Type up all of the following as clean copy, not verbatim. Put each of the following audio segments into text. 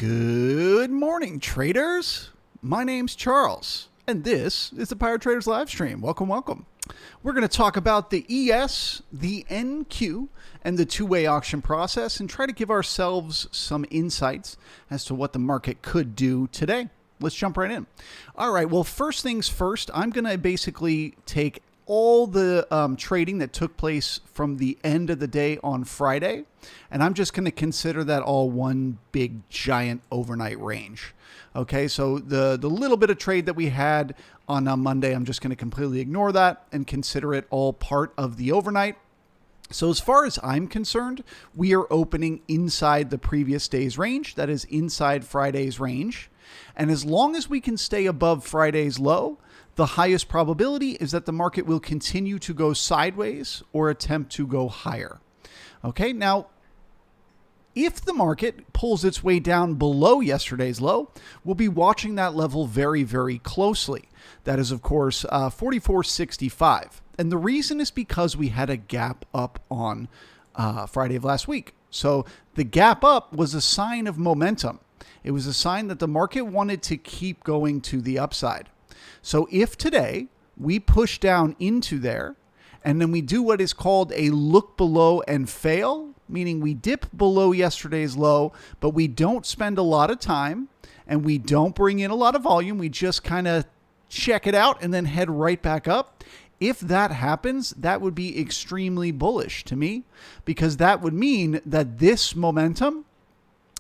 Good morning, traders. My name's Charles, and this is the Pirate Traders live stream. Welcome, welcome. We're going to talk about the ES, the NQ, and the two-way auction process and try to give ourselves some insights as to what the market could do today. Let's jump right in. All right, well, first things first, I'm going to basically take all the trading that took place from the end of the day on Friday, and I'm just going to consider that all one big giant overnight range. Okay, so the little bit of trade that we had on Monday, I'm just going to completely ignore that and consider it all part of the overnight. So as far as I'm concerned, we are opening inside the previous day's range, that is inside Friday's range. And as long as we can stay above Friday's low, the highest probability is that the market will continue to go sideways or attempt to go higher. Okay, now, if the market pulls its way down below yesterday's low, we'll be watching that level very, very closely. That is, of course, 44.65. And the reason is because we had a gap up on Friday of last week. So the gap up was a sign of momentum. It was a sign that the market wanted to keep going to the upside. So if today we push down into there and then we do what is called a look below and fail, meaning we dip below yesterday's low, but we don't spend a lot of time and we don't bring in a lot of volume, we just kind of check it out and then head right back up. If that happens, that would be extremely bullish to me, because that would mean that this momentum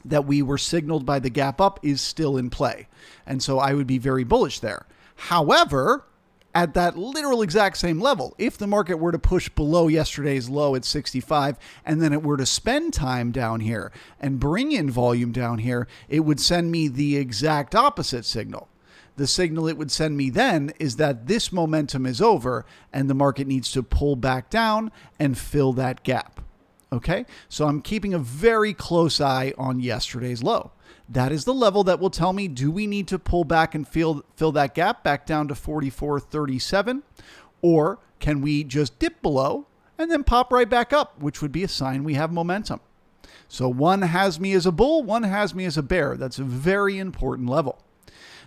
that we were signaled by the gap up is still in play. And so I would be very bullish there. However, at that literal exact same level, if the market were to push below yesterday's low at 65 and then it were to spend time down here and bring in volume down here, it would send me the exact opposite signal. The signal it would send me then is that this momentum is over and the market needs to pull back down and fill that gap. Okay, so I'm keeping a very close eye on yesterday's low. That is the level that will tell me, do we need to pull back and fill that gap back down to 44.37, or can we just dip below and then pop right back up, which would be a sign we have momentum. So one has me as a bull, one has me as a bear. That's a very important level.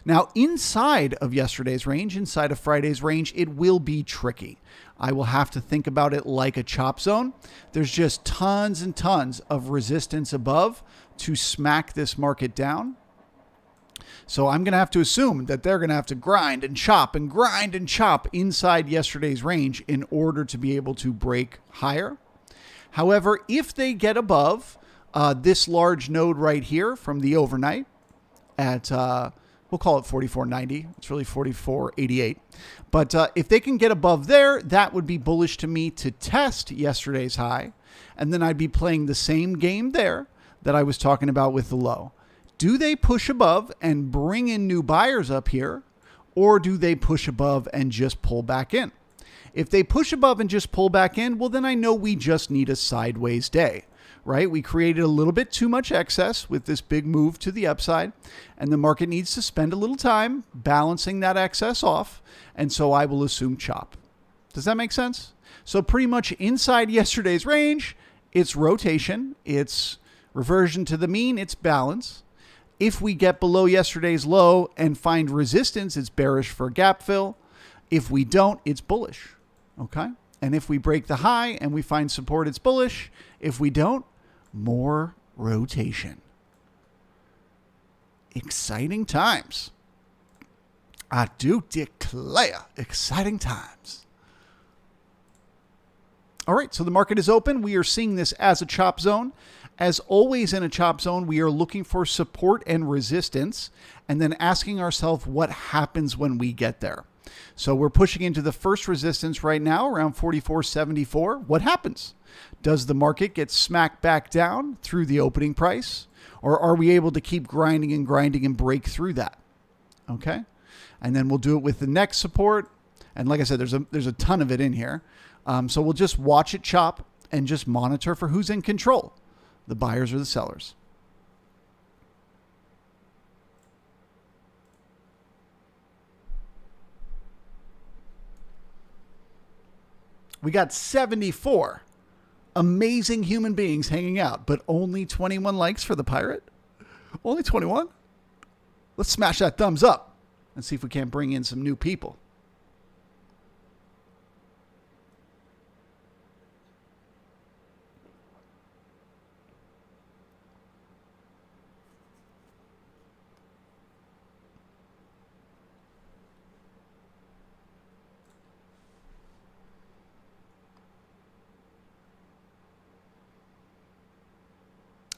Now, inside of yesterday's range, inside of Friday's range, it will be tricky. I will have to think about it like a chop zone. There's just tons and tons of resistance above to smack this market down. So I'm going to have to assume that they're going to have to grind and chop inside yesterday's range in order to be able to break higher. However, if they get above this large node right here from the overnight at we'll call it 44.90. It's really 44.88. But if they can get above there, that would be bullish to me to test yesterday's high. And then I'd be playing the same game there that I was talking about with the low. Do they push above and bring in new buyers up here? Or do they push above and just pull back in? If they push above and just pull back in, well, then I know we just need a sideways day. Right? We created a little bit too much excess with this big move to the upside, and the market needs to spend a little time balancing that excess off, and so I will assume chop. Does that make sense? So pretty much inside yesterday's range, it's rotation, it's reversion to the mean, it's balance. If we get below yesterday's low and find resistance, it's bearish for gap fill. If we don't, it's bullish. Okay? And if we break the high and we find support, it's bullish. If we don't, more rotation. Exciting times. I do declare exciting times. All right, so the market is open. We are seeing this as a chop zone. As always in a chop zone, we are looking for support and resistance and then asking ourselves what happens when we get there. So we're pushing into the first resistance right now around 44.74. What happens? Does the market get smacked back down through the opening price? Or are we able to keep grinding and break through that? Okay. And then we'll do it with the next support. And like I said, there's a ton of it in here. So we'll just watch it chop and just monitor for who's in control, the buyers or the sellers. We got 74 amazing human beings hanging out, but only 21 likes for the pirate. Only 21? Let's smash that thumbs up and see if we can't bring in some new people.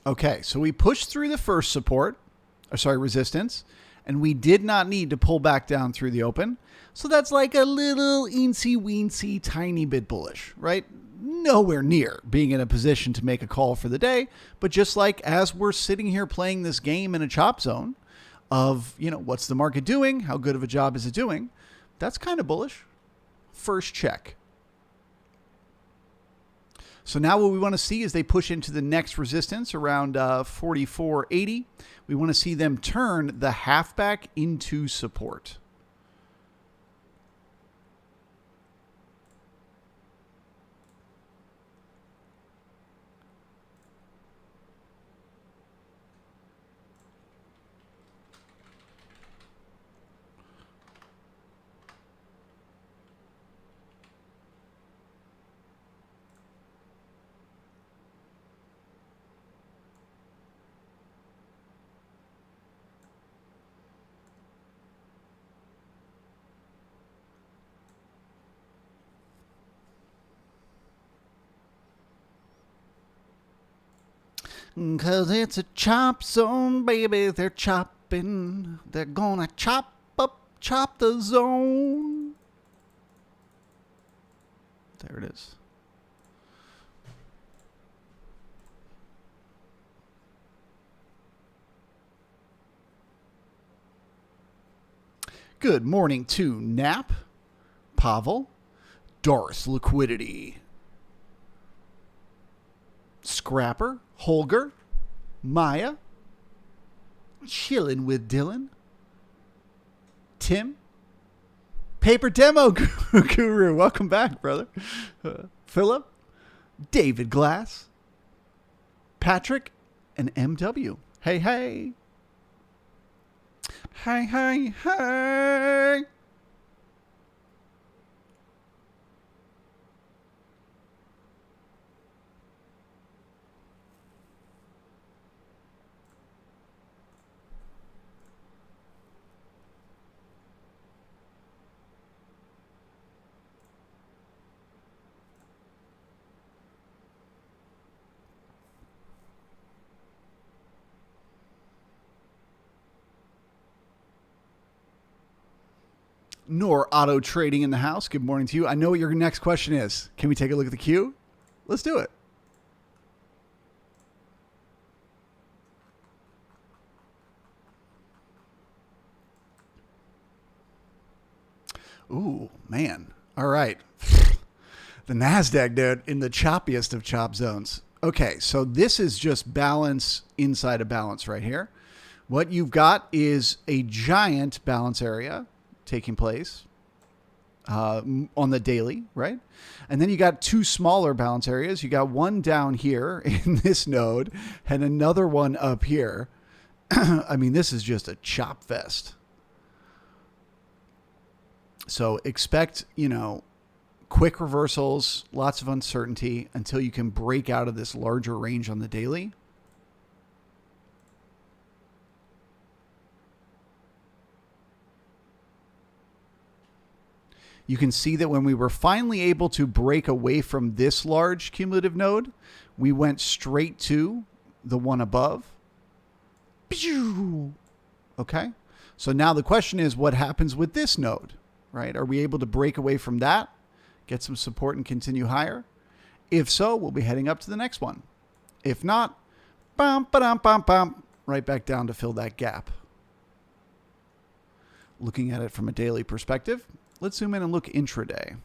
Okay, so we pushed through the first resistance, and we did not need to pull back down through the open. So that's like a little eensy-weensy tiny bit bullish, right? Nowhere near being in a position to make a call for the day, but just like as we're sitting here playing this game in a chop zone of, what's the market doing? How good of a job is it doing? That's kind of bullish. First check. So now what we want to see is they push into the next resistance around 44.80. We want to see them turn the halfback into support. Cause it's a chop zone, baby. They're chopping. They're gonna chop the zone. There it is. Good morning to Nap, Pavel, Darth Liquidity, Scrapper, Holger, Maya, Chillin' with Dylan, Tim, Paper Demo Guru, welcome back, brother. Philip, David Glass, Patrick, and MW. Hey, hey. Hey, hey, hey. Nor Auto Trading in the house. Good morning to you. I know what your next question is. Can we take a look at the queue? Let's do it. Ooh, man. All right. The Nasdaq, dude, in the choppiest of chop zones. Okay, so this is just balance inside a balance right here. What you've got is a giant balance area taking place on the daily, right? And then you got two smaller balance areas. You got one down here in this node and another one up here. I mean, this is just a chop fest. So expect, quick reversals, lots of uncertainty until you can break out of this larger range on the daily. You can see that when we were finally able to break away from this large cumulative node, we went straight to the one above. Okay. So now the question is, what happens with this node, right? Are we able to break away from that, get some support and continue higher? If so, we'll be heading up to the next one. If not, right back down to fill that gap. Looking at it from a daily perspective, let's zoom in and look intraday.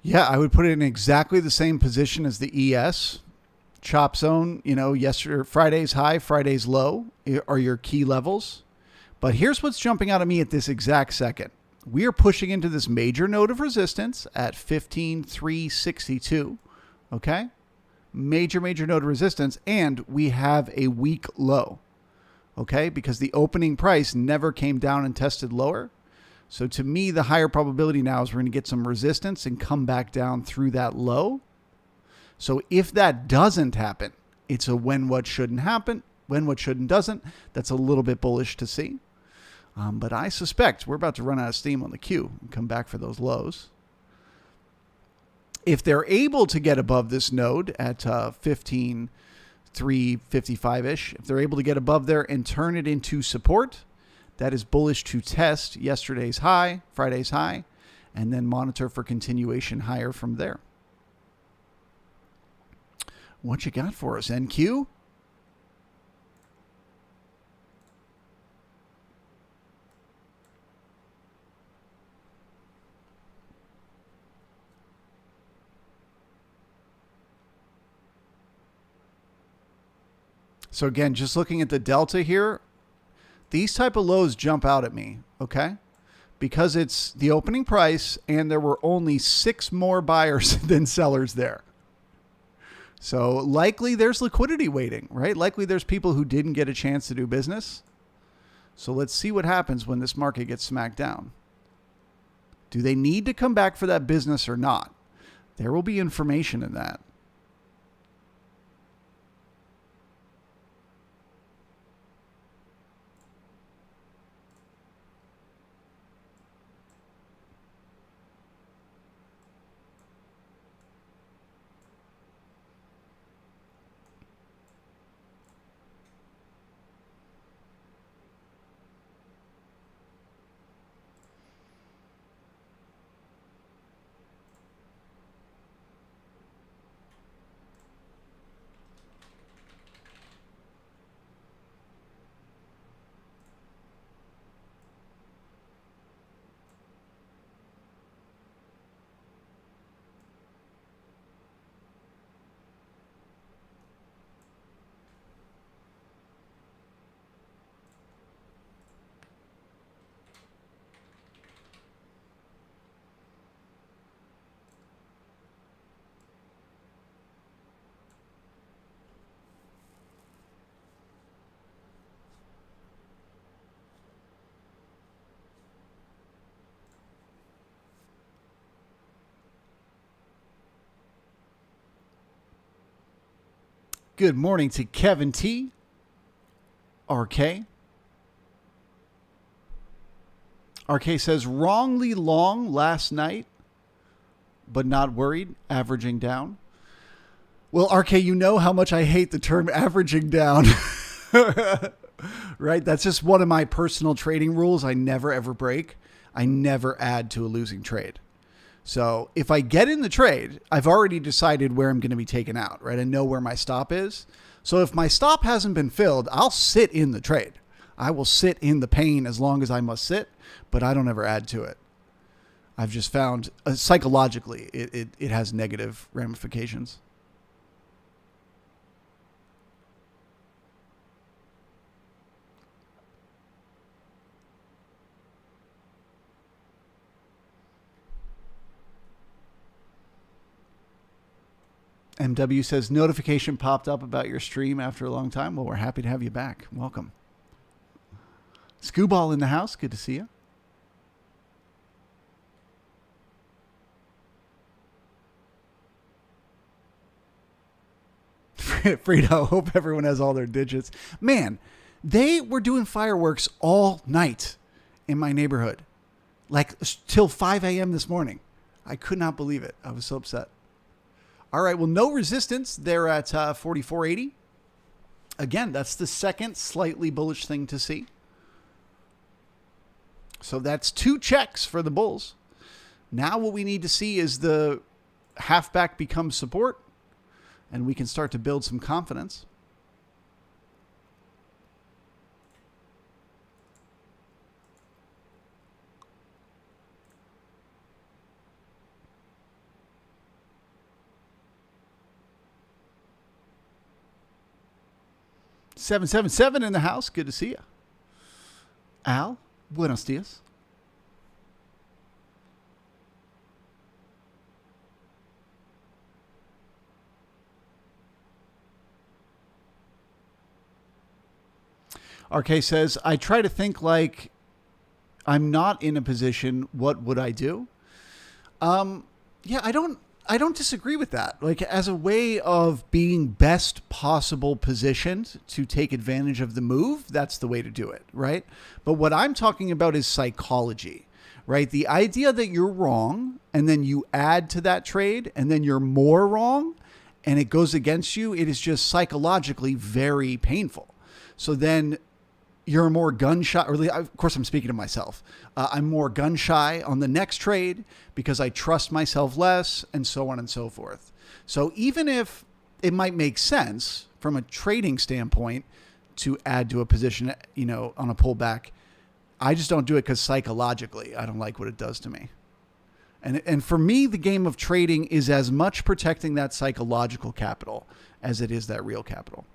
Yeah, I would put it in exactly the same position as the ES. Chop zone, yesterday, Friday's high, Friday's low are your key levels. But here's what's jumping out at me at this exact second. We are pushing into this major node of resistance at 15,362. Okay? Major node of resistance. And we have a weak low. Okay? Because the opening price never came down and tested lower. So to me, the higher probability now is we're going to get some resistance and come back down through that low. So if that doesn't happen, it's a when what shouldn't happen, when what shouldn't doesn't. That's a little bit bullish to see. But I suspect we're about to run out of steam on the Q and come back for those lows. If they're able to get above this node at 15,355-ish, if they're able to get above there and turn it into support, that is bullish to test yesterday's high, Friday's high, and then monitor for continuation higher from there. What you got for us, NQ? So again, just looking at the delta here, these type of lows jump out at me, okay? Because it's the opening price and there were only 6 more buyers than sellers there. So likely there's liquidity waiting, right? Likely there's people who didn't get a chance to do business. So let's see what happens when this market gets smacked down. Do they need to come back for that business or not? There will be information in that. Good morning to Kevin T. RK. RK says, wrongly long last night, but not worried, averaging down. Well, RK, you know how much I hate the term averaging down. Right? That's just one of my personal trading rules I never, ever break. I never add to a losing trade. So if I get in the trade, I've already decided where I'm going to be taken out, right? I know where my stop is. So if my stop hasn't been filled, I'll sit in the trade. I will sit in the pain as long as I must sit, but I don't ever add to it. I've just found psychologically it has negative ramifications. MW says, notification popped up about your stream after a long time. Well, we're happy to have you back. Welcome. Scooball in the house. Good to see you. Frito, hope everyone has all their digits. Man, they were doing fireworks all night in my neighborhood. Like till 5 a.m. this morning. I could not believe it. I was so upset. All right, well, no resistance. They're at 44.80. Again, that's the second slightly bullish thing to see. So that's 2 checks for the bulls. Now what we need to see is the halfback become support, and we can start to build some confidence. 777 in the house. Good to see you. Al, buenos dias. RK says, I try to think like I'm not in a position. What would I do? Yeah, I don't disagree with that. Like, as a way of being best possible positioned to take advantage of the move, that's the way to do it, right? But what I'm talking about is psychology, right? The idea that you're wrong and then you add to that trade and then you're more wrong and it goes against you, it is just psychologically very painful. So then you're more gun shy, or of course I'm speaking to myself. I'm more gun shy on the next trade because I trust myself less, and so on and so forth. So even if it might make sense from a trading standpoint to add to a position, you know, on a pullback, I just don't do it because psychologically I don't like what it does to me. And for me, the game of trading is as much protecting that psychological capital as it is that real capital.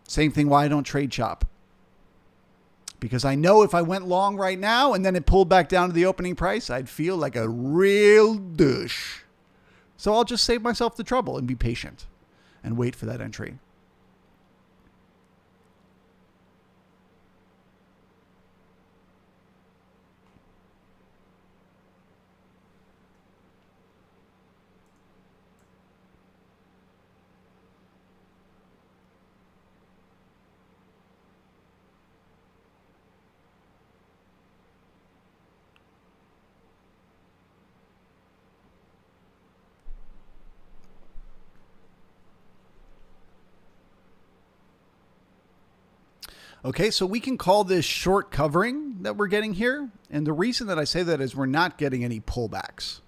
Same thing why I don't trade chop. Because I know if I went long right now and then it pulled back down to the opening price, I'd feel like a real douche. So I'll just save myself the trouble and be patient and wait for that entry. Okay, so we can call this short covering that we're getting here. And the reason that I say that is we're not getting any pullbacks.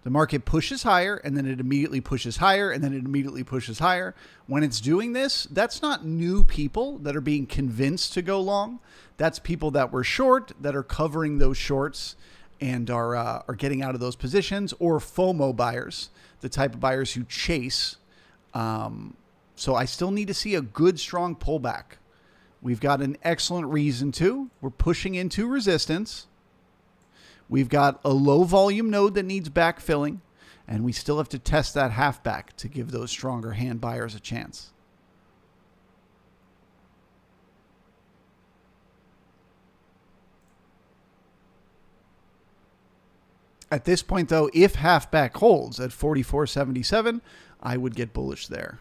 The market pushes higher and then it immediately pushes higher and then it immediately pushes higher. When it's doing this, that's not new people that are being convinced to go long. That's people that were short that are covering those shorts and are getting out of those positions, or FOMO buyers, the type of buyers who chase. So I still need to see a good, strong pullback. We've got an excellent reason to. We're pushing into resistance. We've got a low volume node that needs backfilling, and we still have to test that halfback to give those stronger hand buyers a chance. At this point, though, if halfback holds at 44.77, I would get bullish there.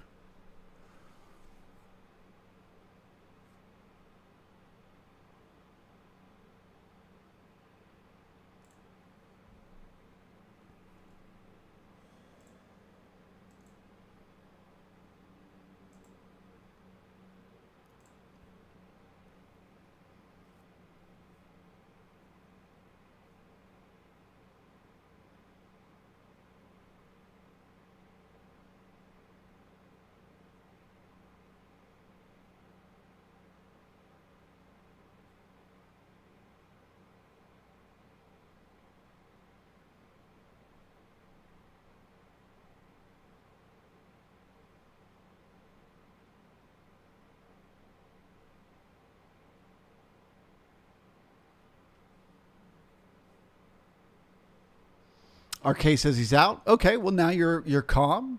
RK says he's out. Okay, well now you're calm,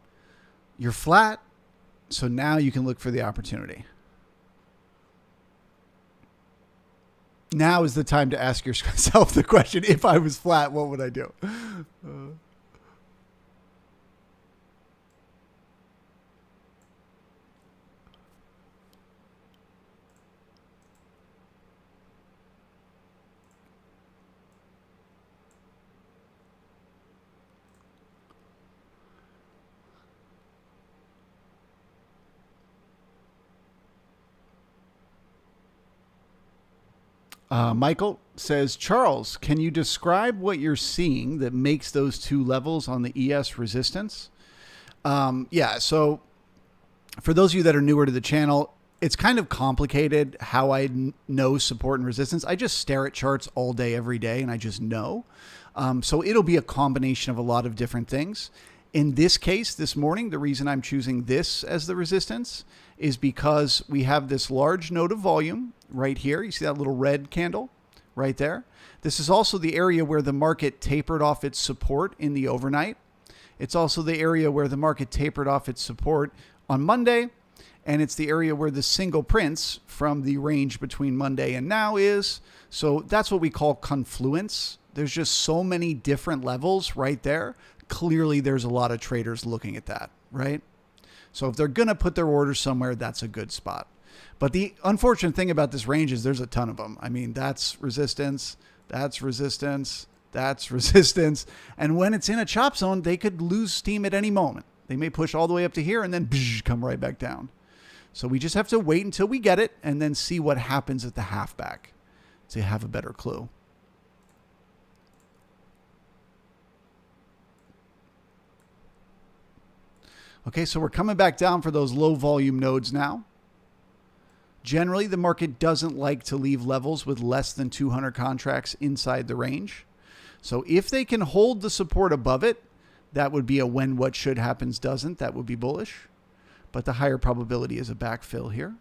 you're flat, so now you can look for the opportunity. Now is the time to ask yourself the question, if I was flat, what would I do? Michael says, Charles, can you describe what you're seeing that makes those two levels on the ES resistance? Yeah, so for those of you that are newer to the channel, it's kind of complicated how I know support and resistance. I just stare at charts all day, every day, and I just know. So it'll be a combination of a lot of different things. In this case, this morning, the reason I'm choosing this as the resistance is because we have this large node of volume right here. You see that little red candle right there? This is also the area where the market tapered off its support in the overnight. It's also the area where the market tapered off its support on Monday. And it's the area where the single prints from the range between Monday and now is. So that's what we call confluence. There's just so many different levels right there. Clearly, there's a lot of traders looking at that, right? So if they're going to put their orders somewhere, that's a good spot. But the unfortunate thing about this range is there's a ton of them. I mean, that's resistance, that's resistance, that's resistance. And when it's in a chop zone, they could lose steam at any moment. They may push all the way up to here and then come right back down. So we just have to wait until we get it and then see what happens at the halfback to have a better clue. Okay, so we're coming back down for those low volume nodes now. Generally, the market doesn't like to leave levels with less than 200 contracts inside the range. So if they can hold the support above it, that would be a when what should happens doesn't. That would be bullish. But the higher probability is a backfill here.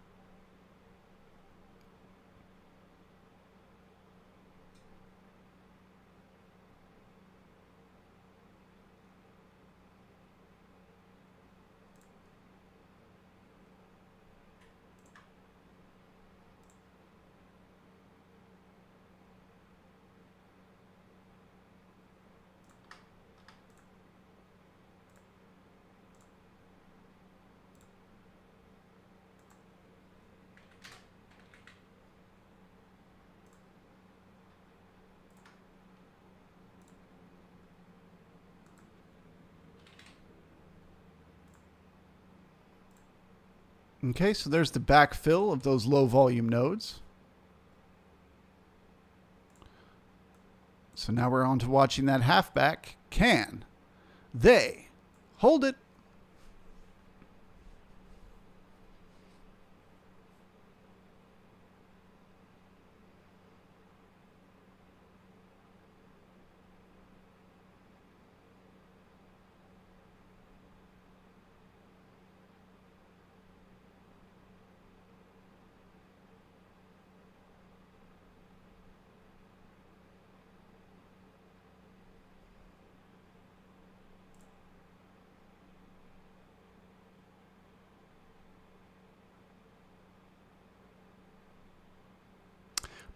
Okay, so there's the backfill of those low volume nodes. So now we're on to watching that halfback. Can they hold it?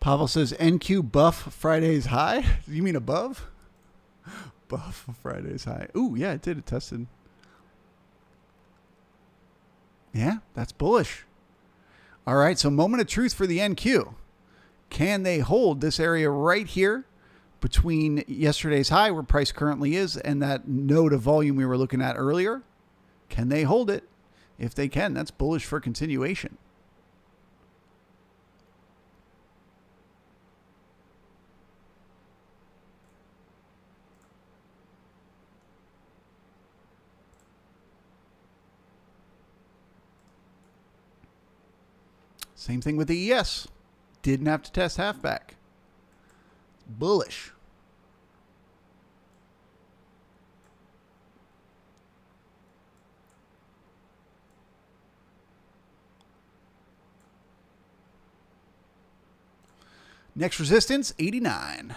Pavel says NQ buff Friday's high. You mean above? Buff Friday's high. Ooh, yeah, it did. It tested. Yeah, that's bullish. All right, so moment of truth for the NQ. Can they hold this area right here between yesterday's high, where price currently is, and that node of volume we were looking at earlier? Can they hold it? If they can, that's bullish for continuation. Same thing with the ES. Didn't have to test halfback. Bullish. Next resistance, 89.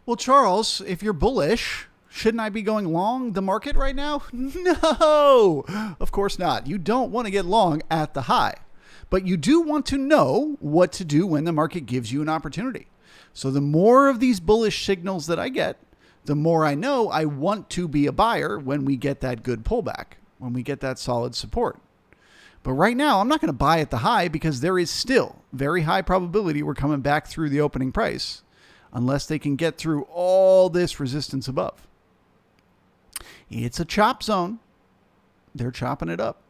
Well, Charles, if you're bullish, shouldn't I be going long the market right now? No, of course not. You don't want to get long at the high, but you do want to know what to do when the market gives you an opportunity. So the more of these bullish signals that I get, the more I know I want to be a buyer when we get that good pullback, when we get that solid support. But right now, I'm not going to buy at the high because there is still very high probability we're coming back through the opening price, unless they can get through all this resistance above. It's a chop zone. They're chopping it up.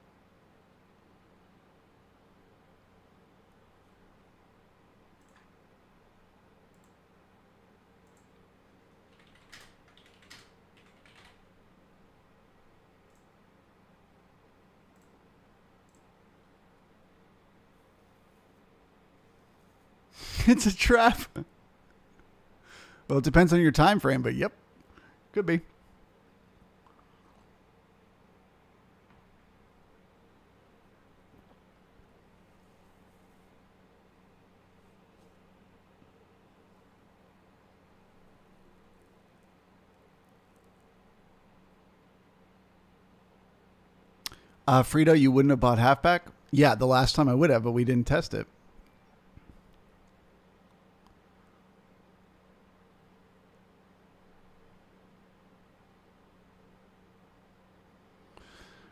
It's a trap. Well, it depends on your time frame, but yep, could be. Frito, you wouldn't have bought halfback? Yeah, the last time I would have, but we didn't test it.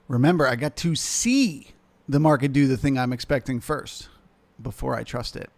Remember, I got to see the market do the thing I'm expecting first before I trust it.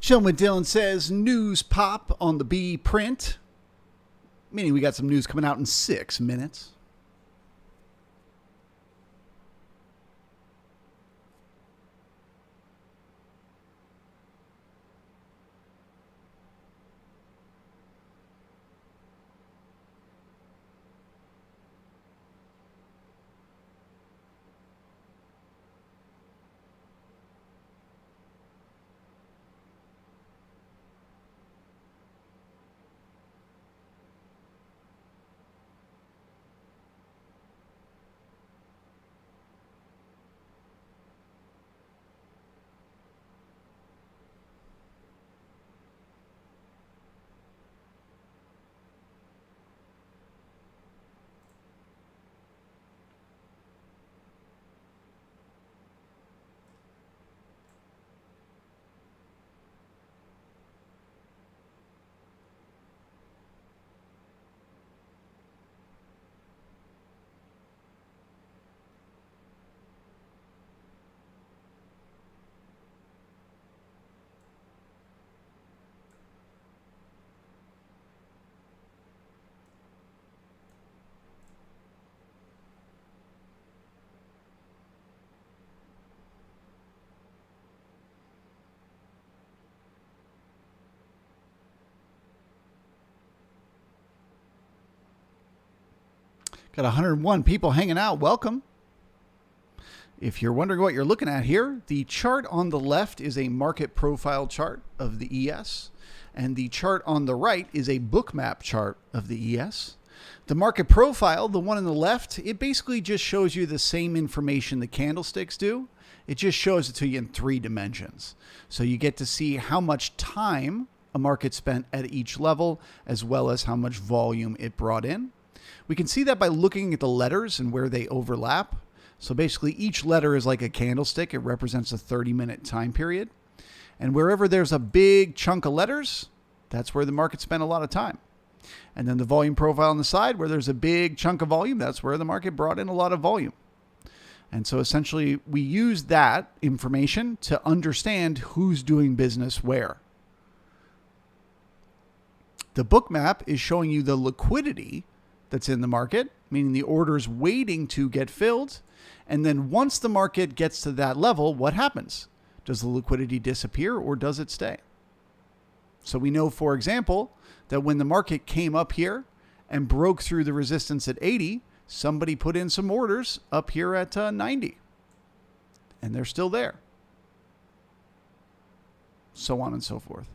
Chilling with Dylan says news pop on the B print, meaning we got some news coming out in 6 minutes. Got 101 people hanging out. Welcome. If you're wondering what you're looking at here, the chart on the left is a market profile chart of the ES, and the chart on the right is a Bookmap chart of the ES. The market profile, the one on the left, it basically just shows you the same information the candlesticks do. It just shows it to you in 3 dimensions. So you get to see how much time a market spent at each level, as well as how much volume it brought in. We can see that by looking at the letters and where they overlap. So basically each letter is like a candlestick. It represents a 30-minute time period. And wherever there's a big chunk of letters, that's where the market spent a lot of time. And then the volume profile on the side, where there's a big chunk of volume, that's where the market brought in a lot of volume. And so essentially we use that information to understand who's doing business where. The Bookmap is showing you the liquidity that's in the market, meaning the orders waiting to get filled. And then once the market gets to that level, what happens? Does the liquidity disappear or does it stay? So we know, for example, that when the market came up here and broke through the resistance at 80, somebody put in some orders up here at 90. And they're still there. so on and so forth.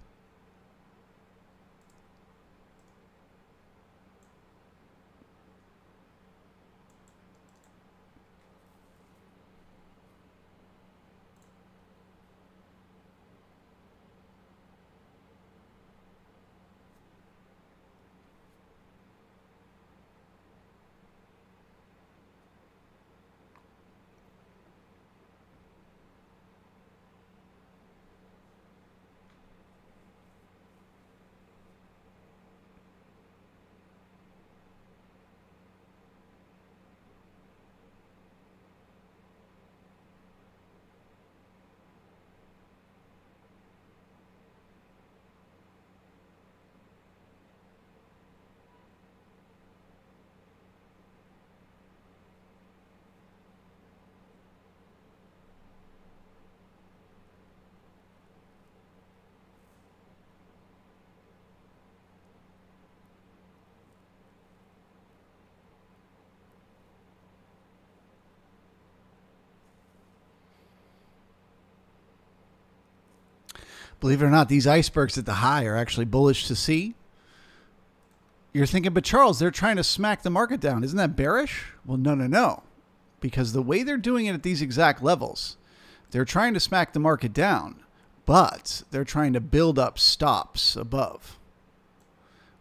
Believe it or not, these icebergs at the high are actually bullish to see. You're thinking, but Charles, they're trying to smack the market down. Isn't that bearish? Well, no. Because the way they're doing it at these exact levels, they're trying to smack the market down, but they're trying to build up stops above,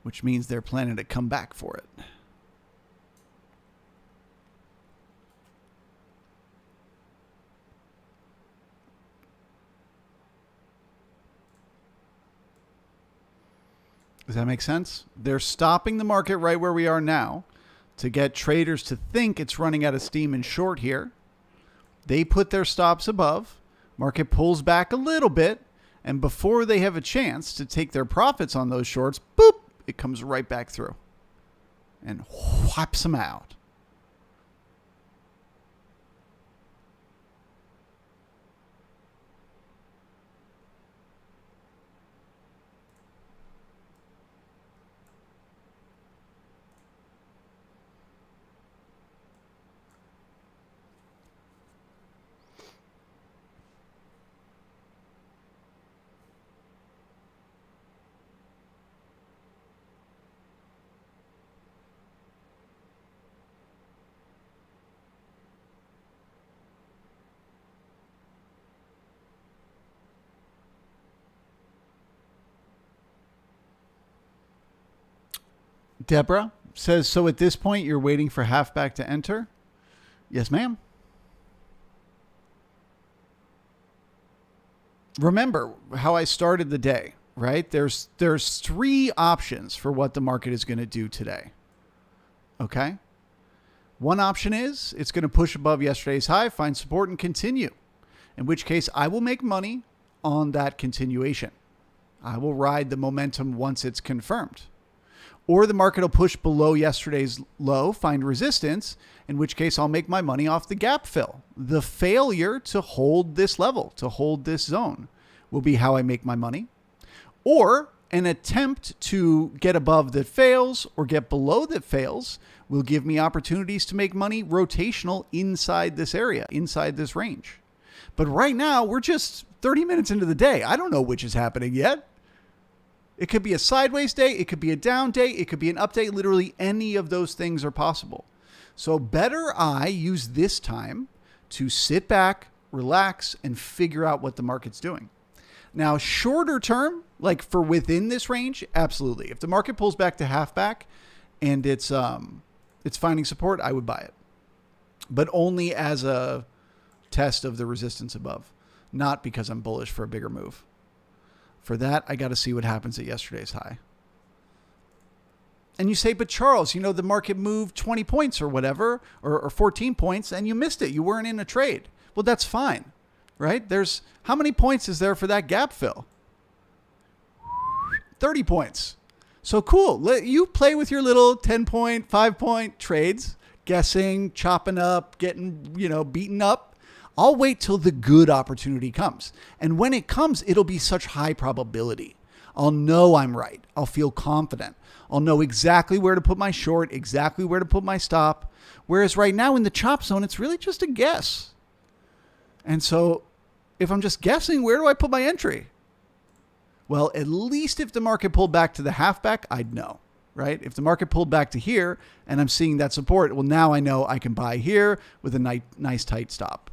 which means they're planning to come back for it. Does that make sense? They're stopping the market right where we are now to get traders to think it's running out of steam and short here. They put their stops above. Market pulls back a little bit. And before they have a chance to take their profits on those shorts, boop, it comes right back through and whacks them out. Deborah says, so at this point, you're waiting for halfback to enter? Yes, ma'am. Remember how I started the day, right? There's three options for what the market is going to do today. Okay? One option is it's going to push above yesterday's high, find support, and continue, in which case I will make money on that continuation. I will ride the momentum once it's confirmed. Or the market will push below yesterday's low, find resistance, in which case I'll make my money off the gap fill. The failure to hold this level, to hold this zone, will be how I make my money. Or an attempt to get above that fails or get below that fails will give me opportunities to make money rotational inside this area, inside this range. But right now, we're just 30 minutes into the day. I don't know which is happening yet. It could be a sideways day. It could be a down day. It could be an up day. Literally any of those things are possible. So better I use this time to sit back, relax, and figure out what the market's doing. Now, shorter term, like for within this range, absolutely. If the market pulls back to halfback and it's finding support, I would buy it. But only as a test of the resistance above, not because I'm bullish for a bigger move. For that, I got to see what happens at yesterday's high. And you say, but Charles, you know, the market moved 20 points or whatever, or 14 points, and you missed it. You weren't in a trade. Well, that's fine, right? There's how many points is there for that gap fill? 30 points. So cool. Let you play with your little 10-point, 5-point trades, guessing, chopping up, getting, beaten up. I'll wait till the good opportunity comes. And when it comes, it'll be such high probability. I'll know I'm right. I'll feel confident. I'll know exactly where to put my short, exactly where to put my stop. Whereas right now in the chop zone, it's really just a guess. And so if I'm just guessing, where do I put my entry? Well, at least if the market pulled back to the halfback, I'd know, right? If the market pulled back to here and I'm seeing that support, well, now I know I can buy here with a nice tight stop.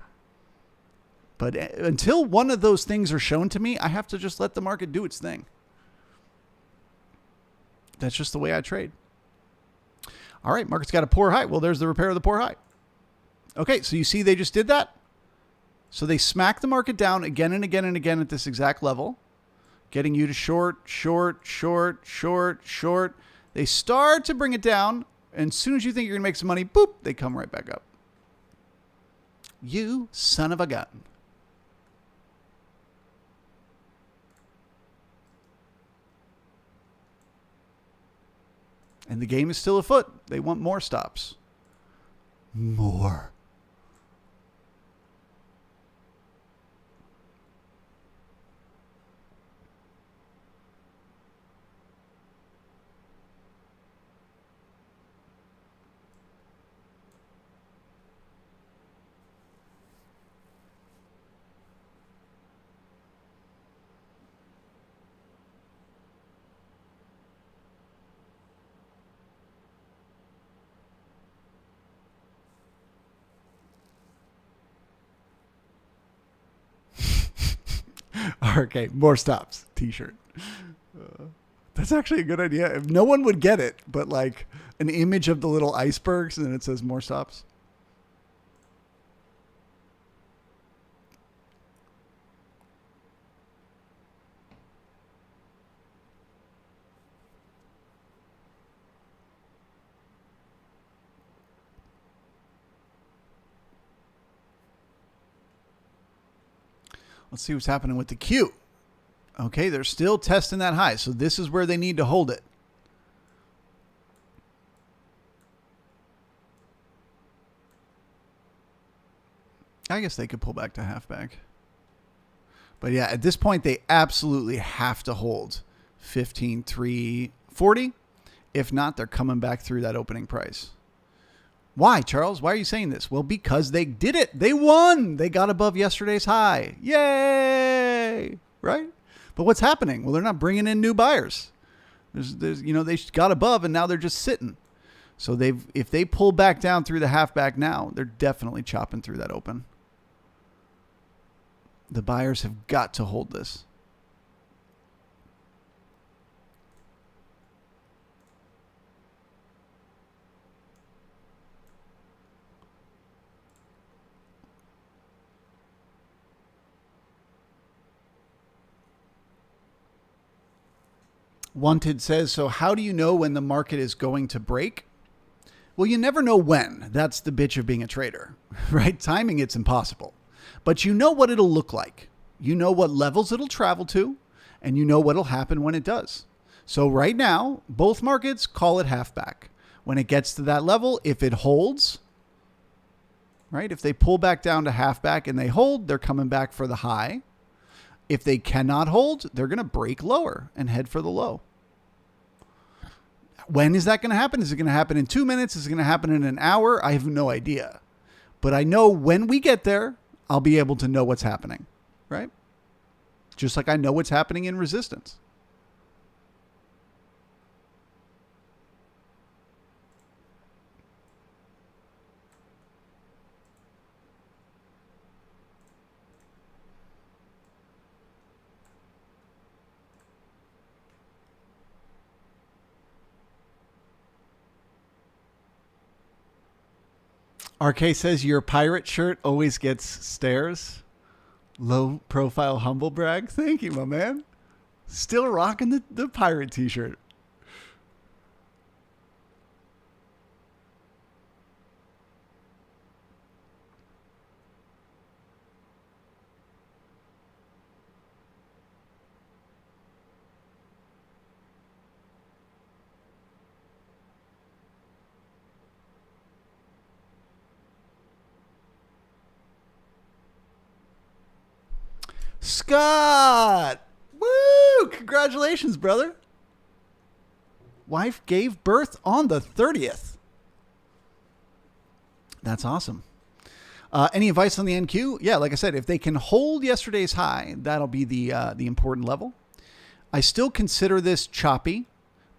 But until one of those things are shown to me, I have to just let the market do its thing. That's just the way I trade. All right, market's got a poor high. Well, there's the repair of the poor high. Okay, so you see they just did that? So they smack the market down again and again and again at this exact level, getting you to short, short, short, short, short. They start to bring it down, and as soon as you think you're going to make some money, boop, they come right back up. You son of a gun. And the game is still afoot. They want more stops. More. Okay, more stops. T-shirt. That's actually a good idea. If no one would get it, but like an image of the little icebergs and then it says more stops. Let's see what's happening with the Q. Okay, they're still testing that high. So this is where they need to hold it. I guess they could pull back to halfback. But yeah, at this point, they absolutely have to hold 15,340. If not, they're coming back through that opening price. Why, Charles? Why are you saying this? Well, because they did it. They won. They got above yesterday's high. Yay! Right? But what's happening? Well, they're not bringing in new buyers. There's they got above and now they're just sitting. So if they pull back down through the halfback now, they're definitely chopping through that open. The buyers have got to hold this. Wanted says, so how do you know when the market is going to break? Well, you never know when. That's the bitch of being a trader, right? Timing, it's impossible. But you know what it'll look like. You know what levels it'll travel to, and you know what'll happen when it does. So right now, both markets call it halfback. When it gets to that level, if it holds, right? If they pull back down to halfback and they hold, they're coming back for the high. If they cannot hold, they're going to break lower and head for the low. When is that going to happen? Is it going to happen in 2 minutes? Is it going to happen in an hour? I have no idea. But I know when we get there, I'll be able to know what's happening, right? Just like I know what's happening in resistance. RK says your pirate shirt always gets stares. Low profile humble brag. Thank you, my man. Still rocking the pirate t-shirt. Scott! Woo! Congratulations, brother. Wife gave birth on the 30th. That's awesome. Any advice on the NQ? Yeah, like I said, if they can hold yesterday's high, that'll be the important level. I still consider this choppy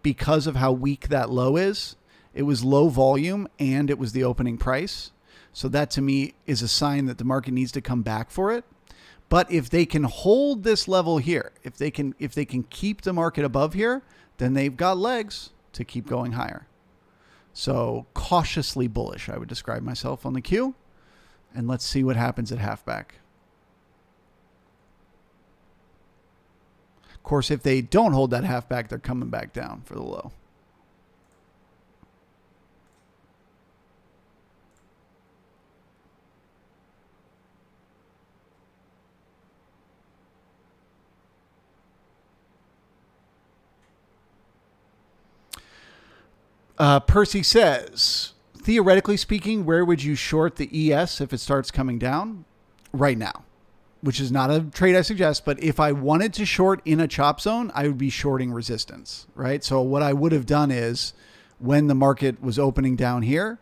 because of how weak that low is. It was low volume and it was the opening price. So that to me is a sign that the market needs to come back for it. But if they can hold this level here, if they can keep the market above here, then they've got legs to keep going higher. So cautiously bullish, I would describe myself on the Q. And let's see what happens at halfback. Of course, if they don't hold that halfback, they're coming back down for the low. Percy says, theoretically speaking, where would you short the ES if it starts coming down? Right now, which is not a trade I suggest, but if I wanted to short in a chop zone, I would be shorting resistance, right? So what I would have done is when the market was opening down here,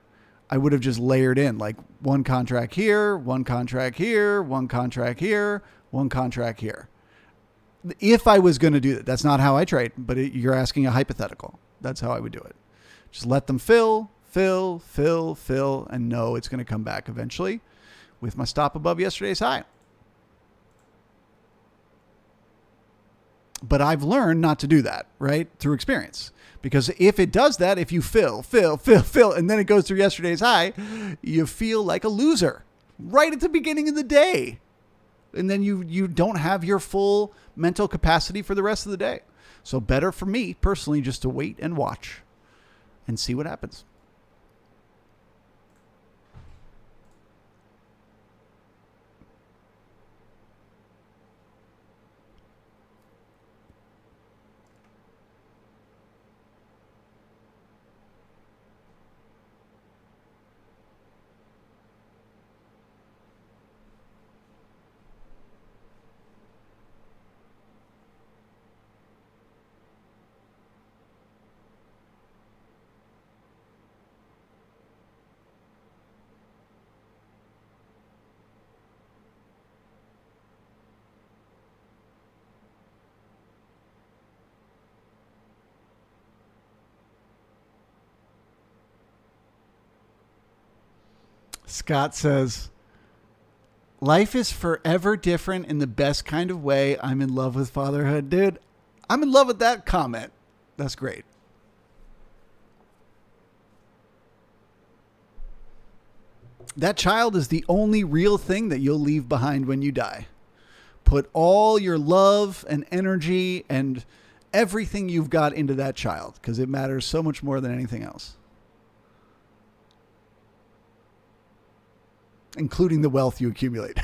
I would have just layered in like one contract here, one contract here, one contract here, one contract here. If I was going to do that, that's not how I trade, but you're asking a hypothetical. That's how I would do it. Just let them fill, and know it's going to come back eventually with my stop above yesterday's high. But I've learned not to do that, right? Through experience. Because if it does that, if you fill, and then it goes through yesterday's high, you feel like a loser right at the beginning of the day. And then you don't have your full mental capacity for the rest of the day. So better for me personally just to wait and watch and see what happens. Scott says, life is forever different in the best kind of way. I'm in love with fatherhood. Dude, I'm in love with that comment. That's great. That child is the only real thing that you'll leave behind when you die. Put all your love and energy and everything you've got into that child because it matters so much more than anything else. Including the wealth you accumulate.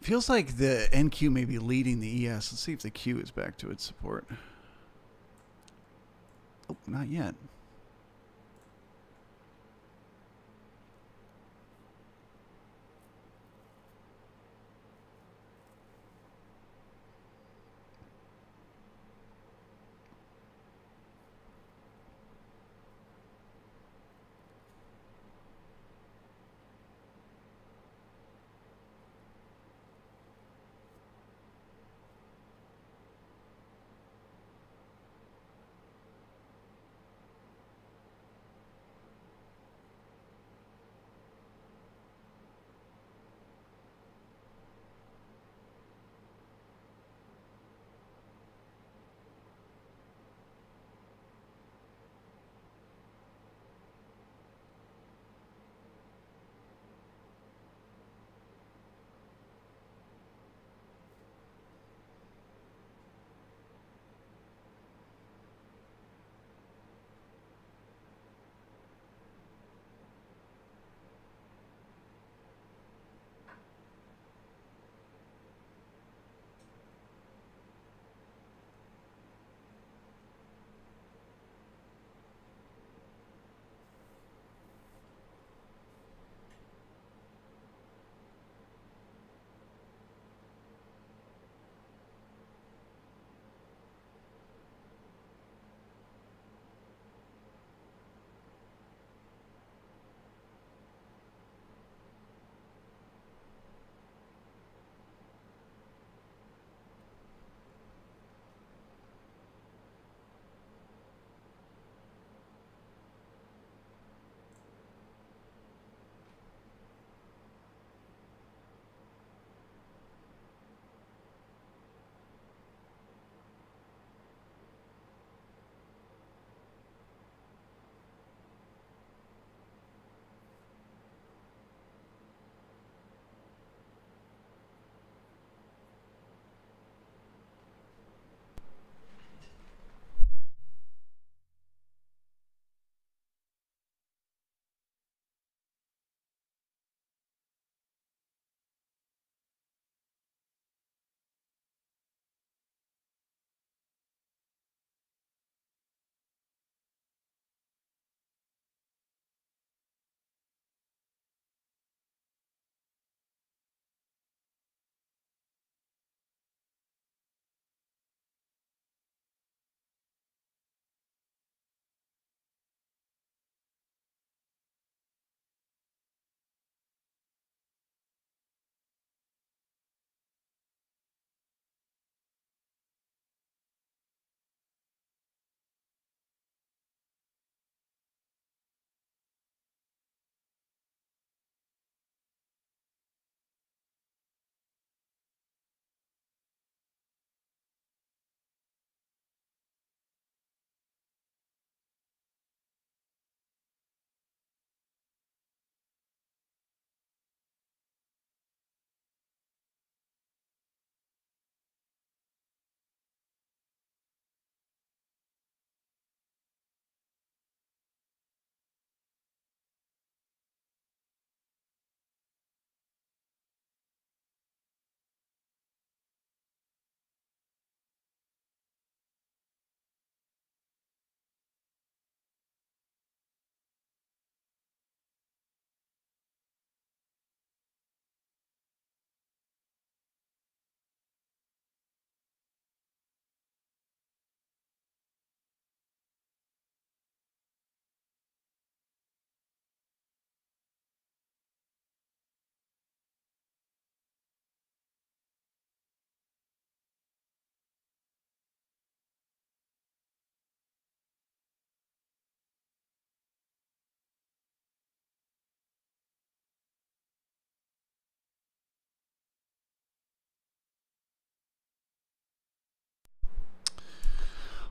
Feels like the NQ may be leading the ES. Let's see if the Q is back to its support. Oh, not yet.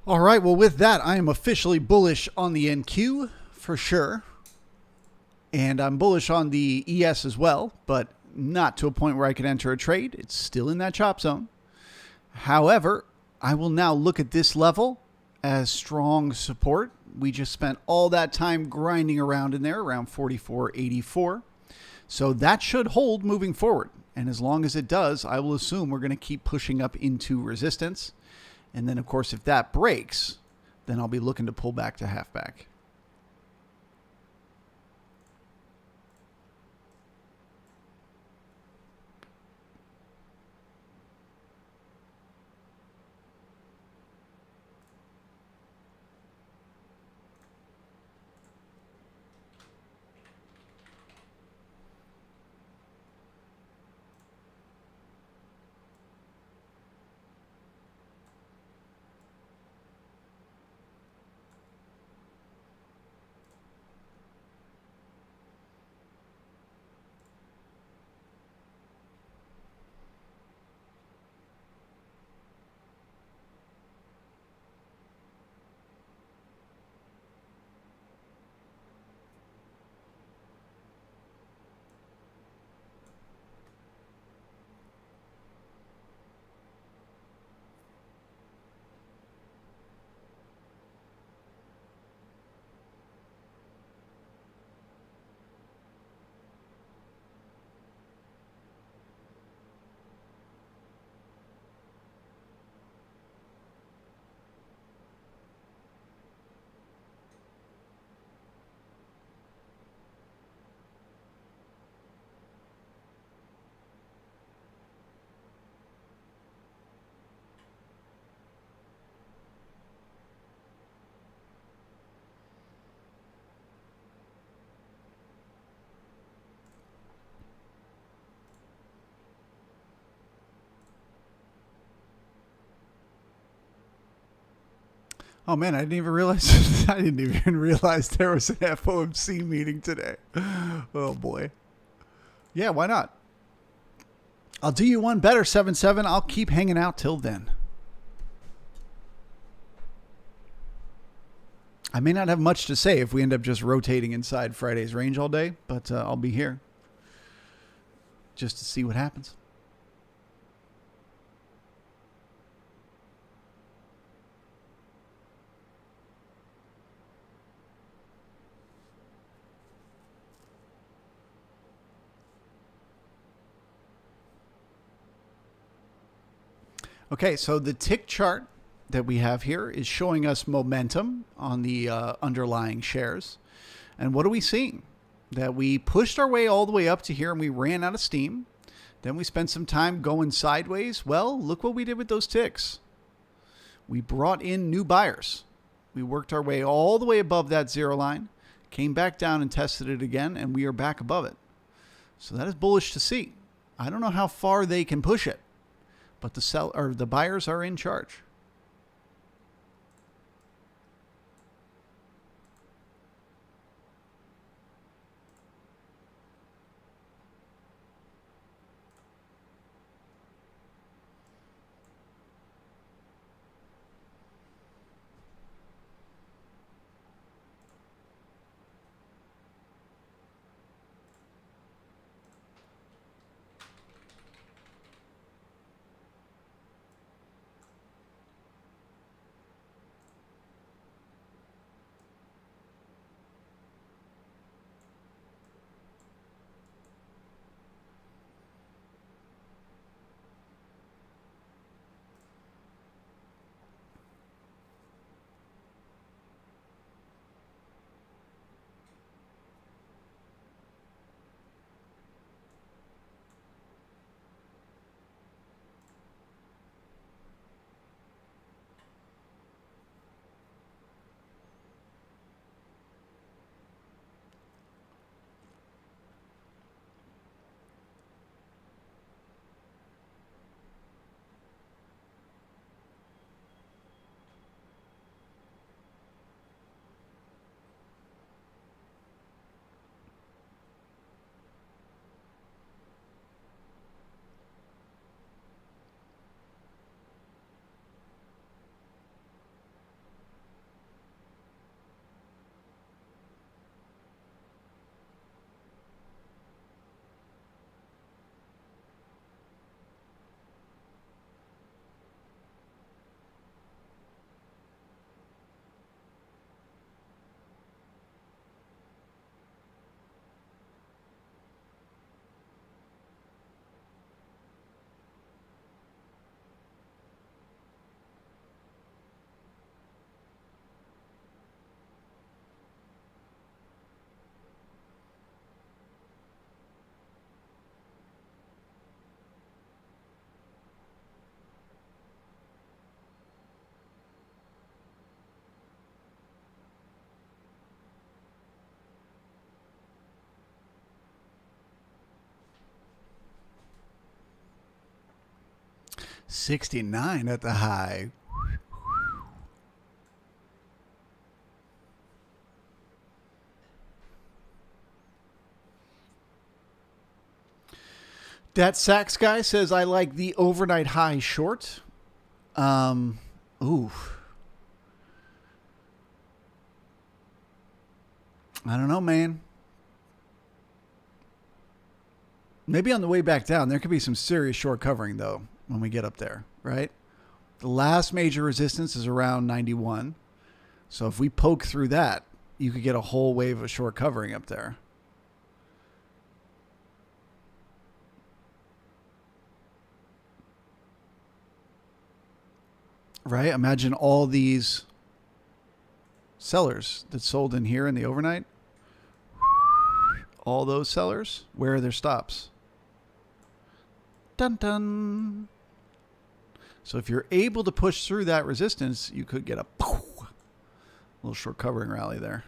All right, well, with that, I am officially bullish on the NQ for sure. And I'm bullish on the ES as well, but not to a point where I can enter a trade. It's still in that chop zone. However, I will now look at this level as strong support. We just spent all that time grinding around in there, around 44.84. So that should hold moving forward. And as long as it does, I will assume we're going to keep pushing up into resistance. And then, of course, if that breaks, then I'll be looking to pull back to halfback. Oh man, I didn't even realize I didn't even realize there was an FOMC meeting today. Oh boy. Yeah, why not? I'll do you one better, 7-7. I'll keep hanging out till then. I may not have much to say if we end up just rotating inside Friday's range all day, but I'll be here just to see what happens. Okay, so the tick chart that we have here is showing us momentum on the underlying shares. And what are we seeing? That we pushed our way all the way up to here and we ran out of steam. Then we spent some time going sideways. Well, look what we did with those ticks. We brought in new buyers. We worked our way all the way above that zero line, came back down and tested it again, and we are back above it. So that is bullish to see. I don't know how far they can push it, but the buyers are in charge. 69 at the high. That Sachs guy says, I like the overnight high short. Ooh. I don't know, man. Maybe on the way back down, there could be some serious short covering, though, when we get up there, right? The last major resistance is around 91. So if we poke through that, you could get a whole wave of short covering up there. Right? Imagine all these sellers that sold in here in the overnight. All those sellers, where are their stops? Dun dun. So if you're able to push through that resistance, you could get a little short covering rally there.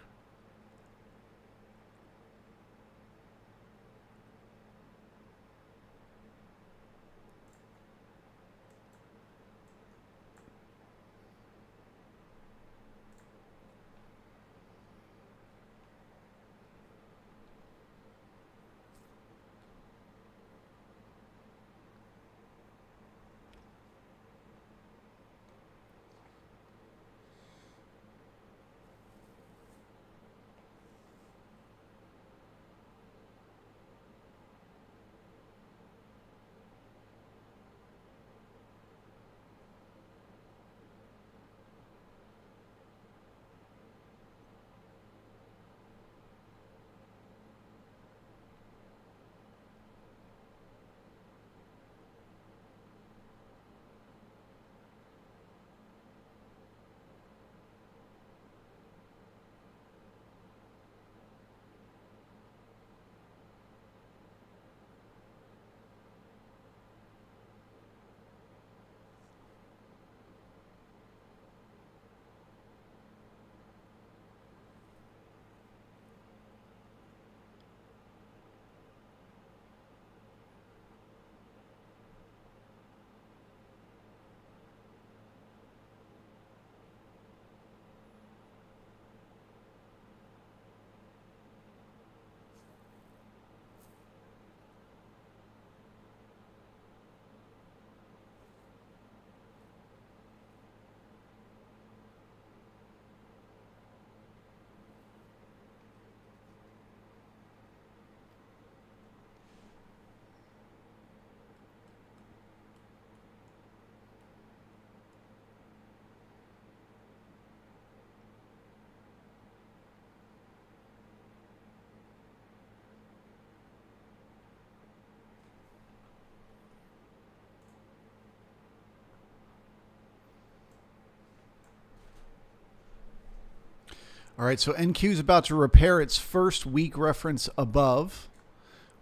All right, so NQ is about to repair its first week reference above.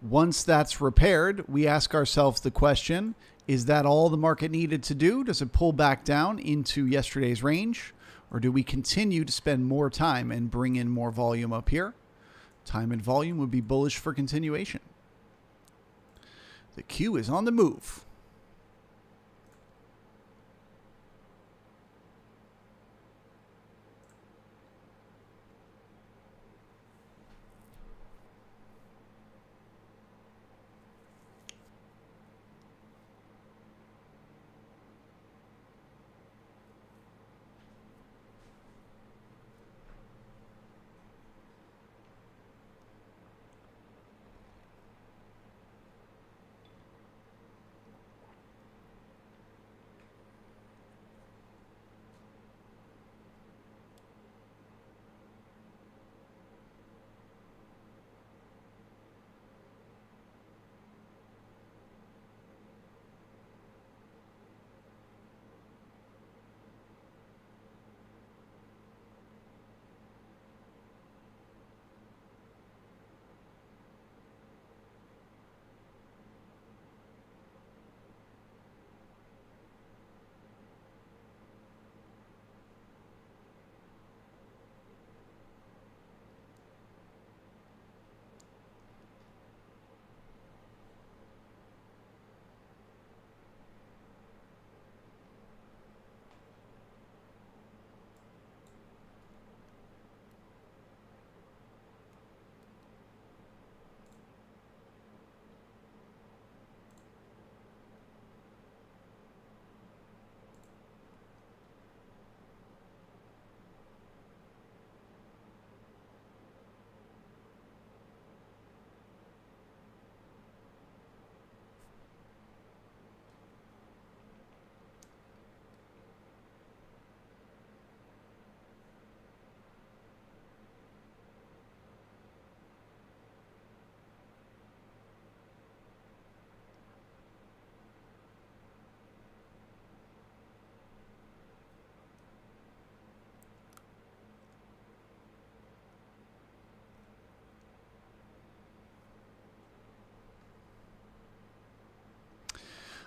Once that's repaired, we ask ourselves the question, is that all the market needed to do? Does it pull back down into yesterday's range? Or do we continue to spend more time and bring in more volume up here? Time and volume would be bullish for continuation. The Q is on the move.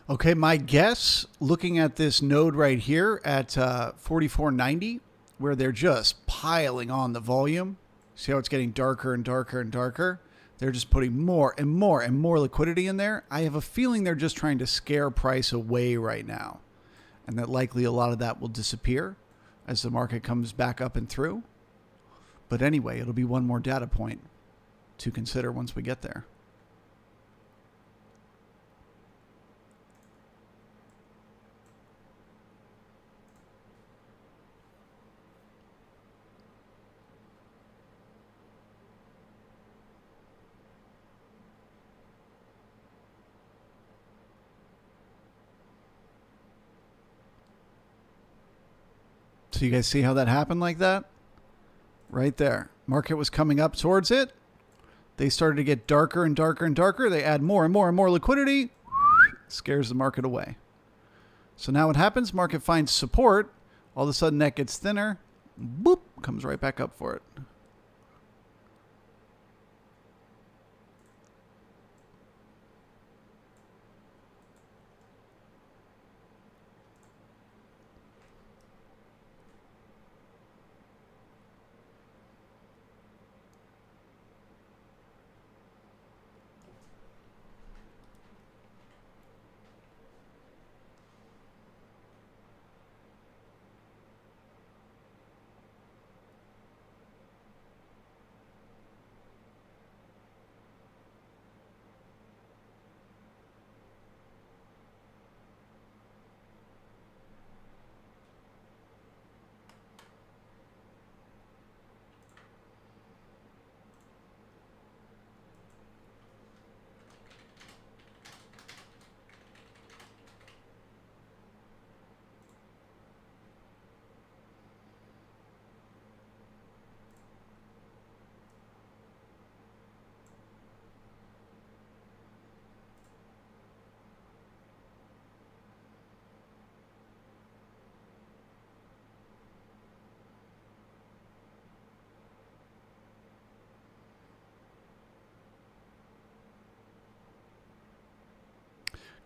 Okay, my guess, looking at this node right here at 44.90, where they're just piling on the volume. See how it's getting darker and darker and darker? They're just putting more and more and more liquidity in there. I have a feeling they're just trying to scare price away right now, and that likely a lot of that will disappear as the market comes back up and through. But anyway, it'll be one more data point to consider once we get there. So you guys see how that happened like that? Right there. Market was coming up towards it. They started to get darker and darker and darker. They add more and more and more liquidity. Scares the market away. So now what happens? Market finds support. All of a sudden that gets thinner. Boop. Comes right back up for it.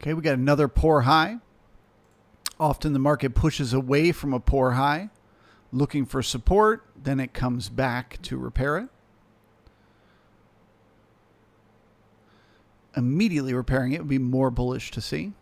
Okay, we got another poor high. Often the market pushes away from a poor high, looking for support. Then it comes back to repair it. Immediately repairing it would be more bullish to see.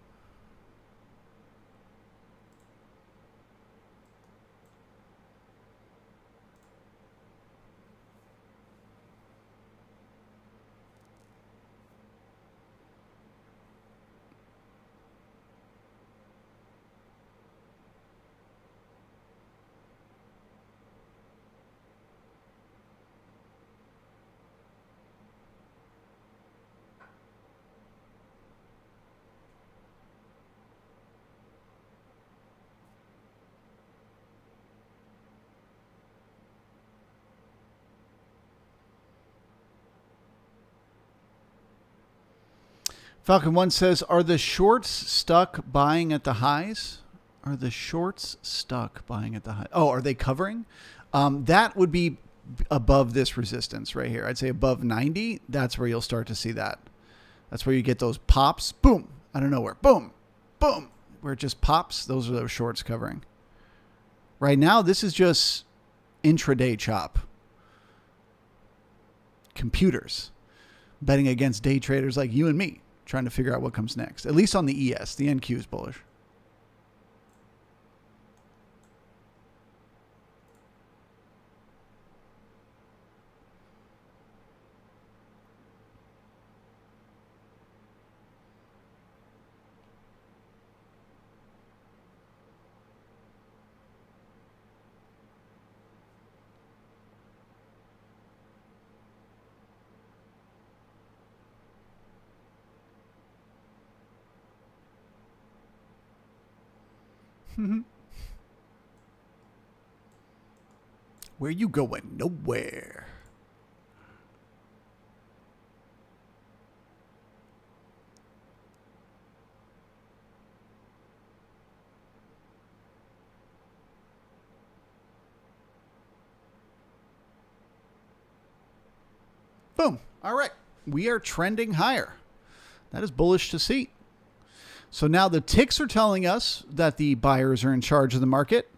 Falcon 1 says, are the shorts stuck buying at the highs? Are the shorts stuck buying at the highs? Oh, are they covering? That would be above this resistance right here. I'd say above 90. That's where you'll start to see that. That's where you get those pops. Boom. Out of nowhere. Boom. Boom. Where it just pops. Those are those shorts covering. Right now, this is just intraday chop. Computers betting against day traders like you and me, trying to figure out what comes next. At least on the ES. The NQ is bullish. Where you going? Nowhere. Boom. All right. We are trending higher. That is bullish to see. So now the ticks are telling us that the buyers are in charge of the market,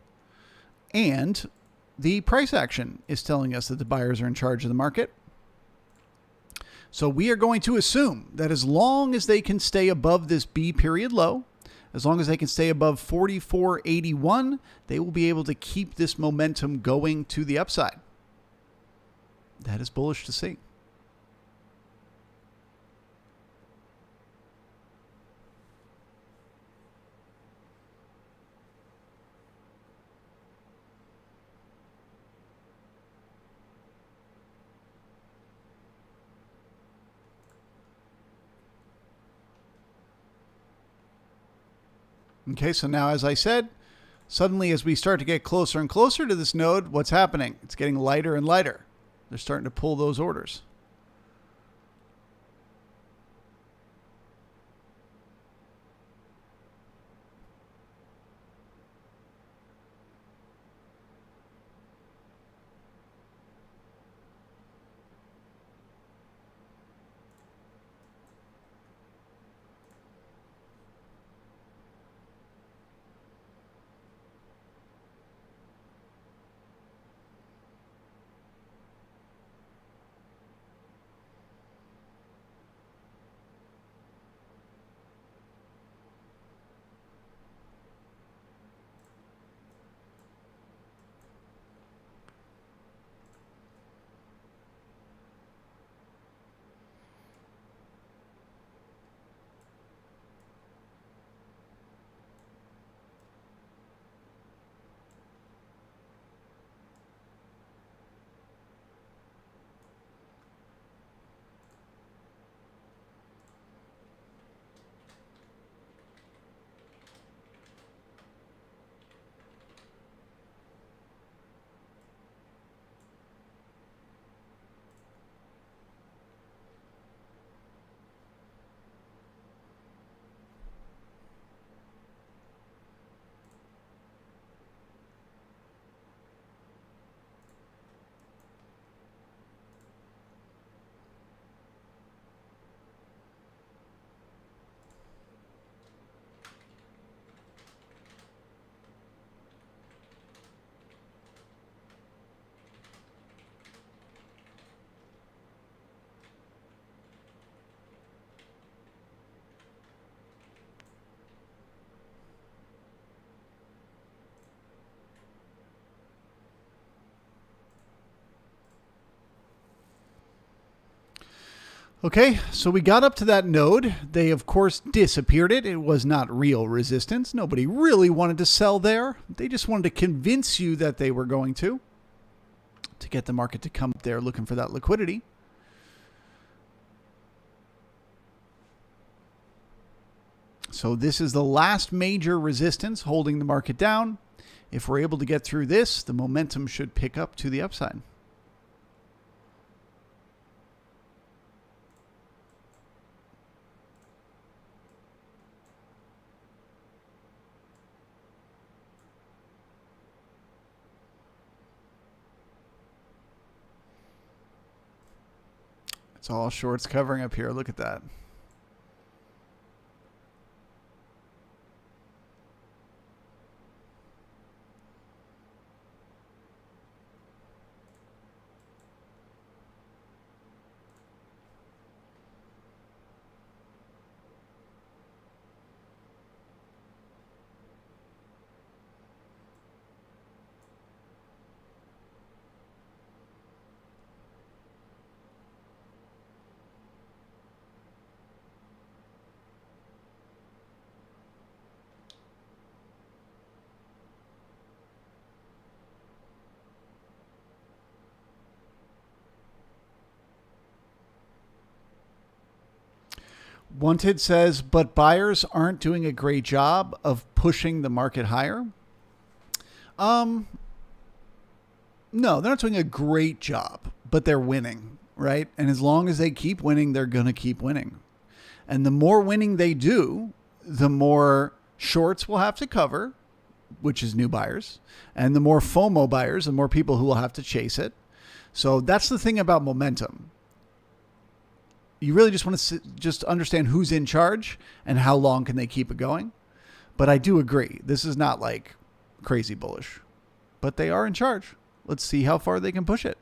and the price action is telling us that the buyers are in charge of the market. So we are going to assume that as long as they can stay above this B period low, as long as they can stay above 44.81, they will be able to keep this momentum going to the upside. That is bullish to see. Okay, so now, as I said, suddenly as we start to get closer and closer to this node, what's happening? It's getting lighter and lighter. They're starting to pull those orders. Okay, so we got up to that node. They, of course, disappeared it. It was not real resistance. Nobody really wanted to sell there. They just wanted to convince you that they were going to get the market to come up there looking for that liquidity. So this is the last major resistance holding the market down. If we're able to get through this, the momentum should pick up to the upside. It's all shorts covering up here. Look at that. Wanted says, but buyers aren't doing a great job of pushing the market higher. No, they're not doing a great job, but they're winning, right? And as long as they keep winning, they're going to keep winning. And the more winning they do, the more shorts will have to cover, which is new buyers. And the more FOMO buyers, the more people who will have to chase it. So that's the thing about momentum. You really just want to just understand who's in charge and how long can they keep it going. But I do agree. This is not like crazy bullish, but they are in charge. Let's see how far they can push it.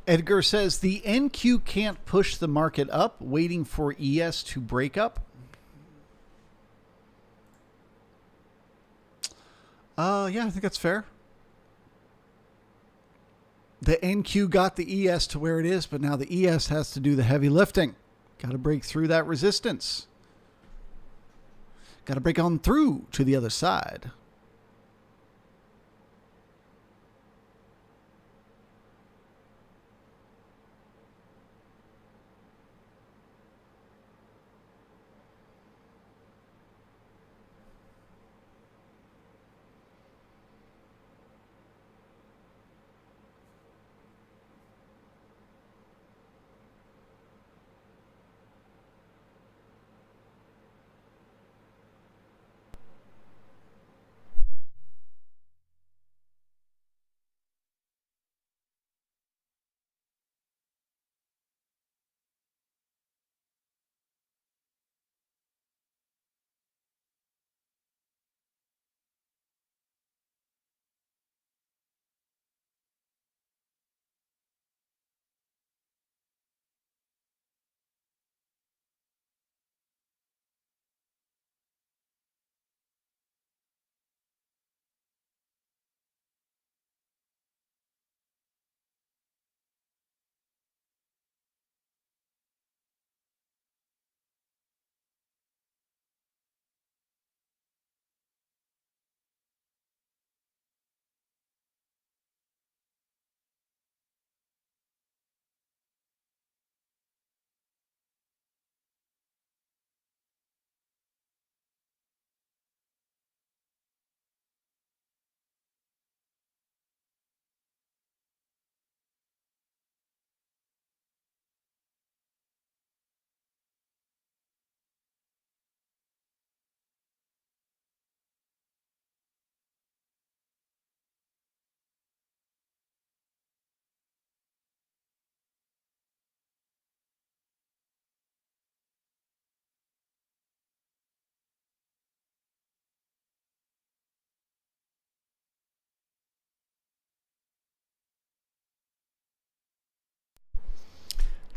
Edgar says the NQ can't push the market up, waiting for ES to break up. Yeah, I think that's fair. The NQ got the ES to where it is, but now the ES has to do the heavy lifting. Got to break through that resistance. Got to break on through to the other side.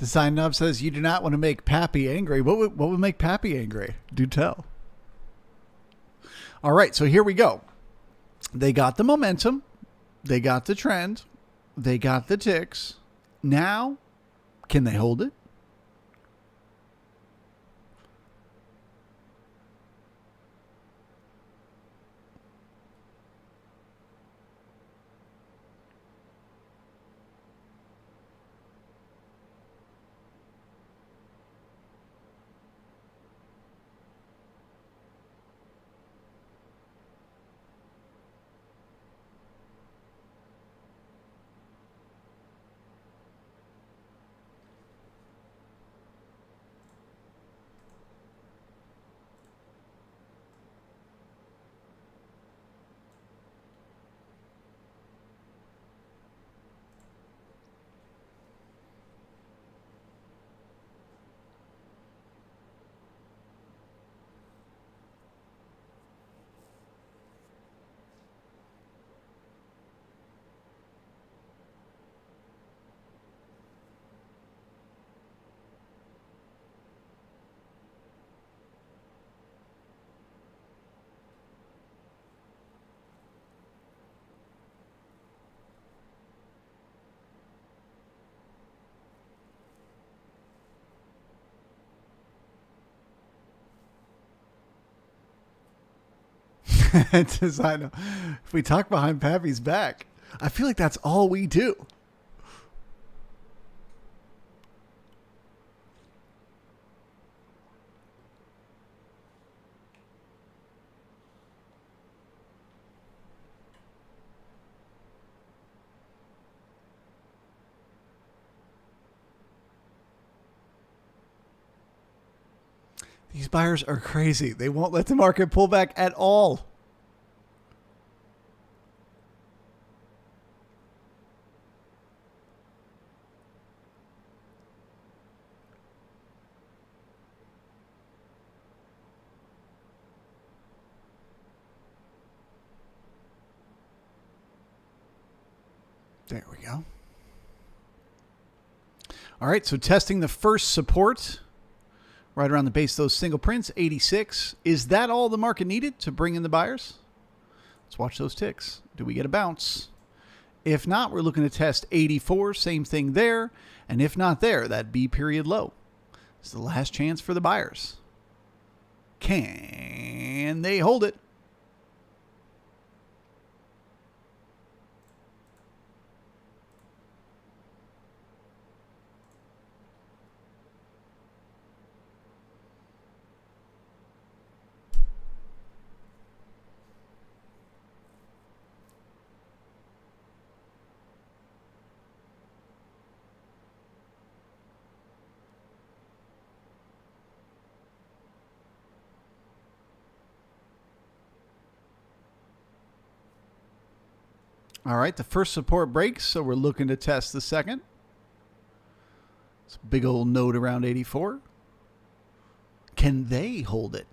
Design Nub says you do not want to make Pappy angry. What would make Pappy angry? Do tell. All right, so here we go. They got the momentum. They got the trend. They got the ticks. Now, can they hold it? Designer. If we talk behind Pappy's back, I feel like that's all we do. These buyers are crazy. They won't let the market pull back at all. There we go. All right, so testing the first support right around the base of those single prints, 86. Is that all the market needed to bring in the buyers? Let's watch those ticks. Do we get a bounce? If not, we're looking to test 84. Same thing there. And if not there, that B period low. It's the last chance for the buyers. Can they hold it? All right, the first support breaks, so we're looking to test the second. It's a big old node around 84. Can they hold it?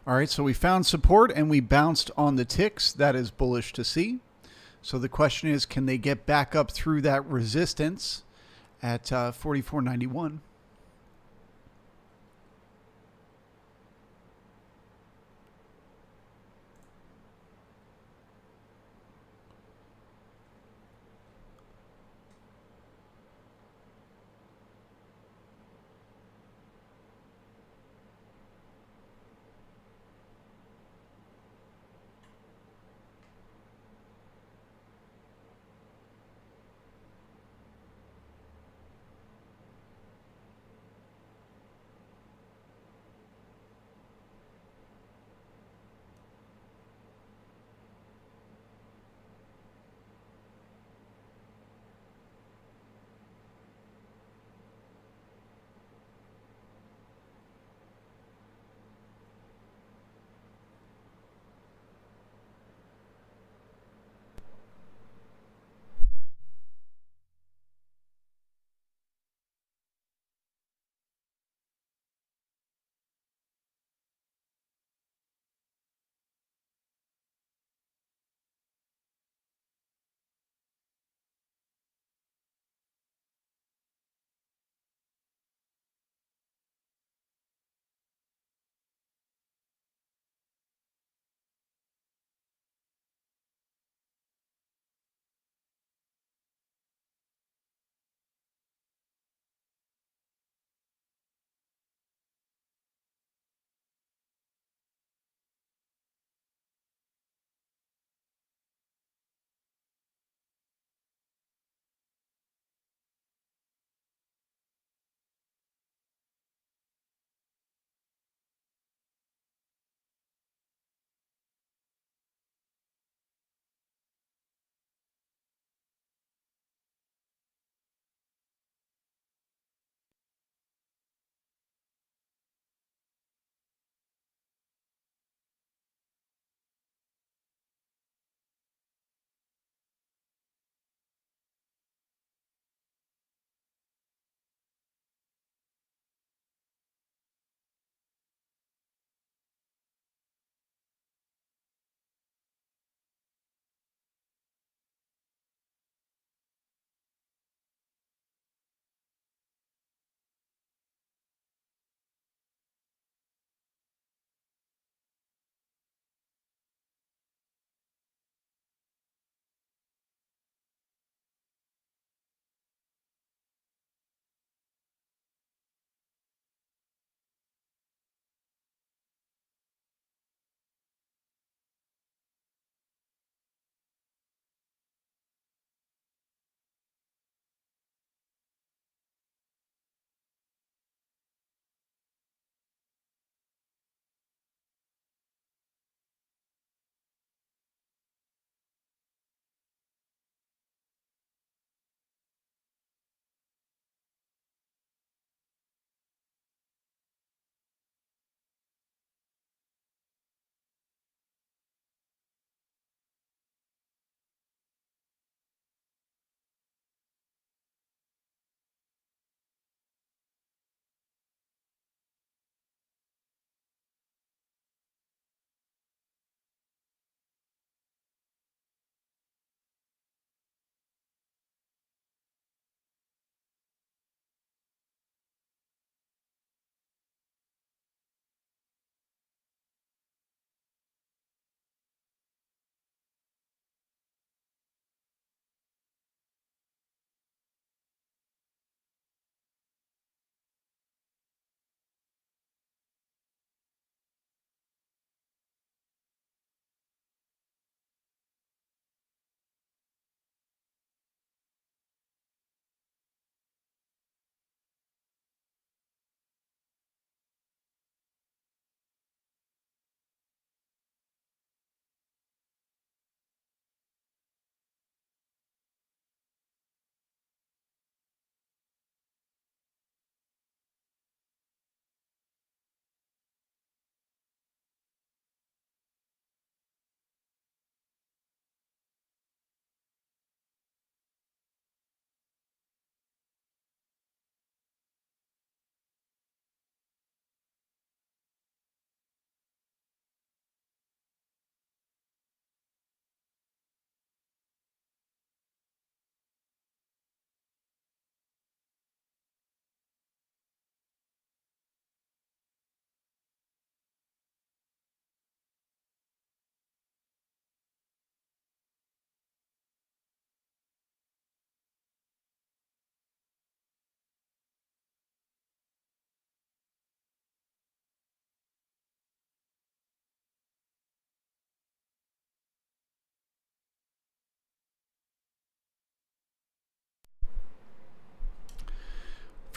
All right, so we found support and we bounced on the ticks. That is bullish to see. So the question is, can they get back up through that resistance at 44.91?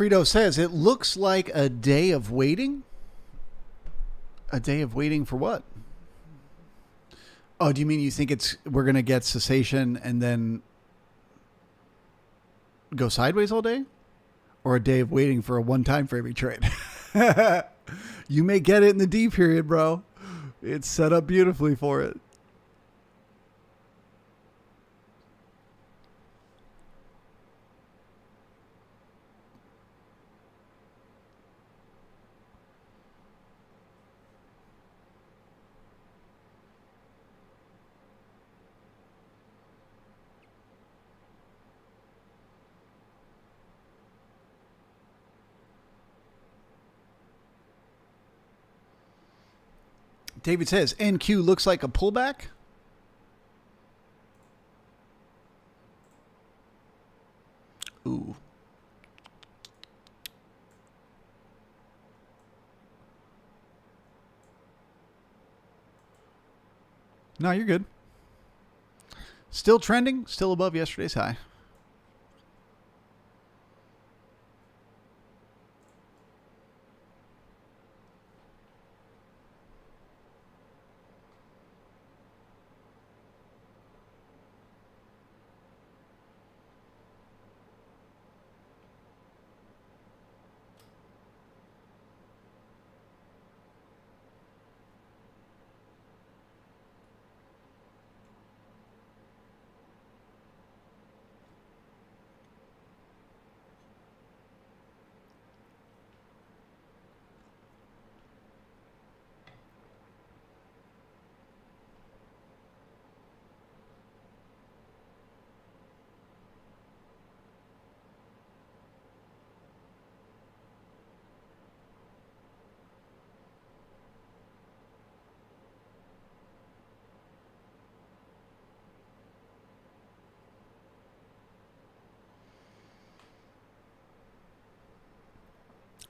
Frito says, it looks like a day of waiting. A day of waiting for what? Oh, do you mean you think we're going to get cessation and then go sideways all day? Or a day of waiting for a one-time framing trade? You may get it in the D period, bro. It's set up beautifully for it. David says, NQ looks like a pullback. Ooh. No, you're good. Still trending, still above yesterday's high.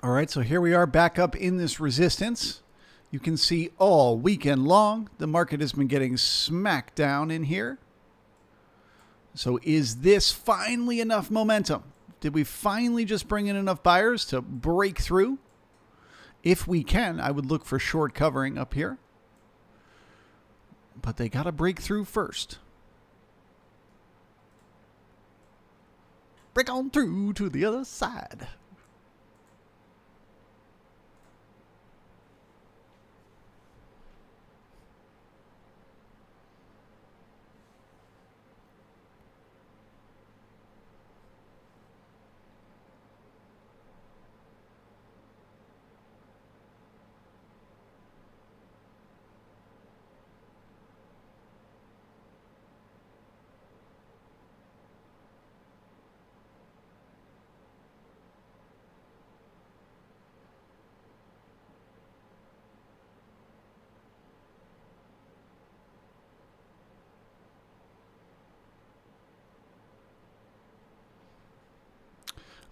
All right, so here we are back up in this resistance. You can see all weekend long, the market has been getting smacked down in here. So is this finally enough momentum? Did we finally just bring in enough buyers to break through? If we can, I would look for short covering up here. But they got to break through first. Break on through to the other side.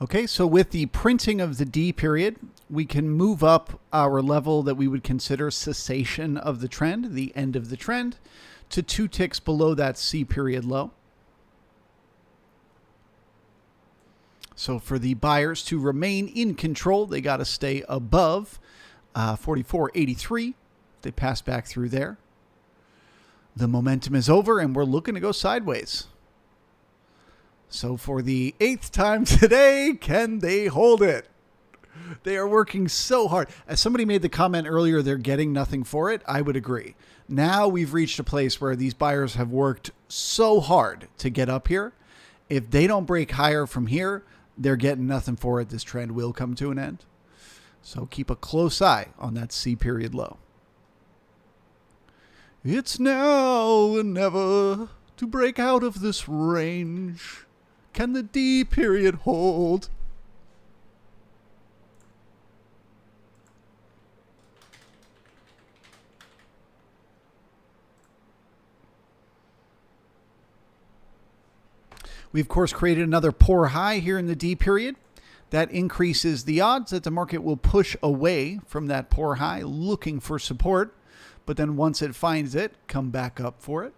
Okay, so with the printing of the D period, we can move up our level that we would consider cessation of the trend, the end of the trend, to 2 ticks below that C period low. So for the buyers to remain in control, they got to stay above 44.83. They pass back through there. The momentum is over, and we're looking to go sideways. So for the 8th time today, can they hold it? They are working so hard. As somebody made the comment earlier, they're getting nothing for it. I would agree. Now we've reached a place where these buyers have worked so hard to get up here. If they don't break higher from here, they're getting nothing for it. This trend will come to an end. So keep a close eye on that C period low. It's now or never to break out of this range. Can the D period hold? We, of course, created another poor high here in the D period. That increases the odds that the market will push away from that poor high, looking for support. But then once it finds it, come back up for it.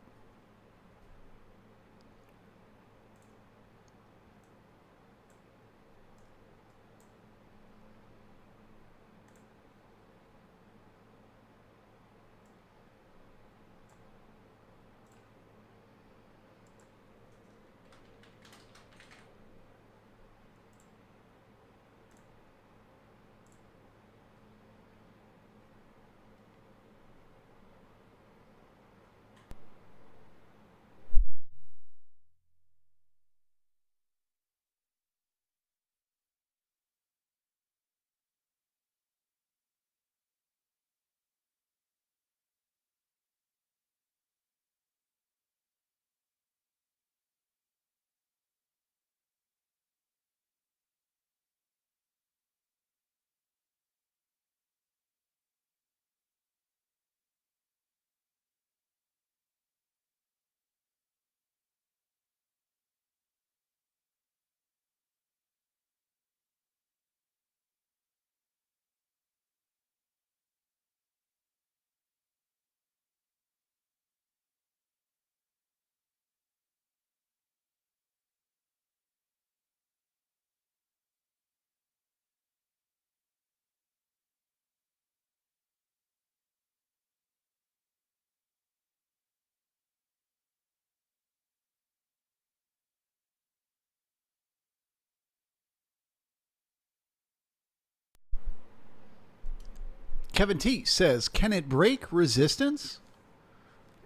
Kevin T says, can it break resistance?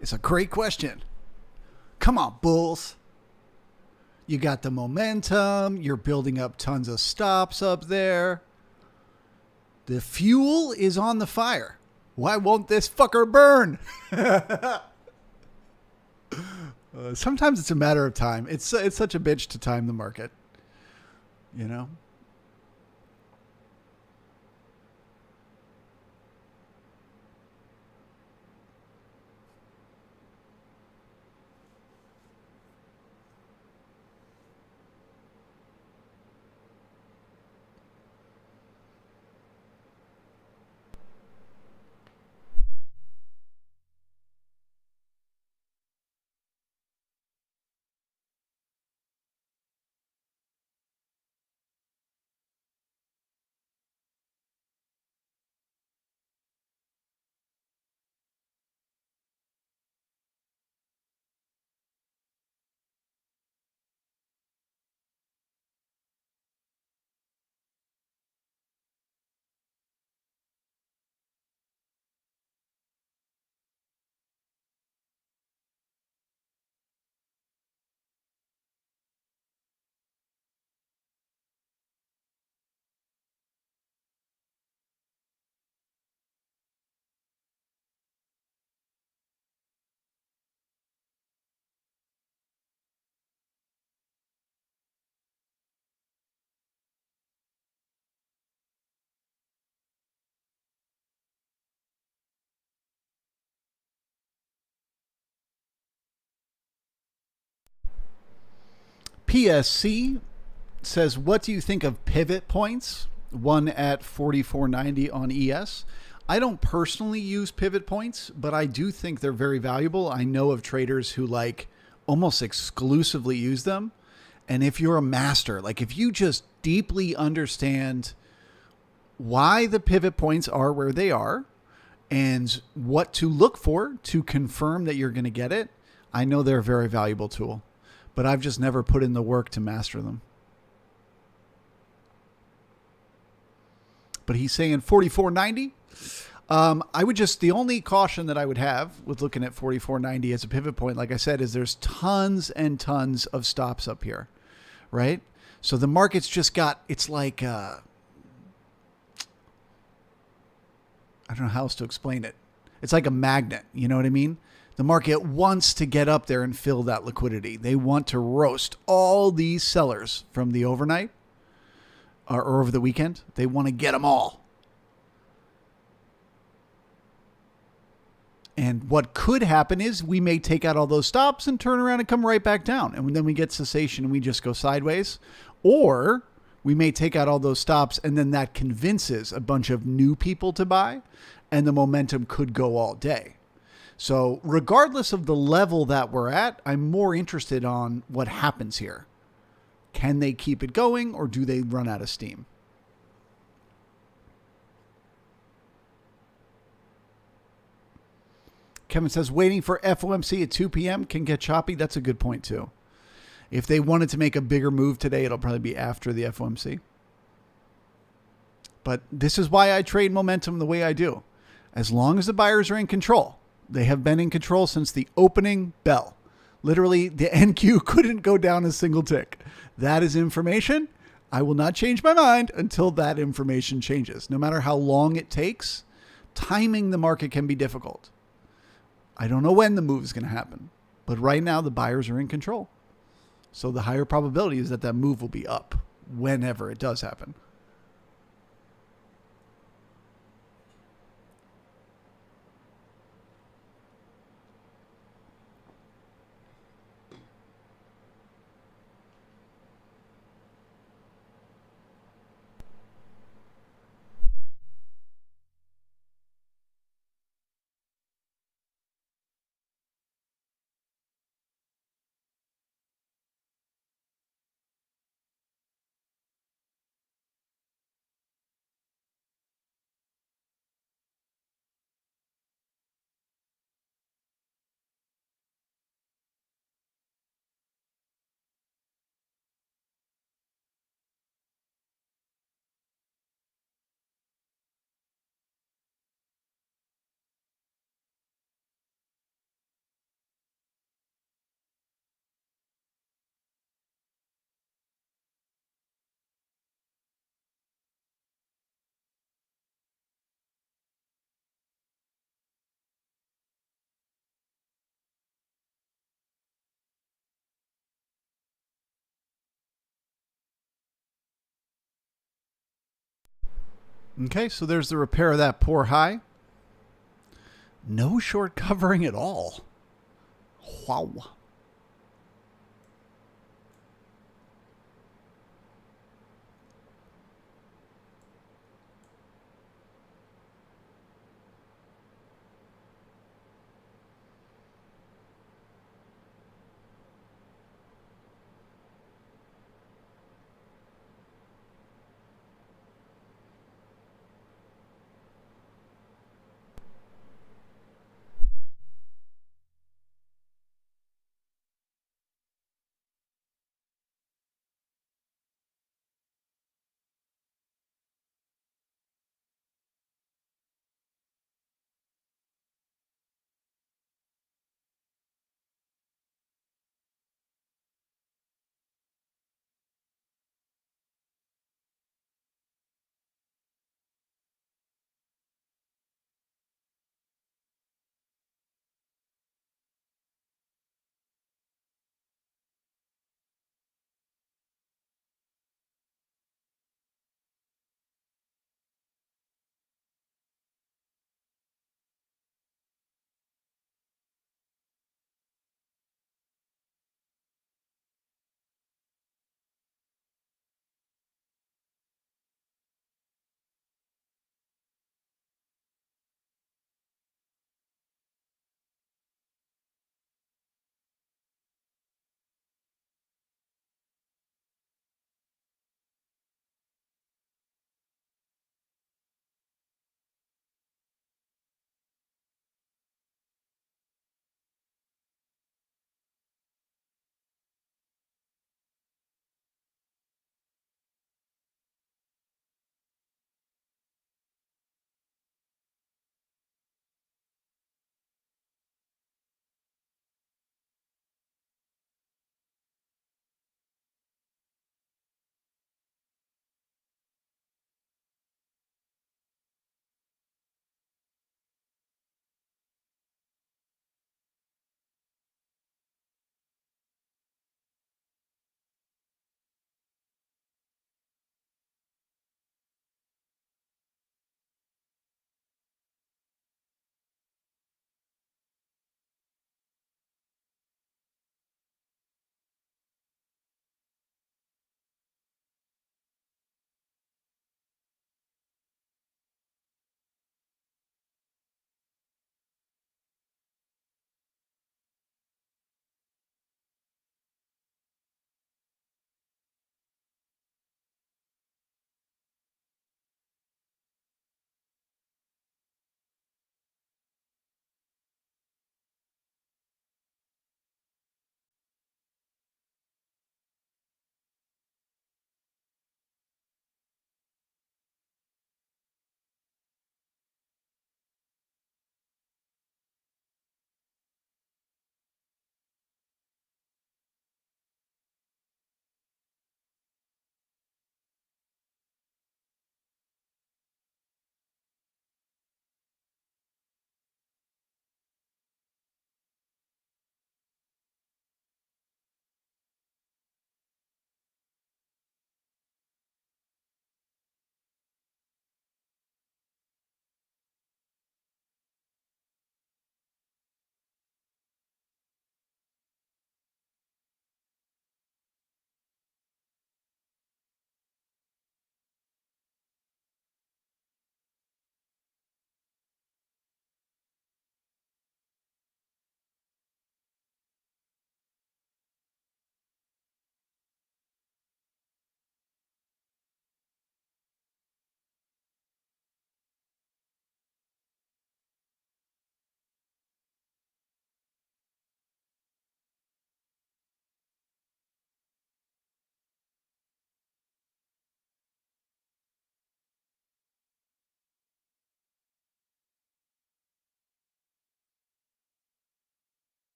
It's a great question. Come on, bulls. You got the momentum. You're building up tons of stops up there. The fuel is on the fire. Why won't this fucker burn? Sometimes it's a matter of time. It's such a bitch to time the market, you know? PSC says, what do you think of pivot points? One at 44.90 on ES. I don't personally use pivot points, but I do think they're very valuable. I know of traders who like almost exclusively use them. And if you're a master, like if you just deeply understand why the pivot points are where they are and what to look for to confirm that you're going to get it, I know they're a very valuable tool, but I've just never put in the work to master them. But he's saying 44.90. I would just, the only caution that I would have with looking at 44.90 as a pivot point, like I said, is there's tons and tons of stops up here, right? So the market's just got, it's like, I don't know how else to explain it. It's like a magnet, you know what I mean? The market wants to get up there and fill that liquidity. They want to roast all these sellers from the overnight or over the weekend. They want to get them all. And what could happen is we may take out all those stops and turn around and come right back down. And then we get cessation and we just go sideways. Or we may take out all those stops and then that convinces a bunch of new people to buy and the momentum could go all day. So regardless of the level that we're at, I'm more interested on what happens here. Can they keep it going or do they run out of steam? Kevin says, waiting for FOMC at 2 p.m. can get choppy. That's a good point too. If they wanted to make a bigger move today, it'll probably be after the FOMC. But this is why I trade momentum the way I do. As long as the buyers are in control. They have been in control since the opening bell. Literally, the NQ couldn't go down a single tick. That is information. I will not change my mind until that information changes. No matter how long it takes, timing the market can be difficult. I don't know when the move is going to happen. But right now, the buyers are in control. So the higher probability is that that move will be up whenever it does happen. Okay, so there's the repair of that poor high. No short covering at all. Wow.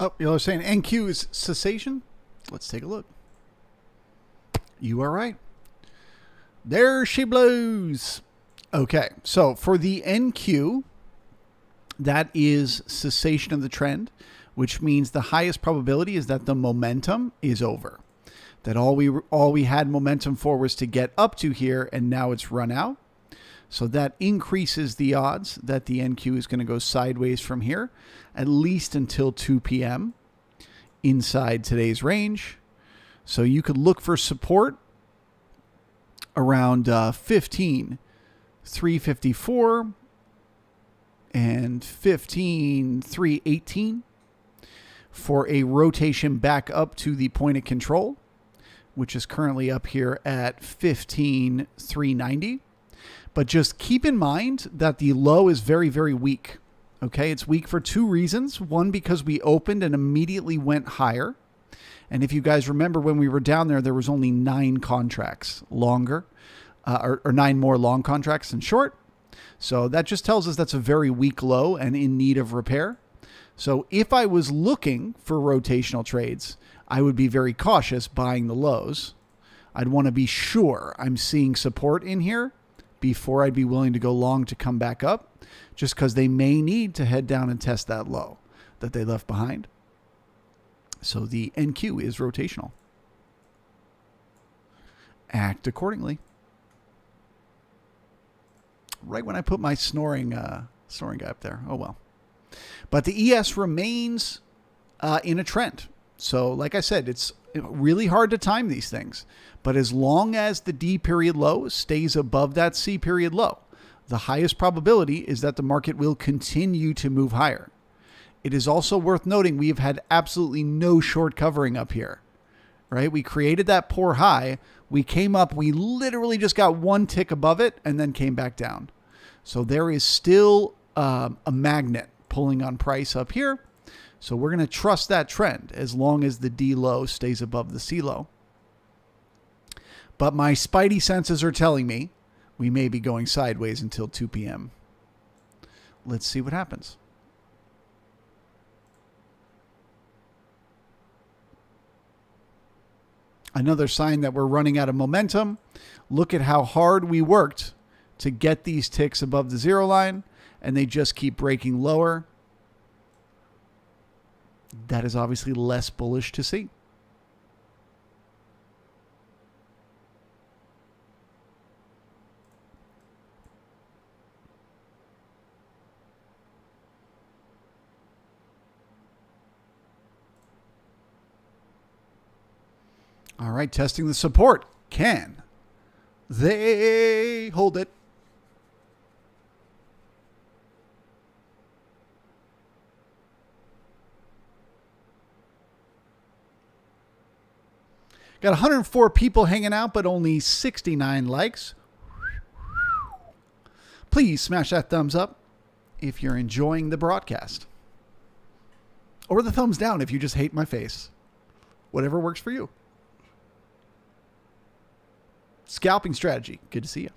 Oh, you're saying NQ is cessation? Let's take a look. You are right. There she blows. Okay, so for the NQ, that is cessation of the trend, which means the highest probability is that the momentum is over. That all we had momentum for was to get up to here, and now it's run out. So that increases the odds that the NQ is going to go sideways from here, at least until 2 p.m. inside today's range. So you could look for support around 15,354 and 15,318 for a rotation back up to the point of control, which is currently up here at 15,390. But just keep in mind that the low is very, very weak. Okay, it's weak for two reasons. One, because we opened and immediately went higher. And if you guys remember when we were down there, there was only 9 contracts longer, or 9 more long contracts than short. So that just tells us that's a very weak low and in need of repair. So if I was looking for rotational trades, I would be very cautious buying the lows. I'd want to be sure I'm seeing support in here before I'd be willing to go long to come back up, just because they may need to head down and test that low that they left behind. So the NQ is rotational. Act accordingly. Right when I put my snoring guy up there. Oh, well. But the ES remains in a trend. So like I said, it's really hard to time these things. But as long as the D period low stays above that C period low, the highest probability is that the market will continue to move higher. It is also worth noting we have had absolutely no short covering up here, right? We created that poor high. We came up, we literally just got one tick above it and then came back down. So there is still a magnet pulling on price up here. So we're going to trust that trend as long as the D low stays above the C low. But my spidey senses are telling me we may be going sideways until 2 p.m. Let's see what happens. Another sign that we're running out of momentum. Look at how hard we worked to get these ticks above the zero line, and they just keep breaking lower. That is obviously less bullish to see. All right, testing the support. Can they hold it? Got 104 people hanging out, but only 69 likes. Please smash that thumbs up if you're enjoying the broadcast. Or the thumbs down if you just hate my face. Whatever works for you. Scalping strategy. Good to see you.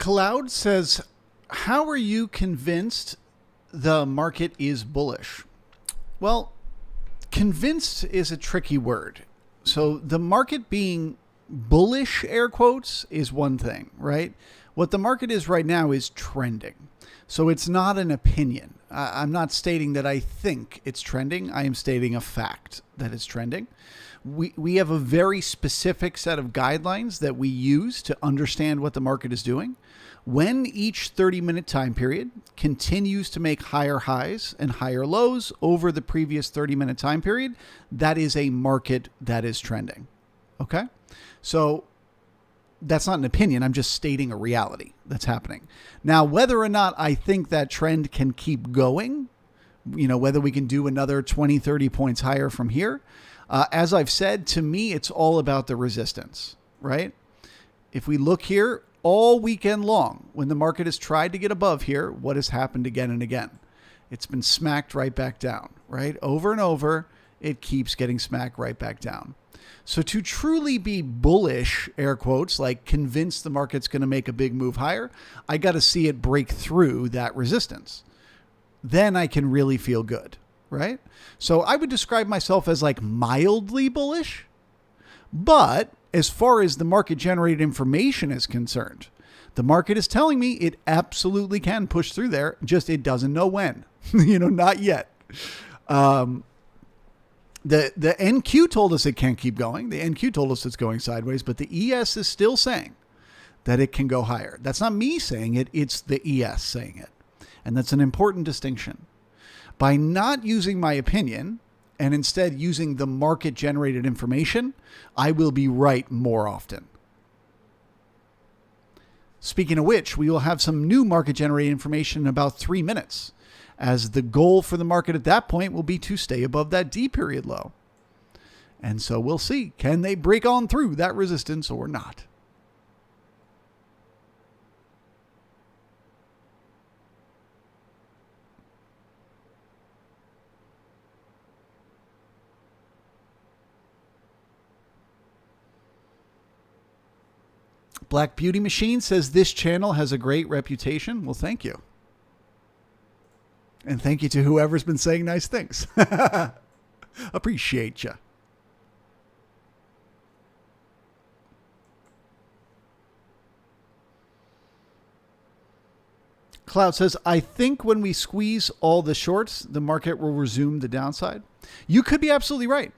Cloud says, how are you convinced the market is bullish? Well, convinced is a tricky word. So the market being bullish, air quotes, is one thing, right? What the market is right now is trending. So it's not an opinion. I'm not stating that I think it's trending. I am stating a fact that it's trending. We have a very specific set of guidelines that we use to understand what the market is doing. When each 30-minute time period continues to make higher highs and higher lows over the previous 30-minute time period, that is a market that is trending. Okay? So that's not an opinion. I'm just stating a reality that's happening. Now, whether or not I think that trend can keep going, whether we can do another 20, 30 points higher from here, as I've said, to me, it's all about the resistance, right? If we look here all weekend long, when the market has tried to get above here, what has happened again and again? It's been smacked right back down, right? Over and over, it keeps getting smacked right back down. So to truly be bullish, air quotes, like convinced the market's going to make a big move higher, I got to see it break through that resistance. Then I can really feel good, right? So I would describe myself as like mildly bullish, but as far as the market generated information is concerned, the market is telling me it absolutely can push through there. Just it doesn't know when, not yet. The NQ told us it can't keep going. The NQ told us it's going sideways, but the ES is still saying that it can go higher. That's not me saying it. It's the ES saying it. And that's an important distinction. By not using my opinion and instead using the market generated information, I will be right more often. Speaking of which, we will have some new market generated information in about 3 minutes, as the goal for the market at that point will be to stay above that D period low. And so we'll see, can they break on through that resistance or not? Black Beauty Machine says this channel has a great reputation. Well, thank you. And thank you to whoever's been saying nice things. Appreciate you. Cloud says, I think when we squeeze all the shorts, the market will resume the downside. You could be absolutely right.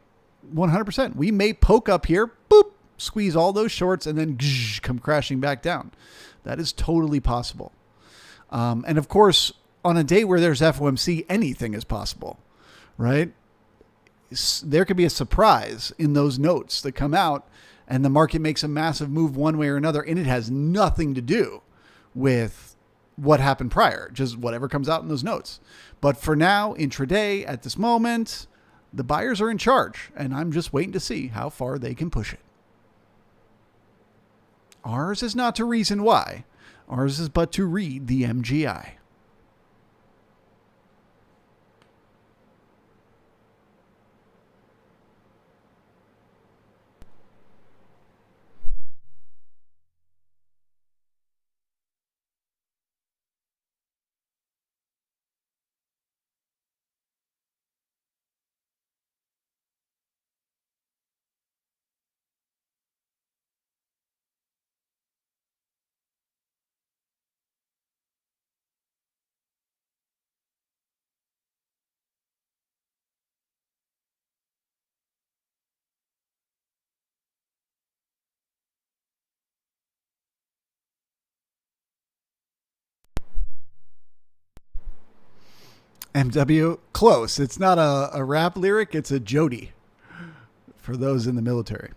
100%. We may poke up here, boop, squeeze all those shorts, and then come crashing back down. That is totally possible. And of course, on a day where there's FOMC, anything is possible, right? There could be a surprise in those notes that come out, and the market makes a massive move one way or another, and it has nothing to do with what happened prior, just whatever comes out in those notes. But for now, intraday, at this moment, the buyers are in charge, and I'm just waiting to see how far they can push it. Ours is not to reason why. Ours is but to read the MGI. MW, close. It's not a rap lyric. It's a Jody for those in the military.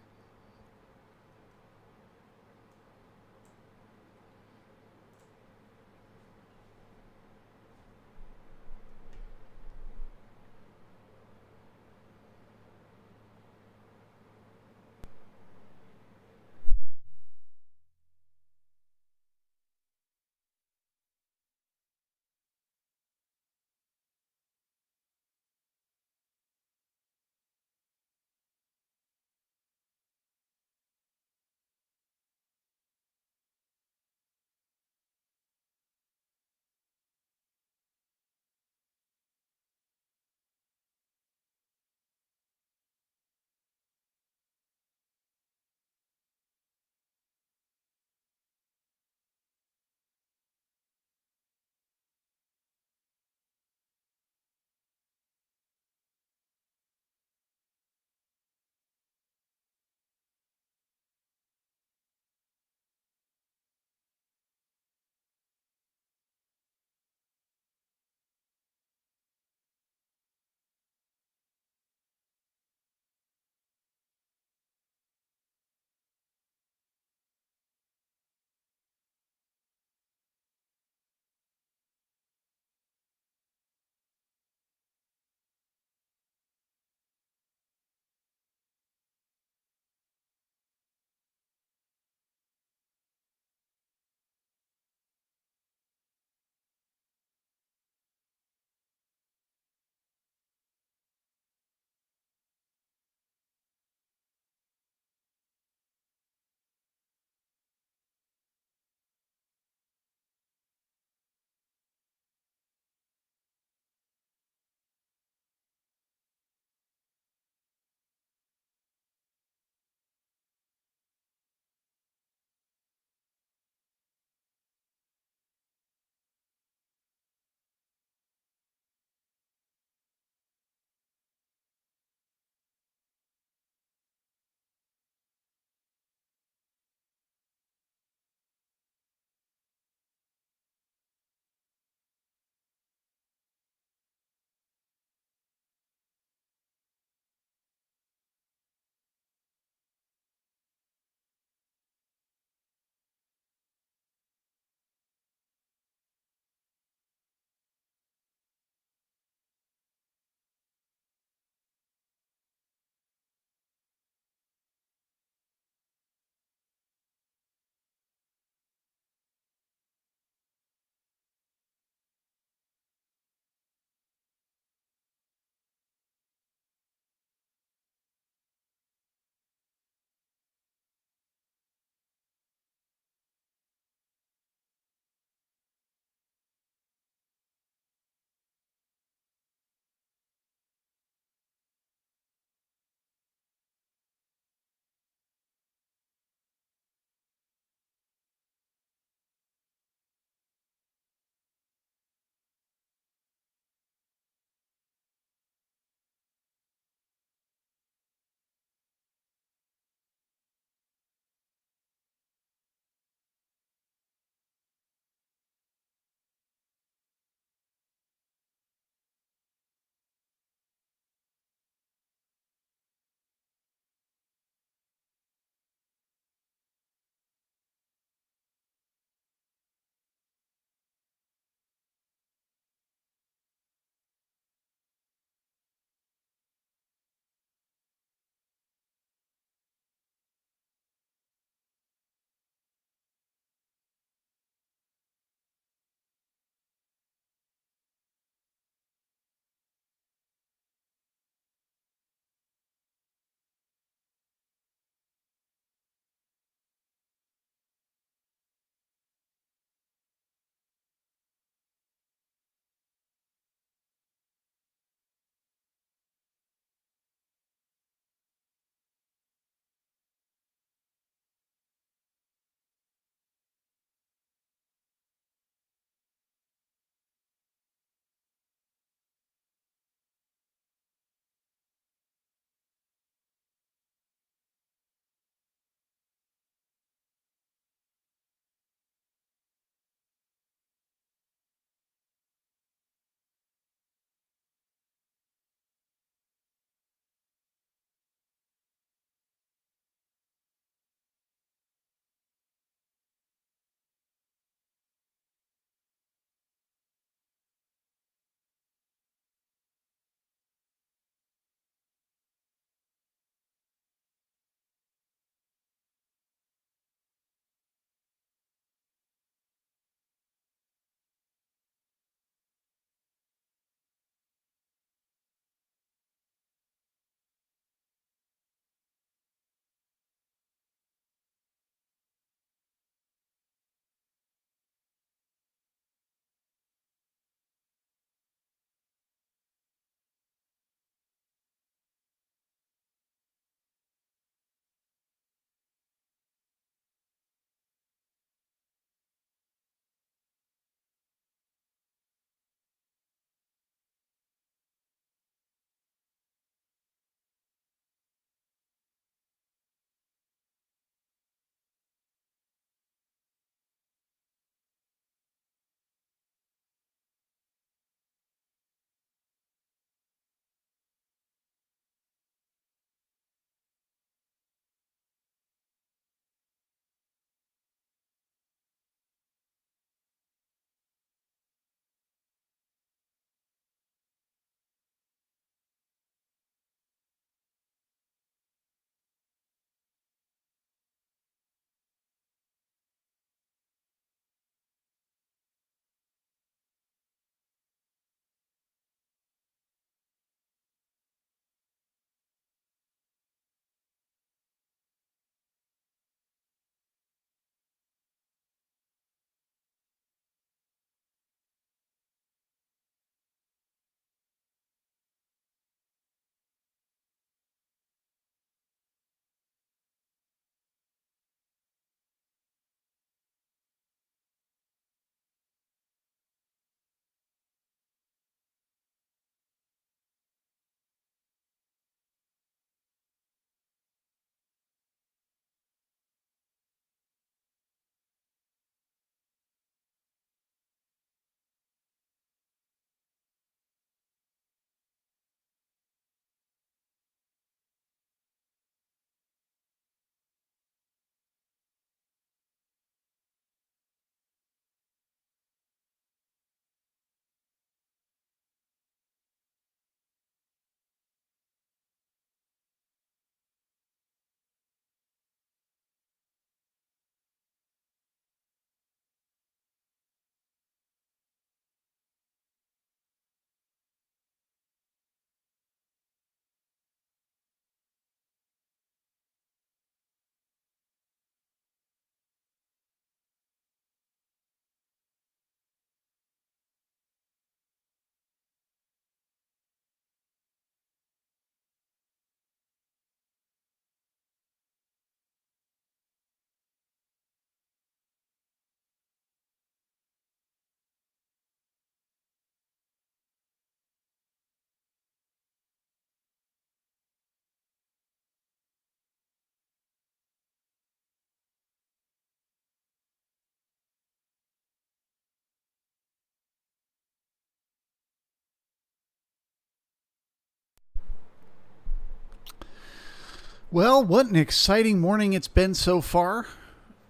Well, what an exciting morning it's been so far.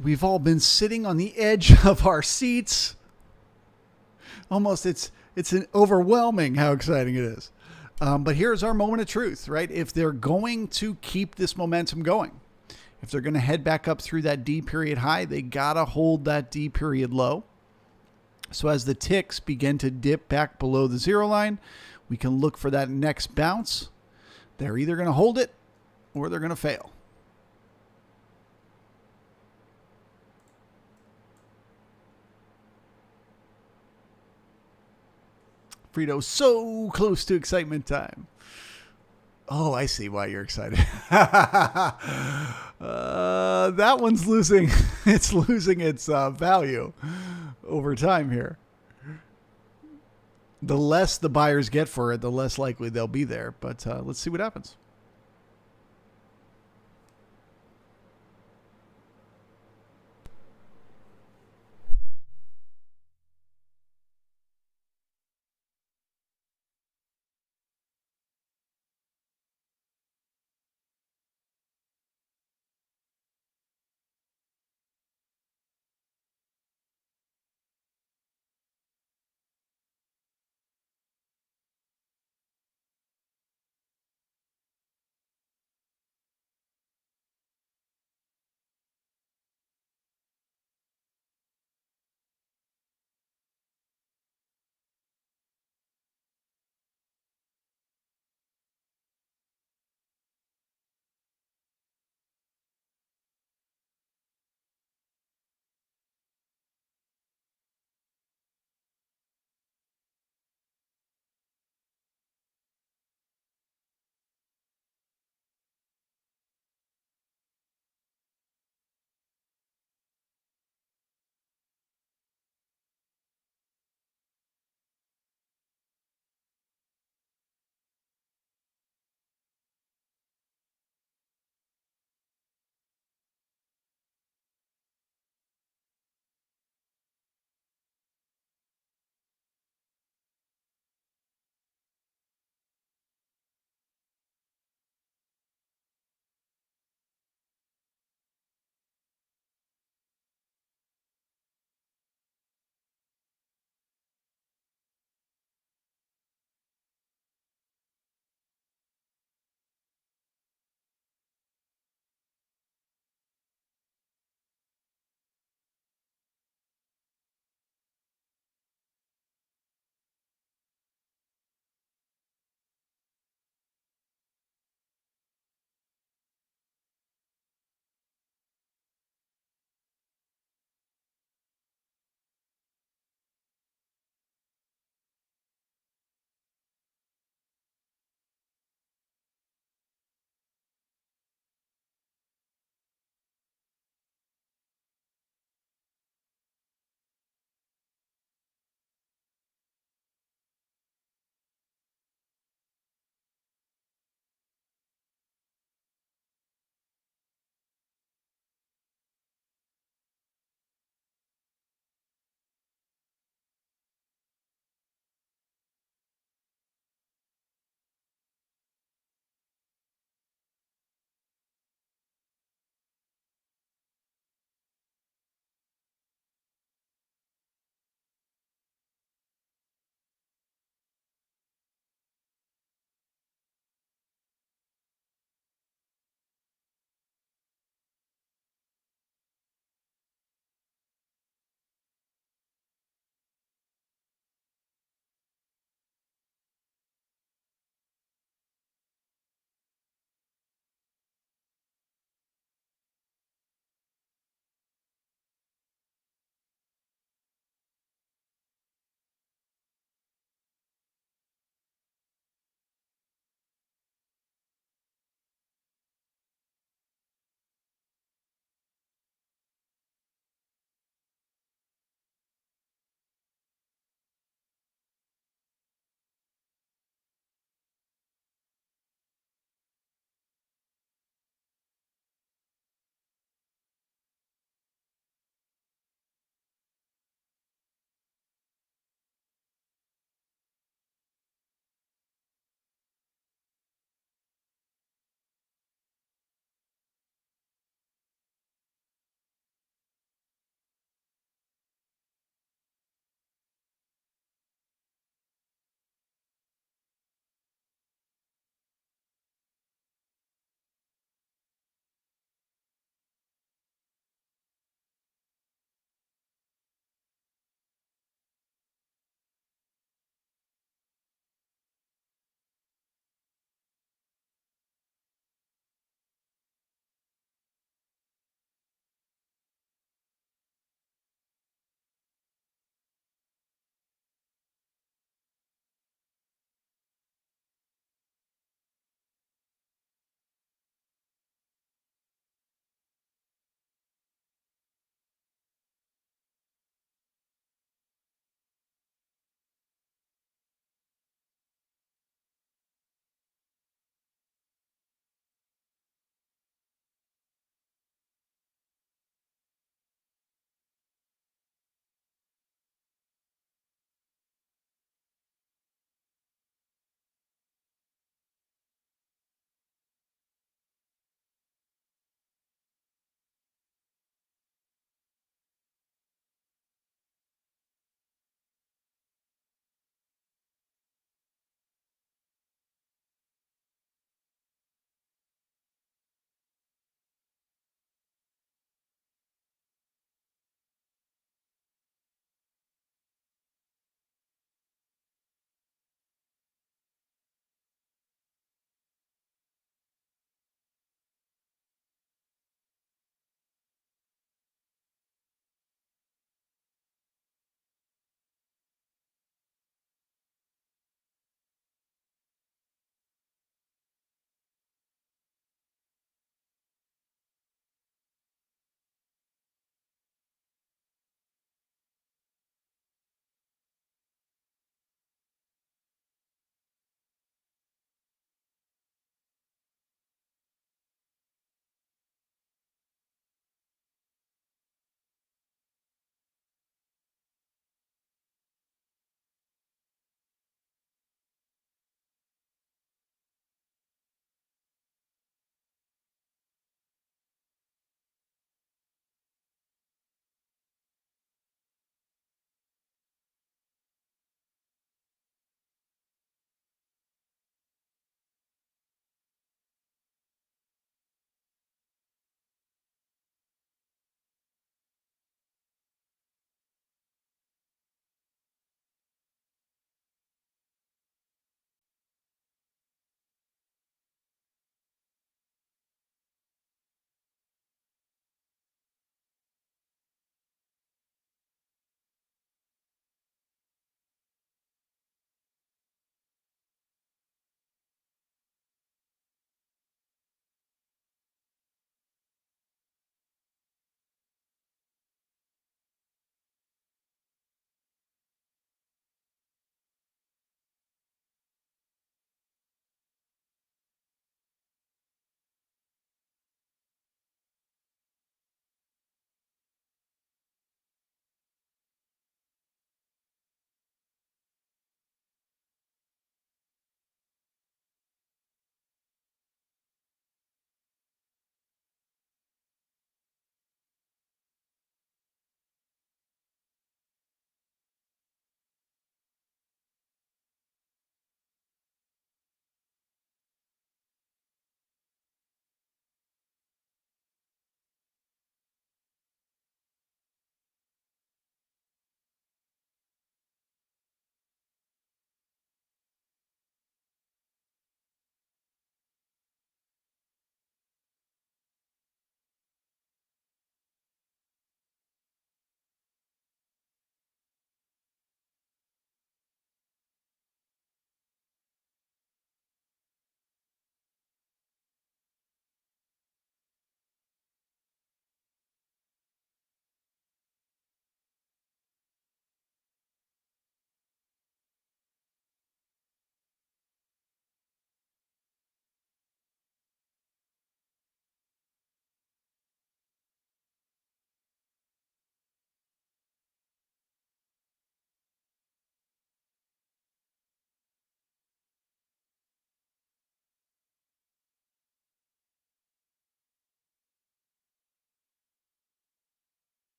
We've all been sitting on the edge of our seats. Almost, it's an overwhelming how exciting it is. But here's our moment of truth, right? If they're going to keep this momentum going, if they're going to head back up through that D period high, they got to hold that D period low. So as the ticks begin to dip back below the zero line, we can look for that next bounce. They're either going to hold it or they're going to fail. Frito, so close to excitement time. Oh, I see why you're excited. That one's losing. It's losing its value over time here. The less the buyers get for it, the less likely they'll be there. But let's see what happens.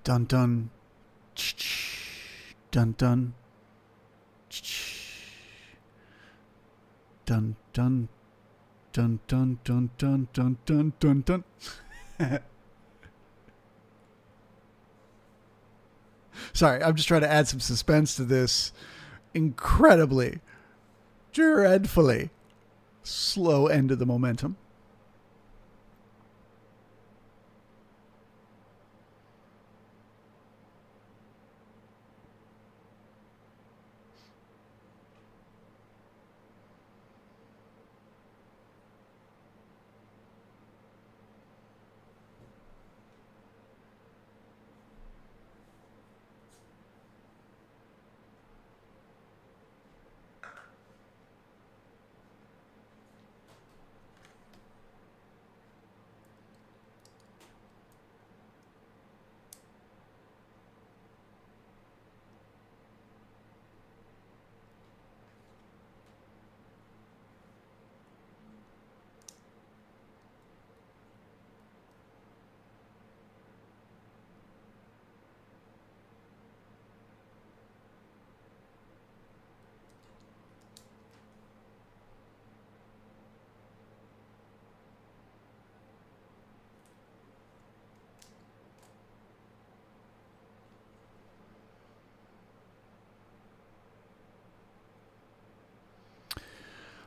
Dun dun. Dun dun. Dun dun. Dun dun dun dun dun dun dun dun. Sorry, I'm just trying to add some suspense to this incredibly, dreadfully slow end of the momentum.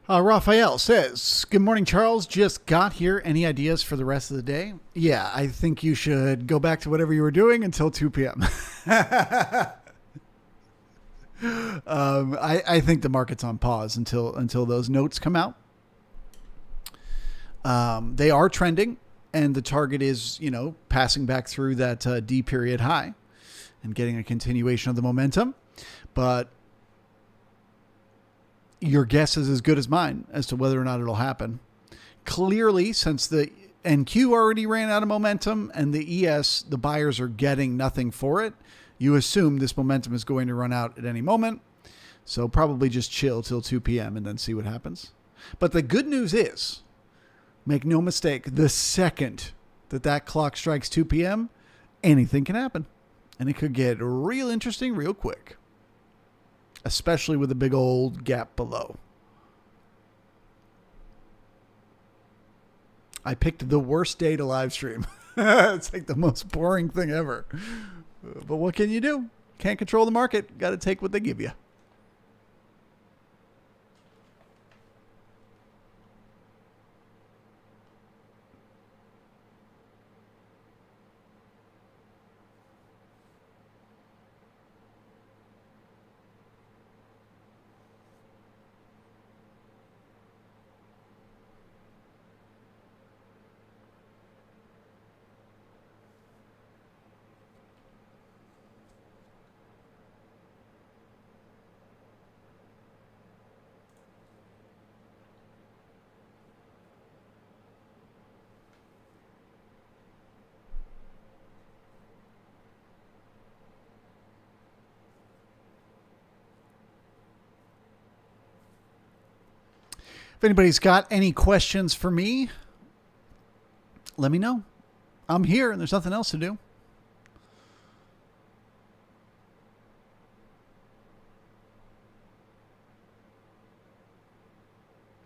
Raphael says, good morning, Charles. Just got here. Any ideas for the rest of the day? Yeah, I think you should go back to whatever you were doing until 2 p.m. I think the market's on pause until those notes come out. They are trending, and the target is, passing back through that D period high and getting a continuation of the momentum. But your guess is as good as mine as to whether or not it'll happen. Clearly, since the NQ already ran out of momentum and the ES, the buyers are getting nothing for it, you assume this momentum is going to run out at any moment. So probably just chill till 2 p.m. and then see what happens. But the good news is, make no mistake, the second that clock strikes 2 p.m., anything can happen. And it could get real interesting real quick. Especially with a big old gap below. I picked the worst day to live stream. It's like the most boring thing ever. But what can you do? Can't control the market. Got to take what they give you. If anybody's got any questions for me, let me know. I'm here and there's nothing else to do.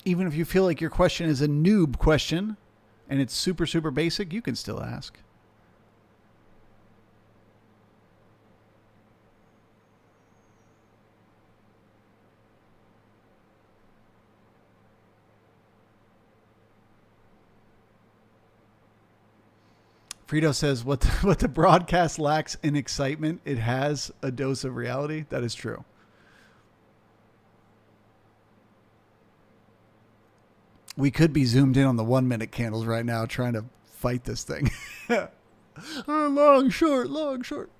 Even if you feel like your question is a noob question and it's super, super basic, you can still ask. Frito says, what the broadcast lacks in excitement, it has a dose of reality. That is true. We could be zoomed in on the 1 minute candles right now trying to fight this thing. Long, short, long, short.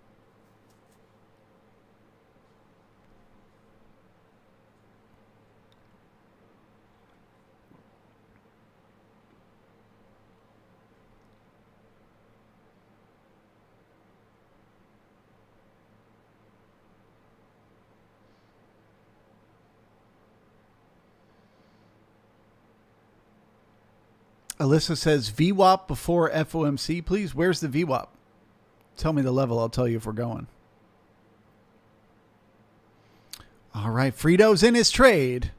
Alyssa says, VWAP before FOMC, please. Where's the VWAP? Tell me the level. I'll tell you if we're going. All right. Frito's in his trade.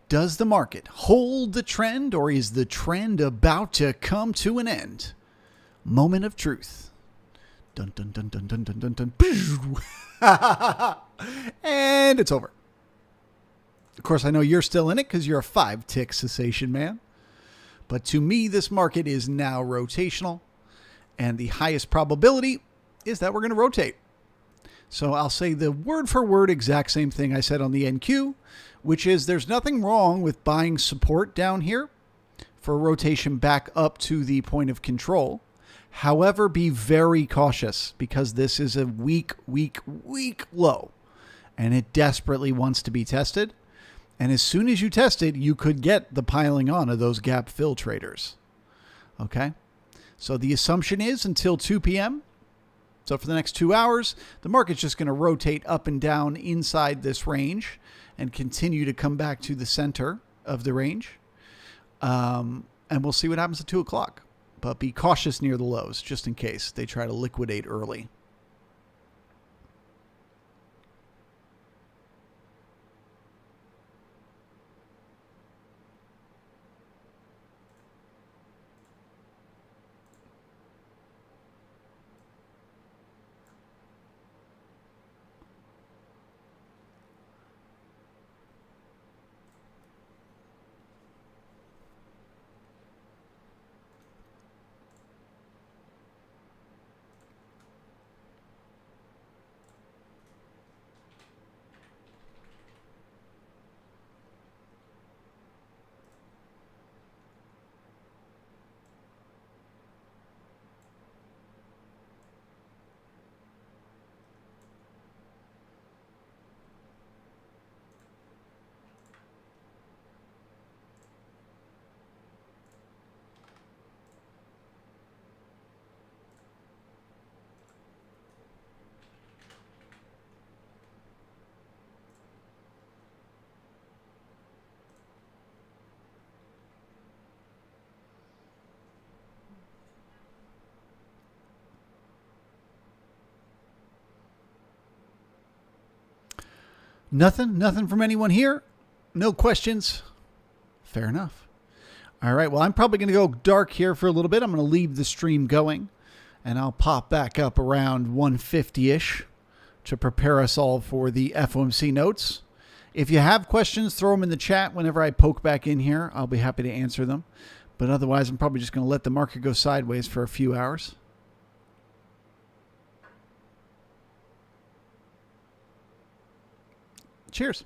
Does the market hold the trend, or is the trend about to come to an end? Moment of truth. Dun, dun, dun, dun, dun, dun, dun, dun. And it's over. Of course, I know you're still in it because you're a 5-tick cessation man. But to me, this market is now rotational. And the highest probability is that we're going to rotate. So I'll say the word for word exact same thing I said on the NQ, which is there's nothing wrong with buying support down here for a rotation back up to the point of control. However, be very cautious because this is a weak low and it desperately wants to be tested. And as soon as you test it, you could get the piling on of those gap fill traders. Okay. So the assumption is until 2 p.m. So for the next 2 hours, the market's just going to rotate up and down inside this range and continue to come back to the center of the range. And we'll see what happens at 2 o'clock. But be cautious near the lows just in case they try to liquidate early. Nothing from anyone here. No questions. Fair enough. All right. Well, I'm probably going to go dark here for a little bit. I'm going to leave the stream going and I'll pop back up around 150-ish to prepare us all for the FOMC notes. If you have questions, throw them in the chat whenever I poke back in here. I'll be happy to answer them. But otherwise, I'm probably just going to let the market go sideways for a few hours. Cheers.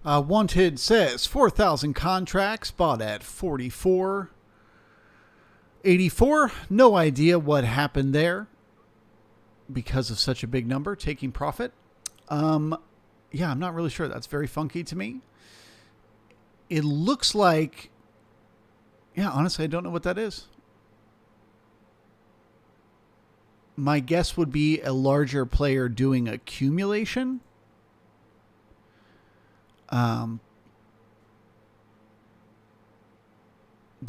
Wanted says 4,000 contracts bought at 44.84. No idea what happened there because of such a big number taking profit. Yeah, I'm not really sure. That's very funky to me. It looks like, yeah, honestly, I don't know what that is. My guess would be a larger player doing accumulation. But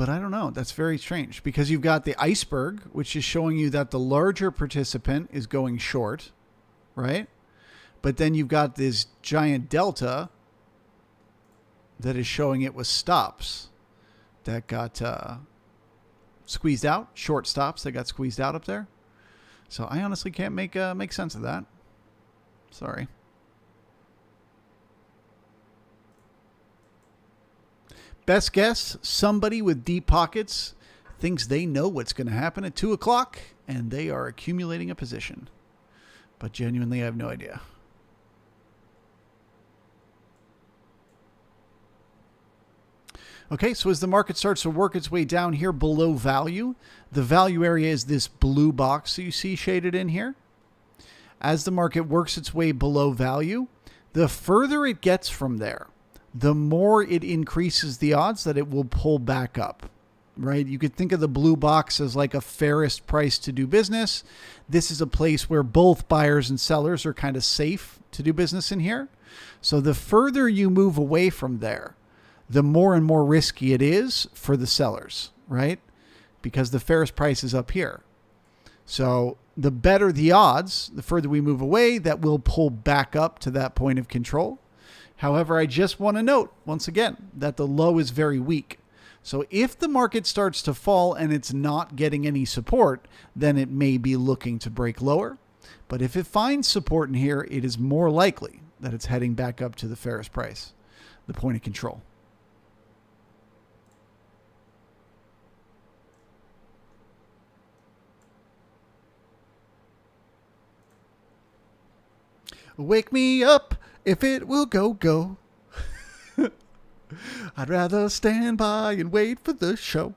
I don't know. That's very strange because you've got the iceberg, which is showing you that the larger participant is going short, right? But then you've got this giant delta that is showing it with stops that got squeezed out, short stops that got squeezed out up there. So I honestly can't make sense of that. Sorry. Best guess, somebody with deep pockets thinks they know what's going to happen at 2 o'clock, and they are accumulating a position. But genuinely, I have no idea. Okay, so as the market starts to work its way down here below value, the value area is this blue box that you see shaded in here. As the market works its way below value, the further it gets from there, the more it increases the odds that it will pull back up, right? You could think of the blue box as like a fairest price to do business. This is a place where both buyers and sellers are kind of safe to do business in here. So the further you move away from there, the more and more risky it is for the sellers, right? Because the fairest price is up here. So the better the odds, the further we move away, that will pull back up to that point of control. However, I just want to note, once again, that the low is very weak. So if the market starts to fall and it's not getting any support, then it may be looking to break lower. But if it finds support in here, it is more likely that it's heading back up to the fairest price, the point of control. Wake me up if it will go. I'd rather stand by and wait for the show.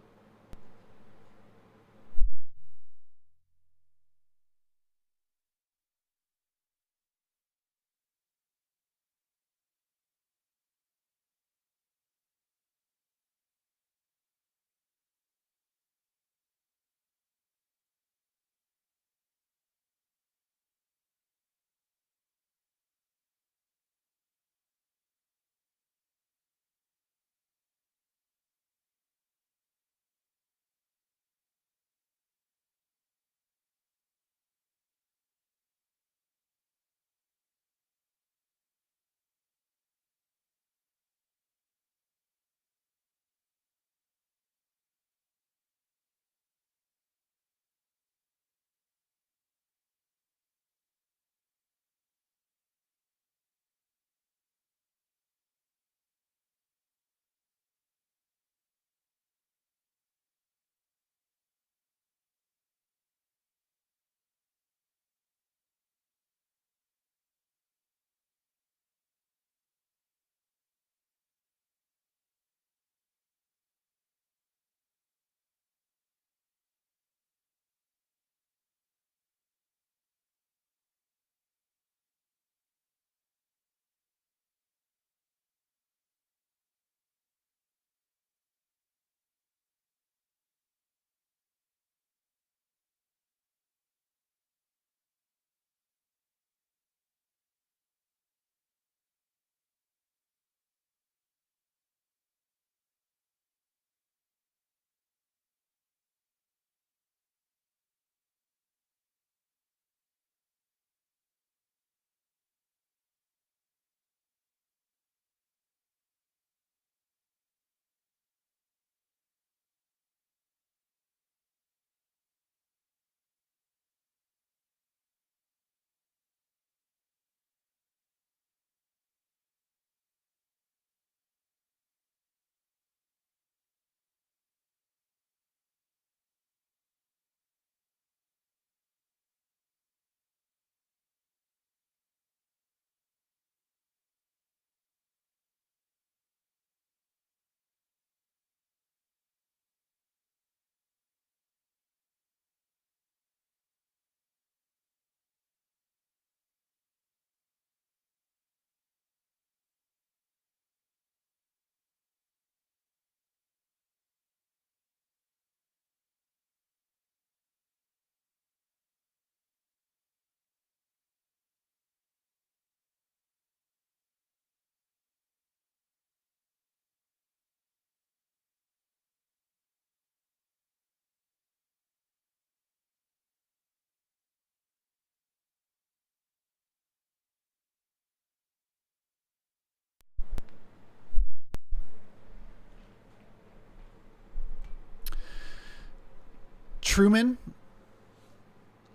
Truman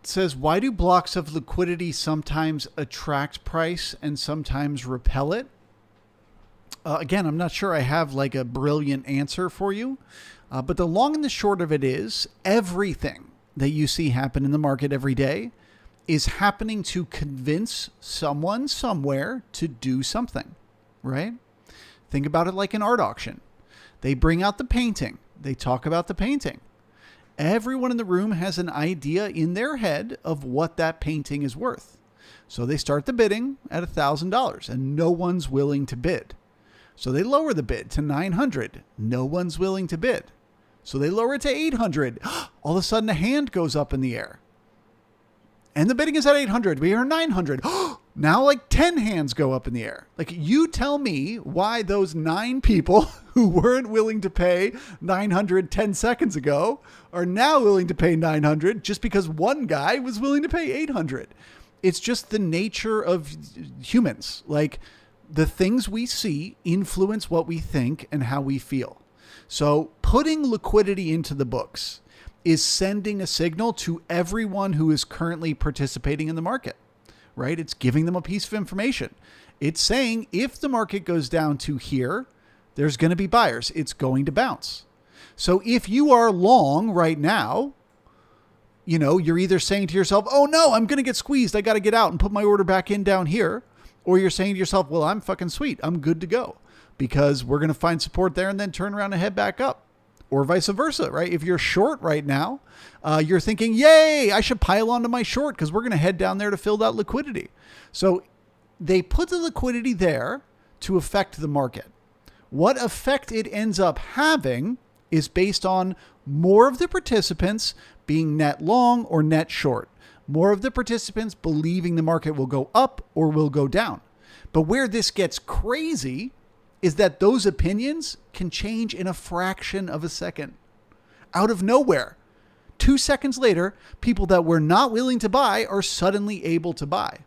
says, why do blocks of liquidity sometimes attract price and sometimes repel it? Again, I'm not sure I have like a brilliant answer for you, but the long and the short of it is everything that you see happen in the market every day is happening to convince someone somewhere to do something, right? Think about it like an art auction. They bring out the painting. They talk about the painting. Everyone in the room has an idea in their head of what that painting is worth. So they start the bidding at $1,000 and no one's willing to bid. So they lower the bid to $900. No one's willing to bid. So they lower it to $800. All of a sudden a hand goes up in the air. And the bidding is at $800. We are $900. Now like 10 hands go up in the air. Like, you tell me why those 9 people who weren't willing to pay $900 10 seconds ago are now willing to pay $900 just because one guy was willing to pay $800. It's just the nature of humans. Like, the things we see influence what we think and how we feel. So putting liquidity into the books is sending a signal to everyone who is currently participating in the market, right? It's giving them a piece of information. It's saying if the market goes down to here, there's going to be buyers. It's going to bounce. So if you are long right now, you're either saying to yourself, oh no, I'm going to get squeezed. I got to get out and put my order back in down here. Or you're saying to yourself, well, I'm fucking sweet. I'm good to go because we're going to find support there and then turn around and head back up. Or vice versa, right? If you're short right now, you're thinking, yay, I should pile onto my short because we're going to head down there to fill that liquidity. So they put the liquidity there to affect the market. What effect it ends up having is based on more of the participants being net long or net short. More of the participants believing the market will go up or will go down. But where this gets crazy is that those opinions can change in a fraction of a second. Out of nowhere. 2 seconds later, people that were not willing to buy are suddenly able to buy.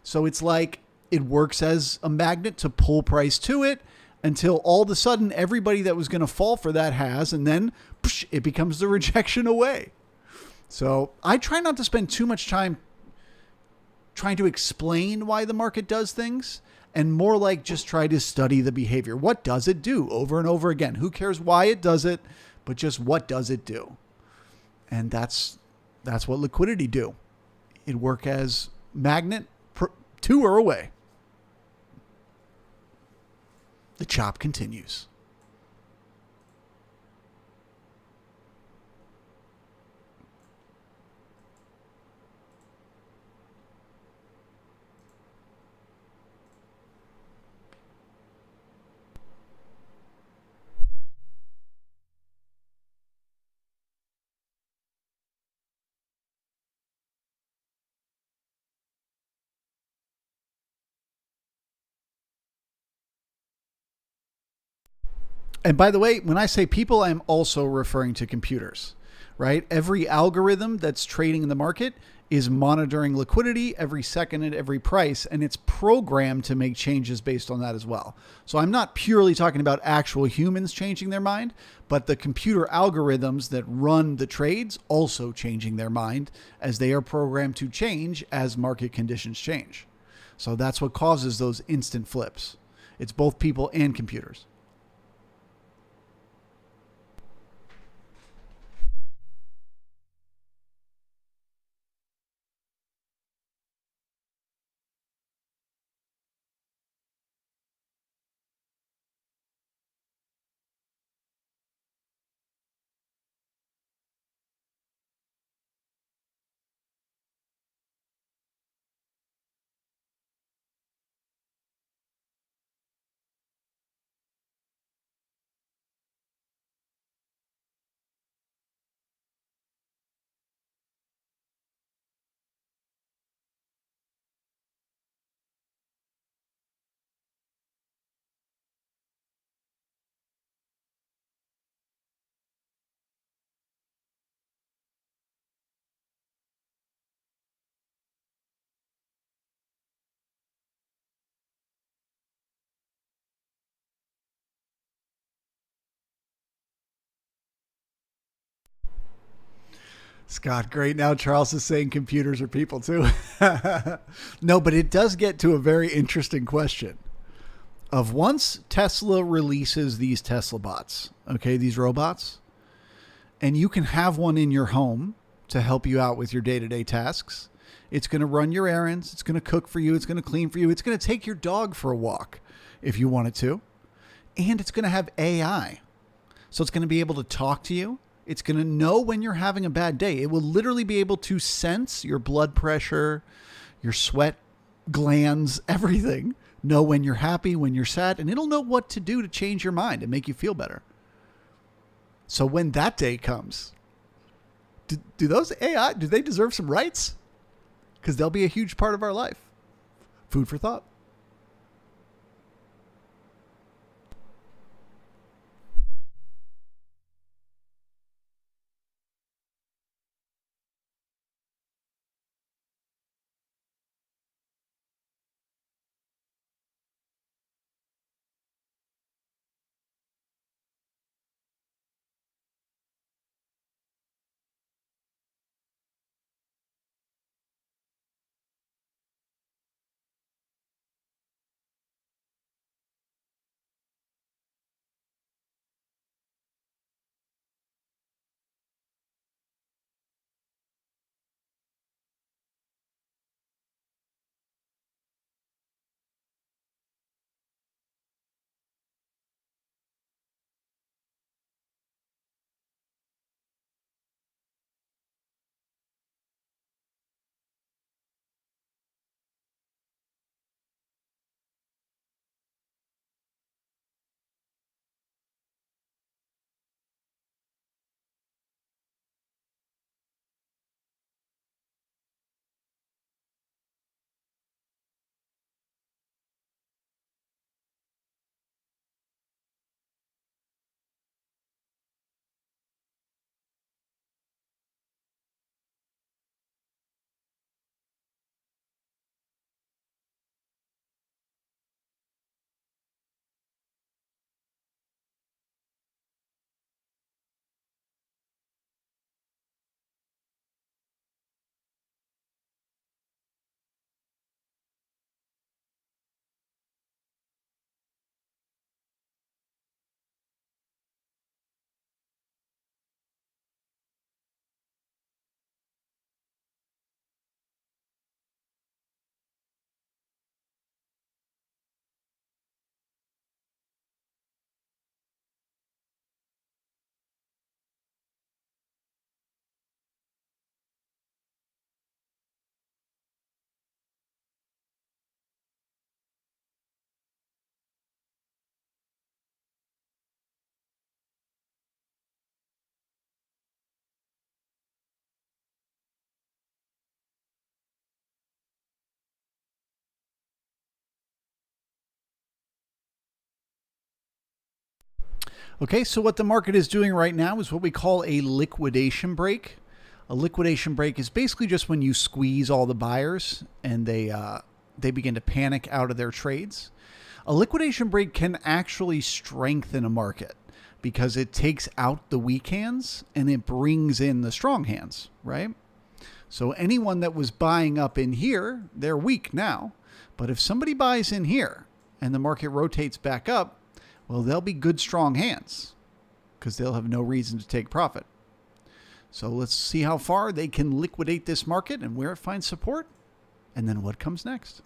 So it's like it works as a magnet to pull price to it until all of a sudden everybody that was going to fall for that has, and then it becomes the rejection away. So I try not to spend too much time trying to explain why the market does things, and more like just try to study the behavior. What does it do over and over again? Who cares why it does it, but just what does it do? And that's what liquidity do. It work as magnet to or away. The chop continues. And by the way, when I say people, I'm also referring to computers, right? Every algorithm that's trading in the market is monitoring liquidity every second at every price, and it's programmed to make changes based on that as well. So I'm not purely talking about actual humans changing their mind, but the computer algorithms that run the trades also changing their mind as they are programmed to change as market conditions change. So that's what causes those instant flips. It's both people and computers. Scott, great. Now Charles is saying computers are people too. No, but it does get to a very interesting question of once Tesla releases these Tesla bots, okay, these robots, and you can have one in your home to help you out with your day-to-day tasks. It's going to run your errands. It's going to cook for you. It's going to clean for you. It's going to take your dog for a walk if you want it to. And it's going to have AI. So it's going to be able to talk to you. It's going to know when you're having a bad day. It will literally be able to sense your blood pressure, your sweat glands, everything. Know when you're happy, when you're sad, and it'll know what to do to change your mind and make you feel better. So when that day comes, do those AI, do they deserve some rights? Because they'll be a huge part of our life. Food for thought. Okay, so what the market is doing right now is what we call a liquidation break. A liquidation break is basically just when you squeeze all the buyers and they begin to panic out of their trades. A liquidation break can actually strengthen a market because it takes out the weak hands and it brings in the strong hands, right? So anyone that was buying up in here, they're weak now. But if somebody buys in here and the market rotates back up, well, they'll be good, strong hands because they'll have no reason to take profit. So let's see how far they can liquidate this market and where it finds support, and then what comes next.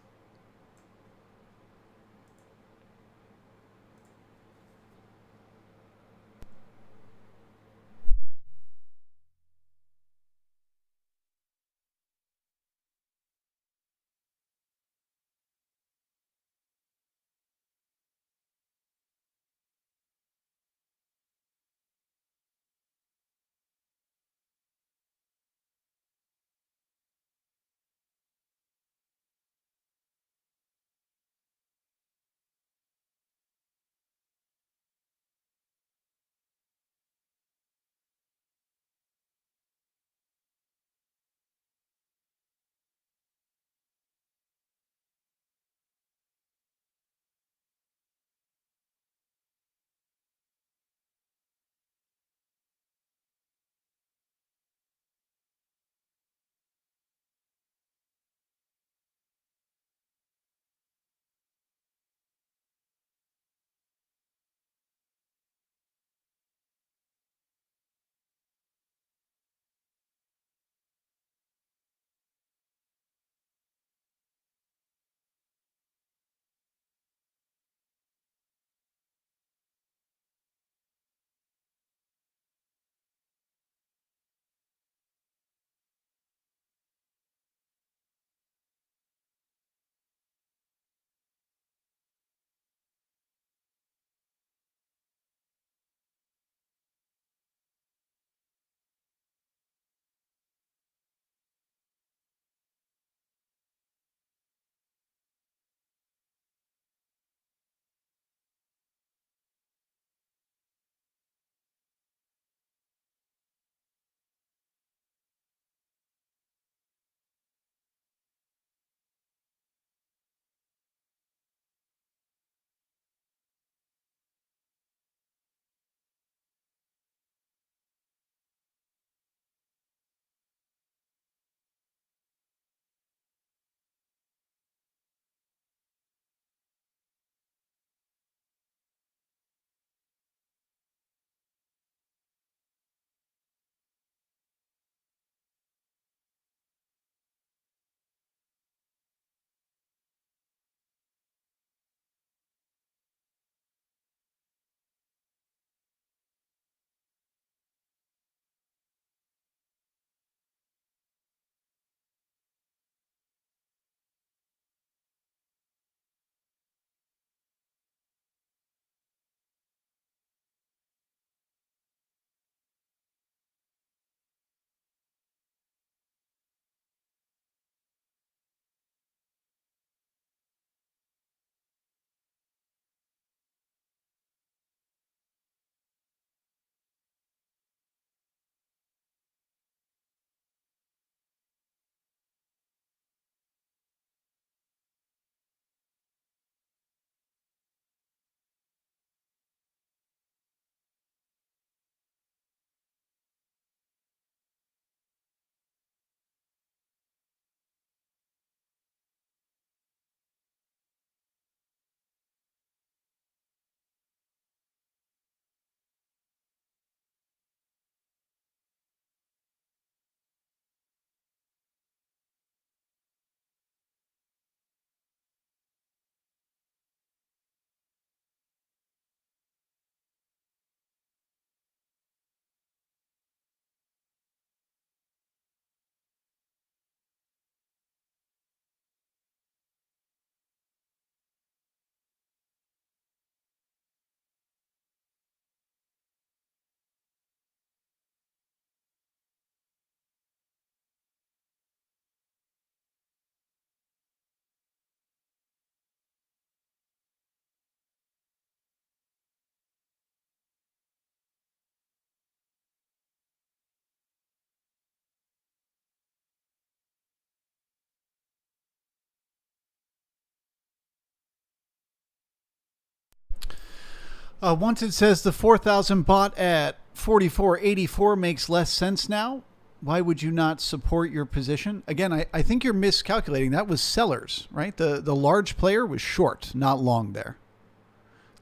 Wanted says the 4,000 bought at 44.84 makes less sense now. Why would you not support your position? Again, I think you're miscalculating. That was sellers, right? The large player was short, not long there.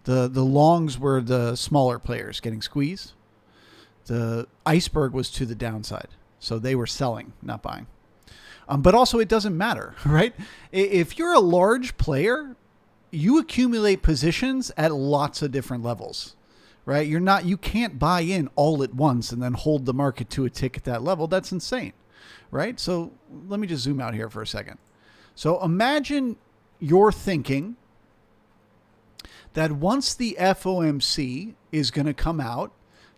The longs were the smaller players getting squeezed. The iceberg was to the downside. So they were selling, not buying. But also it doesn't matter, right? If you're a large player, you accumulate positions at lots of different levels, right? You can't buy in all at once and then hold the market to a tick at that level. That's insane, right? So let me just zoom out here for a second. So imagine you're thinking that once the FOMC is going to come out,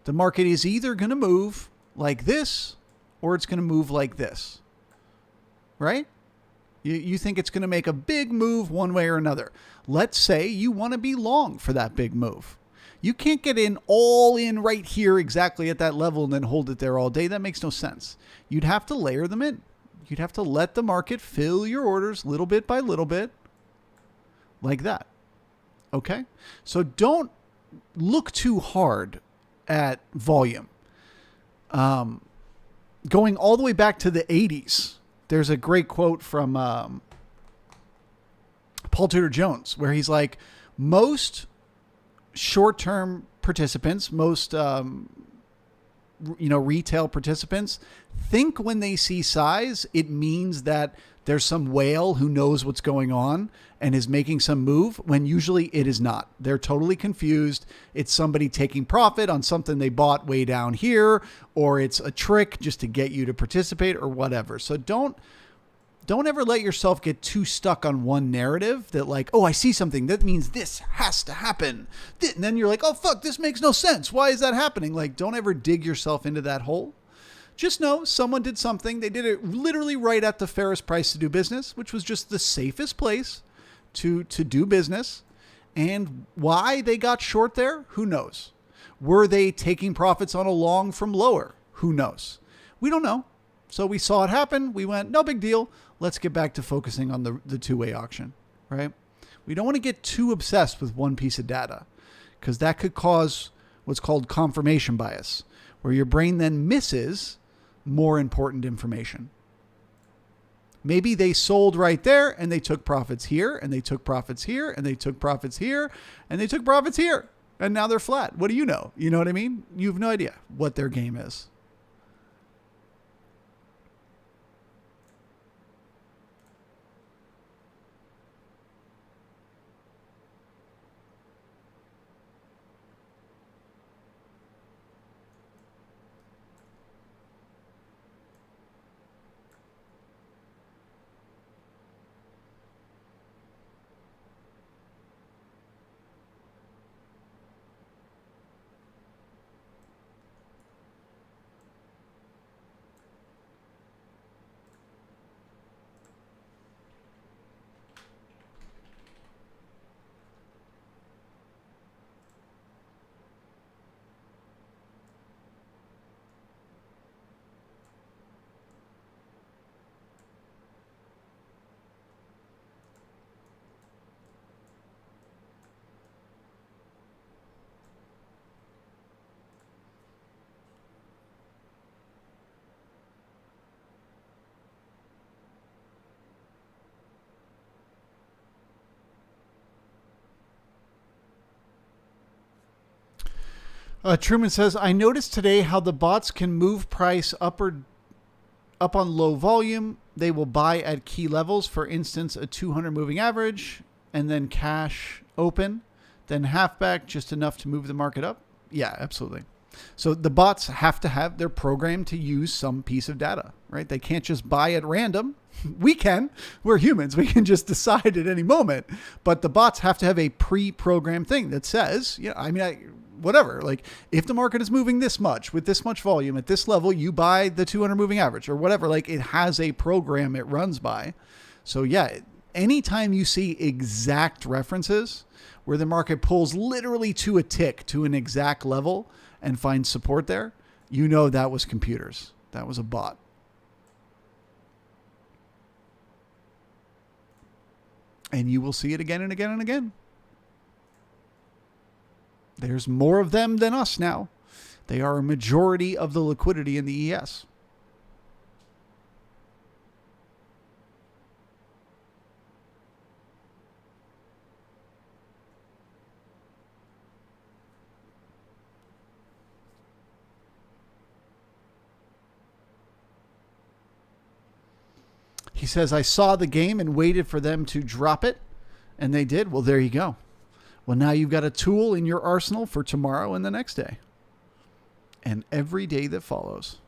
the market is either going to move like this or it's going to move like this, right? You think it's going to make a big move one way or another. Let's say you want to be long for that big move. You can't get all in right here exactly at that level and then hold it there all day. That makes no sense. You'd have to layer them in. You'd have to let the market fill your orders little bit by little bit like that. Okay? So don't look too hard at volume. Going all the way back to the 80s, there's a great quote from Paul Tudor Jones where he's like, most short-term participants, most retail participants think when they see size, it means that there's some whale who knows what's going on and is making some move, when usually it is not. They're totally confused. It's somebody taking profit on something they bought way down here, or it's a trick just to get you to participate or whatever. So don't ever let yourself get too stuck on one narrative that like, oh, I see something. That means this has to happen. And then you're like, oh, fuck, this makes no sense. Why is that happening? Like, don't ever dig yourself into that hole. Just know someone did something. They did it literally right at the fairest price to do business, which was just the safest place to do business. And why they got short there, who knows? Were they taking profits on a long from lower? Who knows? We don't know. So we saw it happen. We went, no big deal. Let's get back to focusing on the two-way auction, right? We don't want to get too obsessed with one piece of data because that could cause what's called confirmation bias, where your brain then misses more important information. Maybe they sold right there and they took profits here and they took profits here and they took profits here and they took profits here. And now they're flat. What do you know? You know what I mean? You have no idea what their game is. Truman says, I noticed today how the bots can move price up on low volume. They will buy at key levels, for instance, a 200 moving average, and then cash open, then halfback, just enough to move the market up. Yeah, absolutely. So the bots have to have their program to use some piece of data, right? They can't just buy at random. We can. We're humans. We can just decide at any moment. But the bots have to have a pre-programmed thing that says, whatever, like if the market is moving this much with this much volume at this level, you buy the 200 moving average or whatever. Like it has a program it runs by. So yeah, anytime you see exact references where the market pulls literally to a tick to an exact level and finds support there, you know that was computers. That was a bot. And you will see it again and again and again. There's more of them than us now. They are a majority of the liquidity in the ES. He says, I saw the game and waited for them to drop it, and they did. Well, there you go. Well, now you've got a tool in your arsenal for tomorrow and the next day and every day that follows.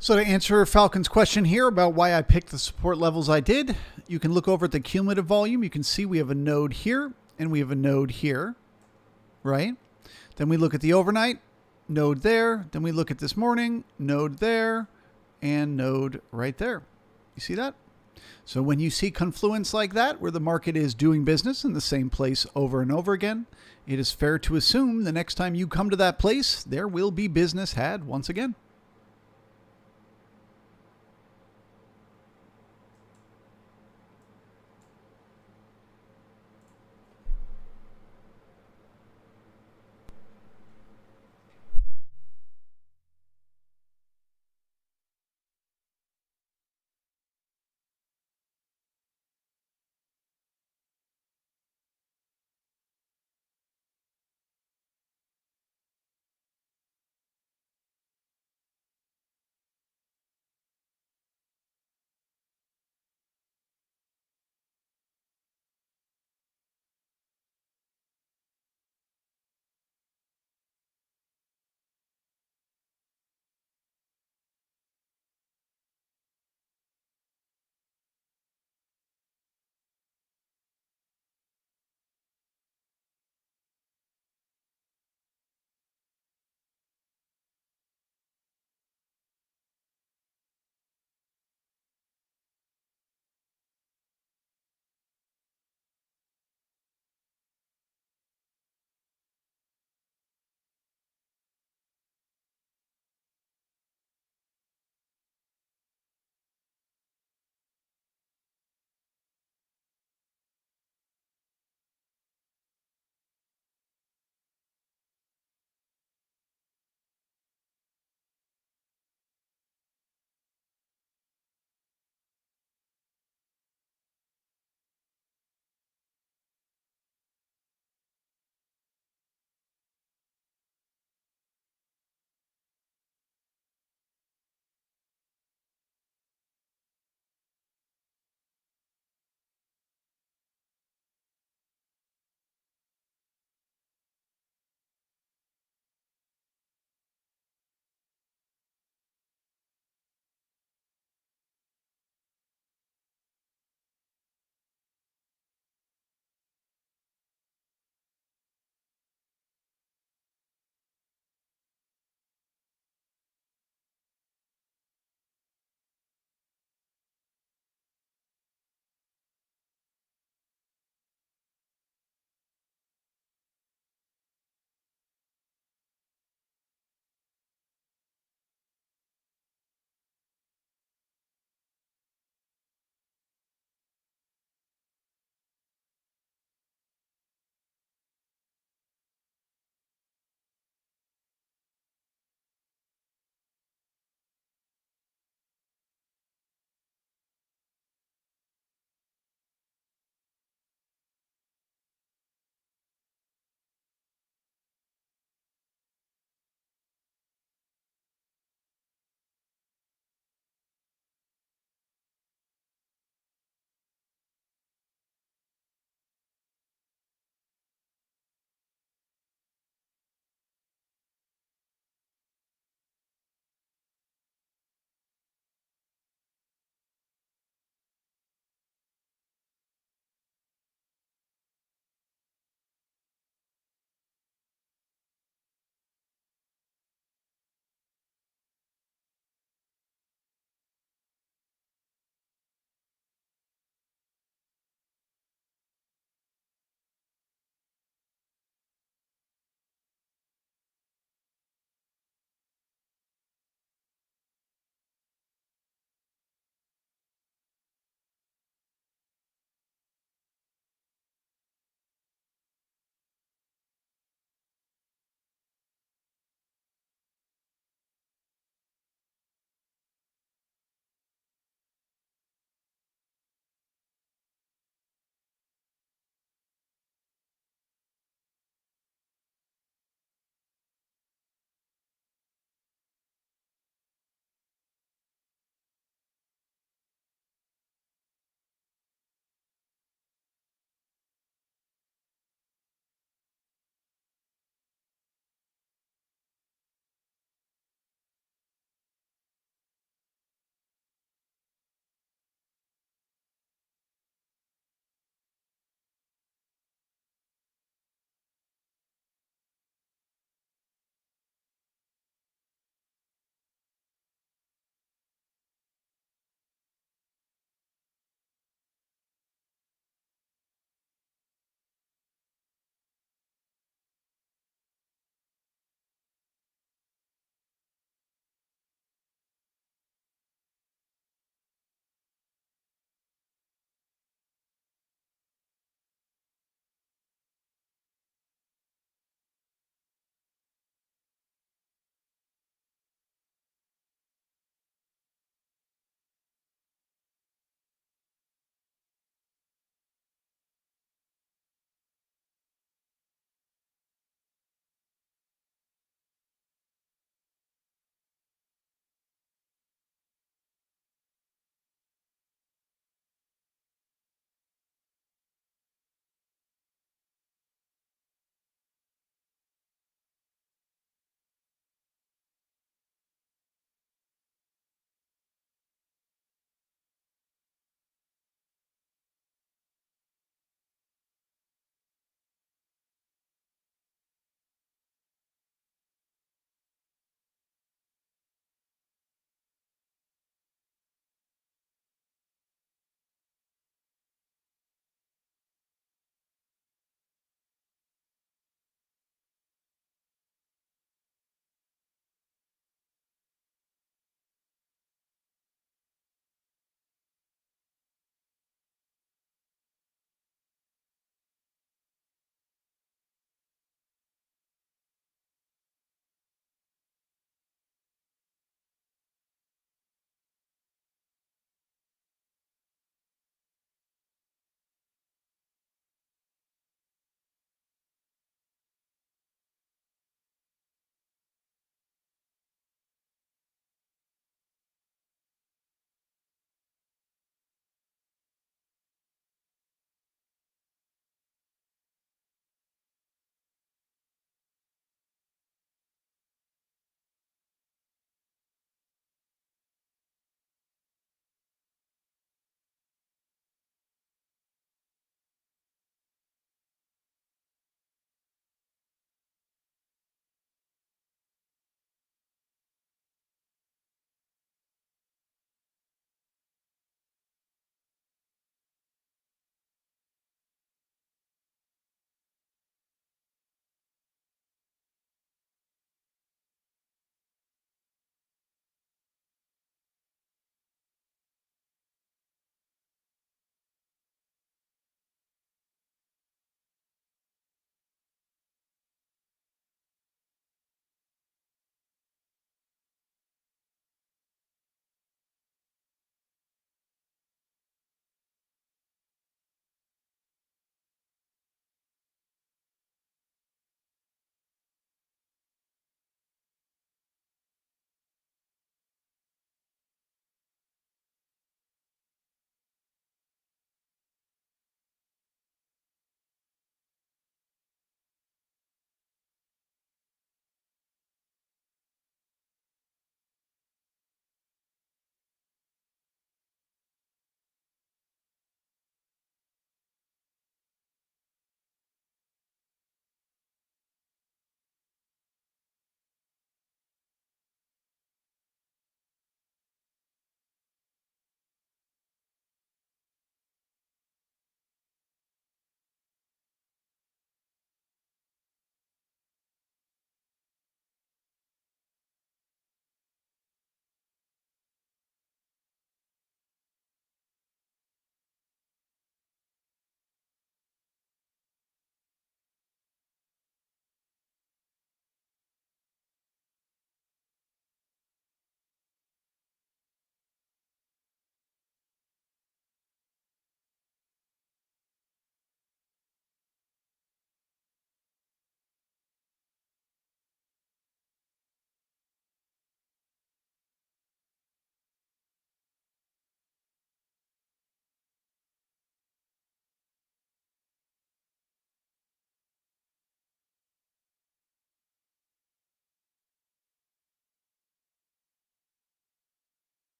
So to answer Falcon's question here about why I picked the support levels I did, you can look over at the cumulative volume. You can see we have a node here and we have a node here, right? Then we look at the overnight, node there. Then we look at this morning, node there, and node right there. You see that? So when you see confluence like that, where the market is doing business in the same place over and over again, it is fair to assume the next time you come to that place, there will be business had once again.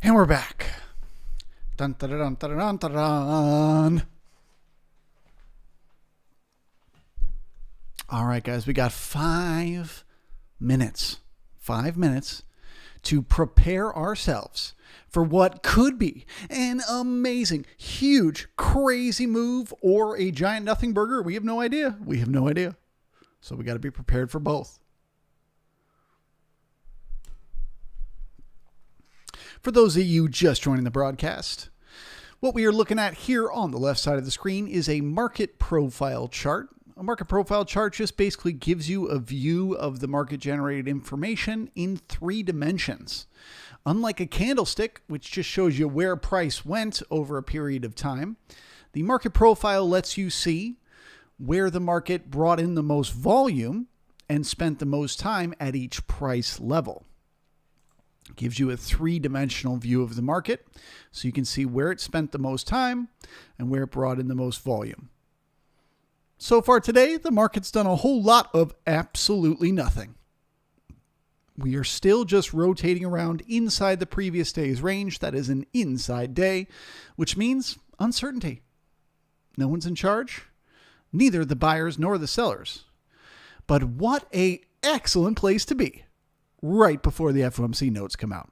And we're back. Dun, dun, dun, dun, dun, dun, dun. All right, guys, we got 5 minutes. 5 minutes to prepare ourselves for what could be an amazing, huge, crazy move or a giant nothing burger. We have no idea. We have no idea. So we got to be prepared for both. For those of you just joining the broadcast, what we are looking at here on the left side of the screen is a market profile chart. A market profile chart just basically gives you a view of the market generated information in 3 dimensions. Unlike a candlestick, which just shows you where price went over a period of time, the market profile lets you see where the market brought in the most volume and spent the most time at each price level. It gives you a 3-dimensional view of the market, so you can see where it spent the most time and where it brought in the most volume. So far today, the market's done a whole lot of absolutely nothing. We are still just rotating around inside the previous day's range. That is an inside day, which means uncertainty. No one's in charge, neither the buyers nor the sellers. But what an excellent place to be right before the FOMC notes come out.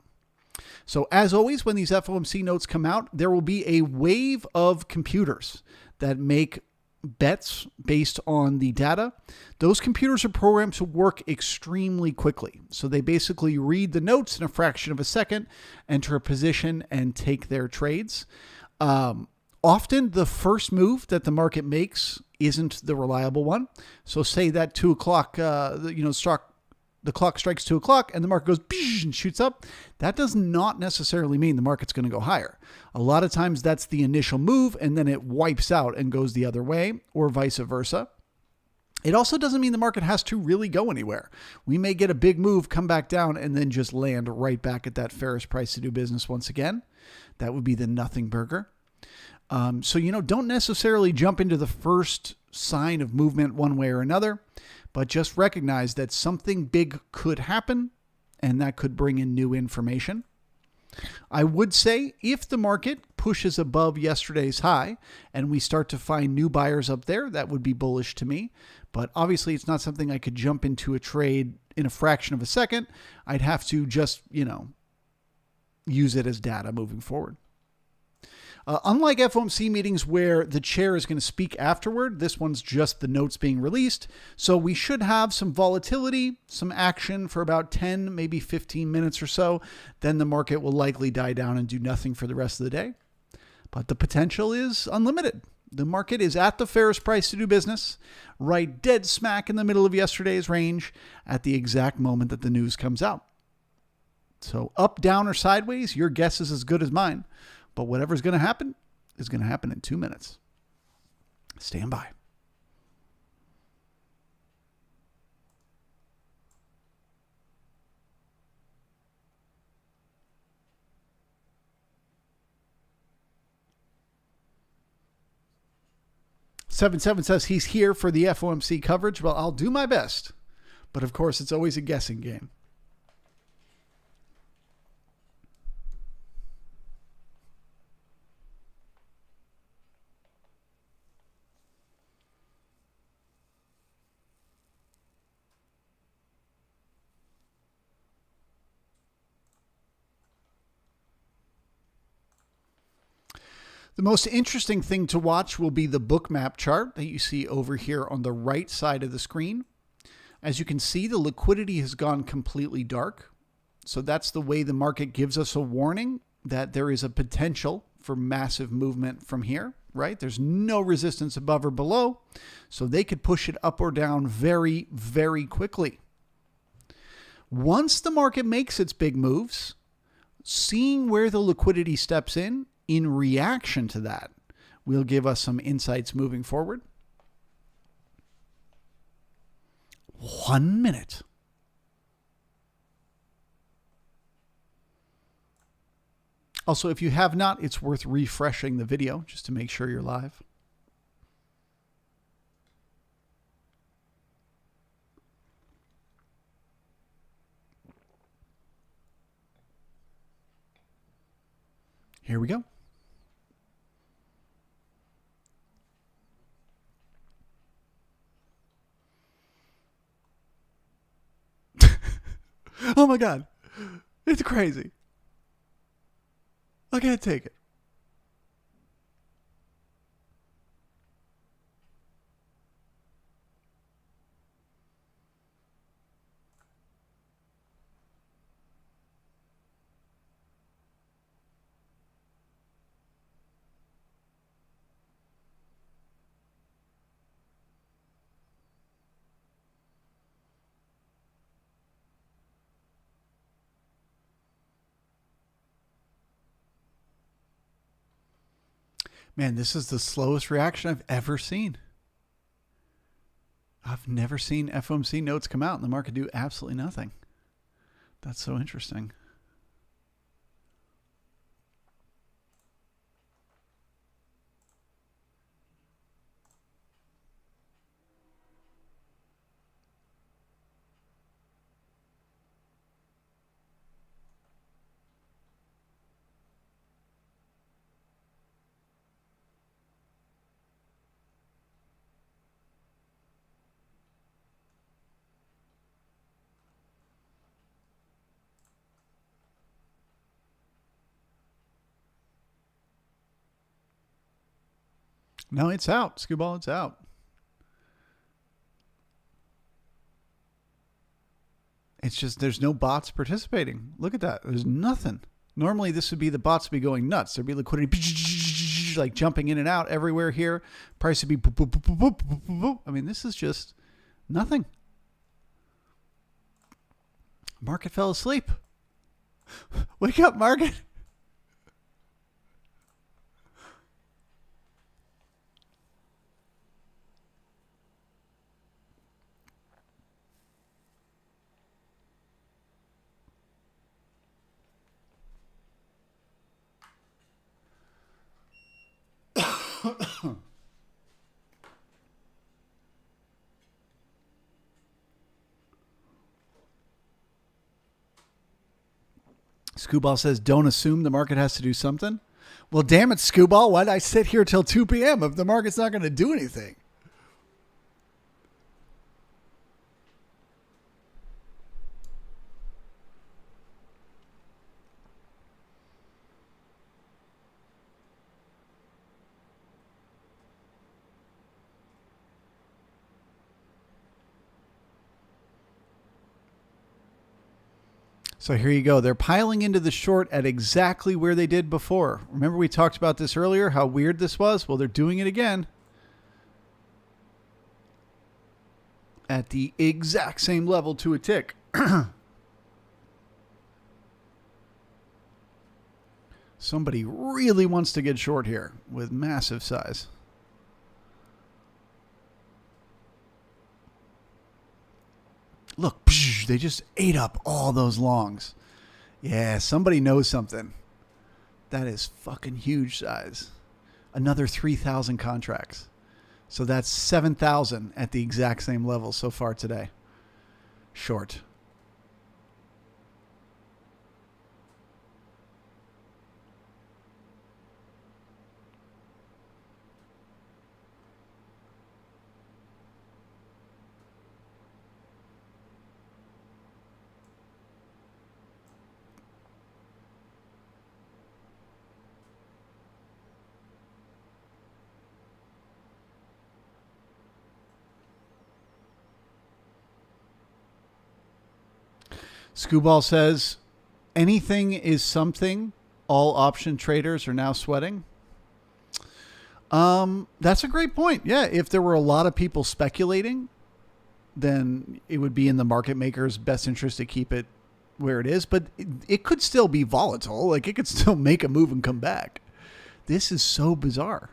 So as always, when these FOMC notes come out, there will be a wave of computers that make bets based on the data. Those computers are programmed to work extremely quickly. So they basically read the notes in a fraction of a second, enter a position, and take their trades. Often the first move that the market makes isn't the reliable one. So say that 2 o'clock, the clock strikes 2 o'clock and the market goes and shoots up. That does not necessarily mean the market's going to go higher. A lot of times that's the initial move and then it wipes out and goes the other way, or vice versa. It also doesn't mean the market has to really go anywhere. We may get a big move, come back down, and then just land right back at that fairest price to do business once again. That would be the nothing burger. So don't necessarily jump into the first sign of movement one way or another, but just recognize that something big could happen and that could bring in new information. I would say if the market pushes above yesterday's high and we start to find new buyers up there, that would be bullish to me. But obviously it's not something I could jump into a trade in a fraction of a second. I'd have to just, use it as data moving forward. Unlike FOMC meetings where the chair is going to speak afterward, this one's just the notes being released. So we should have some volatility, some action for about 10, maybe 15 minutes or so. Then the market will likely die down and do nothing for the rest of the day. But the potential is unlimited. The market is at the fairest price to do business, right dead smack in the middle of yesterday's range at the exact moment that the news comes out. So up, down, or sideways, your guess is as good as mine. But whatever's going to happen is going to happen in 2 minutes. Stand by. Seven says he's here for the FOMC coverage. Well, I'll do my best. But of course, it's always a guessing game. The most interesting thing to watch will be the Bookmap chart that you see over here on the right side of the screen. As you can see, the liquidity has gone completely dark. So that's the way the market gives us a warning that there is a potential for massive movement from here, right? There's no resistance above or below. So they could push it up or down very, very quickly. Once the market makes its big moves, seeing where the liquidity steps in reaction to that will give us some insights moving forward. 1 minute. Also, if you have not, it's worth refreshing the video just to make sure you're live. Here we go. Oh my God. It's crazy. I can't take it. Man, this is the slowest reaction I've ever seen. I've never seen FOMC notes come out and the market do absolutely nothing. That's so interesting. No, it's out. Screwball, it's out. It's just there's no bots participating. Look at that. There's nothing. Normally, this would be the bots would be going nuts. There'd be liquidity like jumping in and out everywhere here. Price would be boop, boop, boop, boop, boop, boop, boop. I mean, this is just nothing. Market fell asleep. Wake up, market. Scooball says, don't assume the market has to do something. Well, damn it, Scooball. Why'd I sit here till 2 p.m. if the market's not going to do anything? So here you go. They're piling into the short at exactly where they did before. Remember we talked about this earlier, how weird this was? Well, they're doing it again. At the exact same level to a tick. Somebody really wants to get short here with massive size. Look, they just ate up all those longs. Yeah, somebody knows something. That is fucking huge size. Another 3,000 contracts. So that's 7,000 at the exact same level so far today. Short. Scooball says, anything is something. All option traders are now sweating. That's a great point. Yeah, if there were a lot of people speculating, then it would be in the market maker's best interest to keep it where it is. But it could still be volatile. Like it could still make a move and come back. This is so bizarre.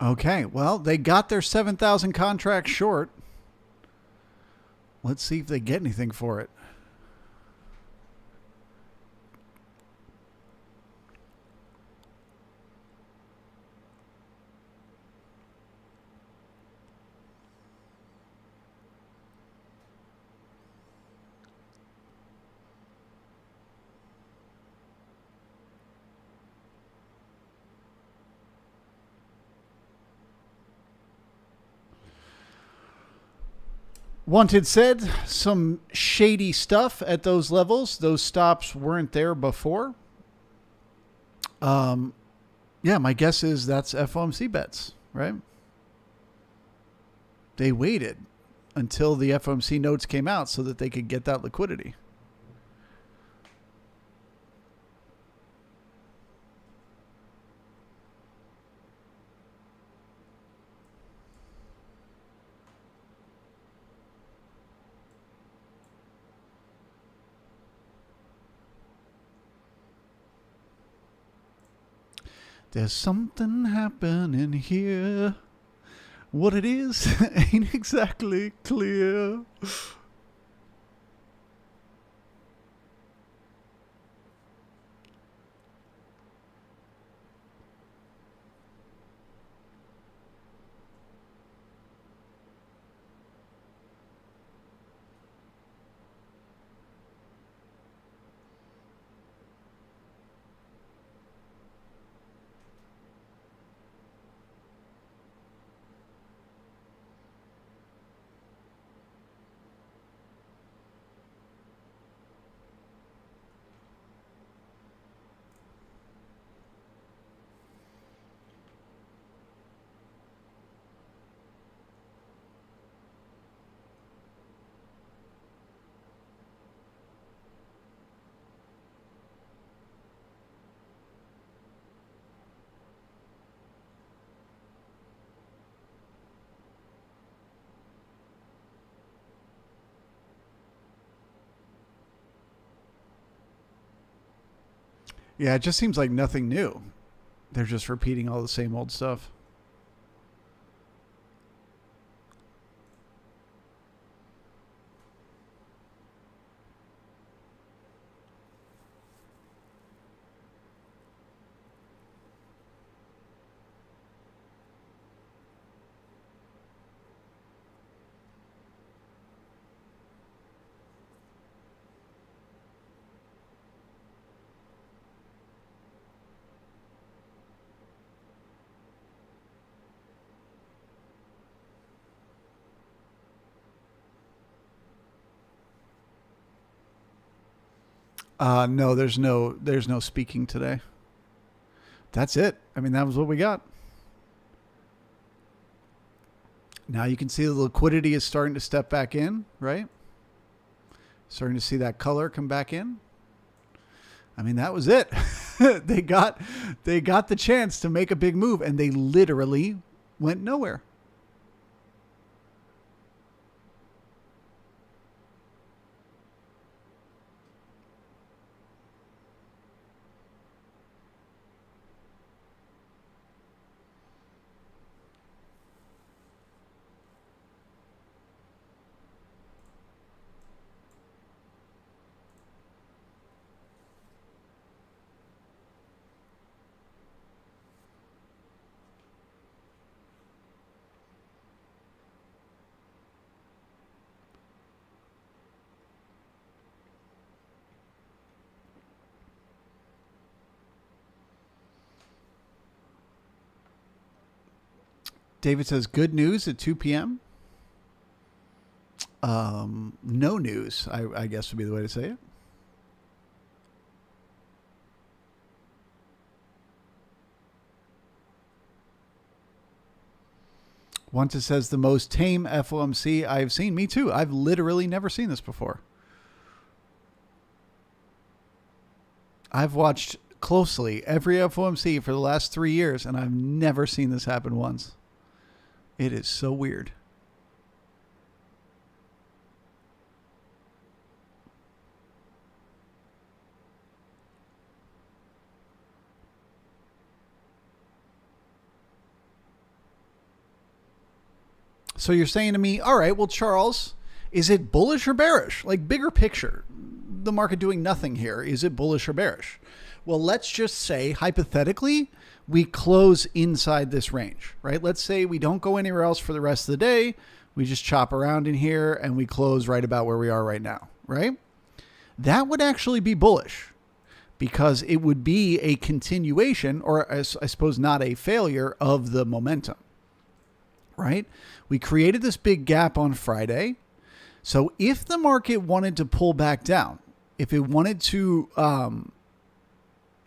Okay, well, they got their 7,000 contracts short. Let's see if they get anything for it. Wanted said some shady stuff at those levels. Those stops weren't there before. Yeah, my guess is that's FOMC bets, right? They waited until the FOMC notes came out so that they could get that liquidity. There's something happening here. What it is ain't exactly clear. Yeah, it just seems like nothing new. They're just repeating all the same old stuff. No, there's no speaking today. That's it. I mean, that was what we got. Now you can see the liquidity is starting to step back in, right? Starting to see that color come back in. I mean, that was it. they got the chance to make a big move, and they literally went nowhere. David says, good news at 2 p.m. No news, I guess would be the way to say it. Wanta says, the most tame FOMC I've seen. Me too. I've literally never seen this before. I've watched closely every FOMC for the last 3 years, and I've never seen this happen once. It is so weird. So you're saying to me, all right, well, Charles, is it bullish or bearish? Like bigger picture, the market doing nothing here. Is it bullish or bearish? Well, let's just say hypothetically, we close inside this range, right? Let's say we don't go anywhere else for the rest of the day. We just chop around in here and we close right about where we are right now, right? That would actually be bullish because it would be a continuation, or I suppose not a failure, of the momentum, right? We created this big gap on Friday. So if the market wanted to pull back down, if it wanted to,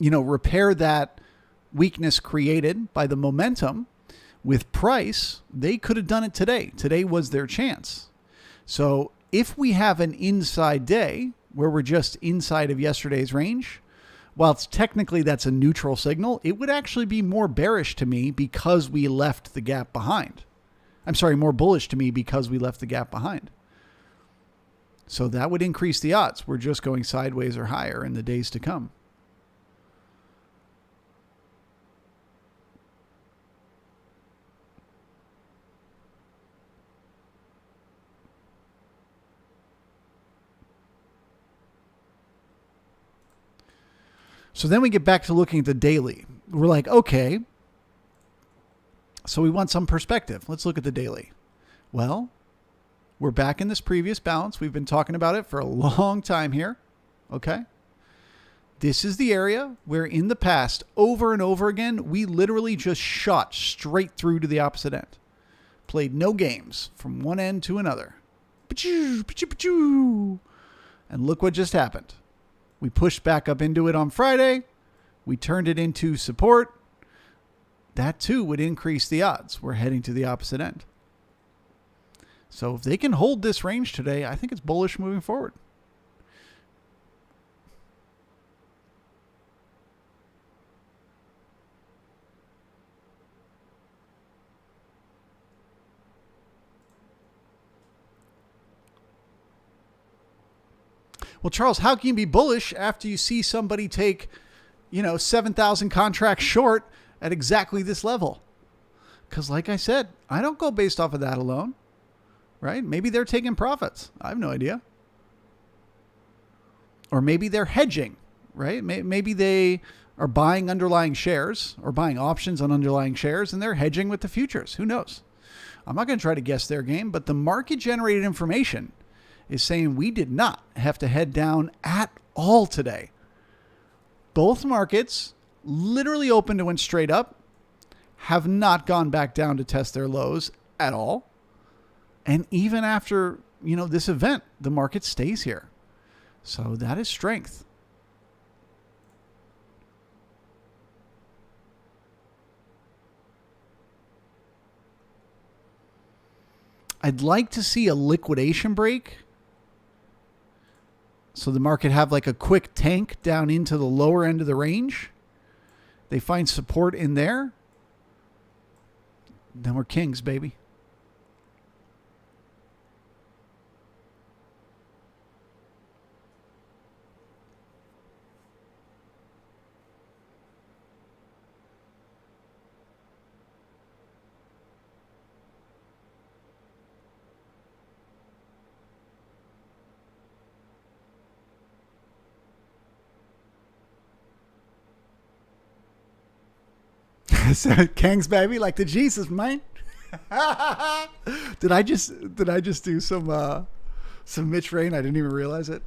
repair that weakness created by the momentum with price, they could have done it today. Today was their chance. So if we have an inside day where we're just inside of yesterday's range, while technically that's a neutral signal, it would actually be more bearish to me because we left the gap behind. I'm sorry, more bullish to me because we left the gap behind. So that would increase the odds. We're just going sideways or higher in the days to come. So then we get back to looking at the daily. We're like, okay, so we want some perspective. Let's look at the daily. Well, we're back in this previous balance. We've been talking about it for a long time here. Okay. This is the area where in the past, over and over again, we literally just shot straight through to the opposite end. Played no games from one end to another. And look what just happened. We pushed back up into it on Friday. We turned it into support. That too would increase the odds. We're heading to the opposite end. So if they can hold this range today, I think it's bullish moving forward. Well, Charles, how can you be bullish after you see somebody take, 7,000 contracts short at exactly this level? Because like I said, I don't go based off of that alone, right? Maybe they're taking profits. I have no idea. Or maybe they're hedging, right? Maybe they are buying underlying shares or buying options on underlying shares and they're hedging with the futures. Who knows? I'm not going to try to guess their game, but the market generated information is saying we did not have to head down at all today. Both markets literally opened and went straight up, have not gone back down to test their lows at all. And even after, this event, the market stays here. So that is strength. I'd like to see a liquidation break. So the market have like a quick tank down into the lower end of the range. They find support in there. Then we're kings, baby. Kings, baby, like the Jesus, man. Did I just do some Mitch Rain? I didn't even realize it.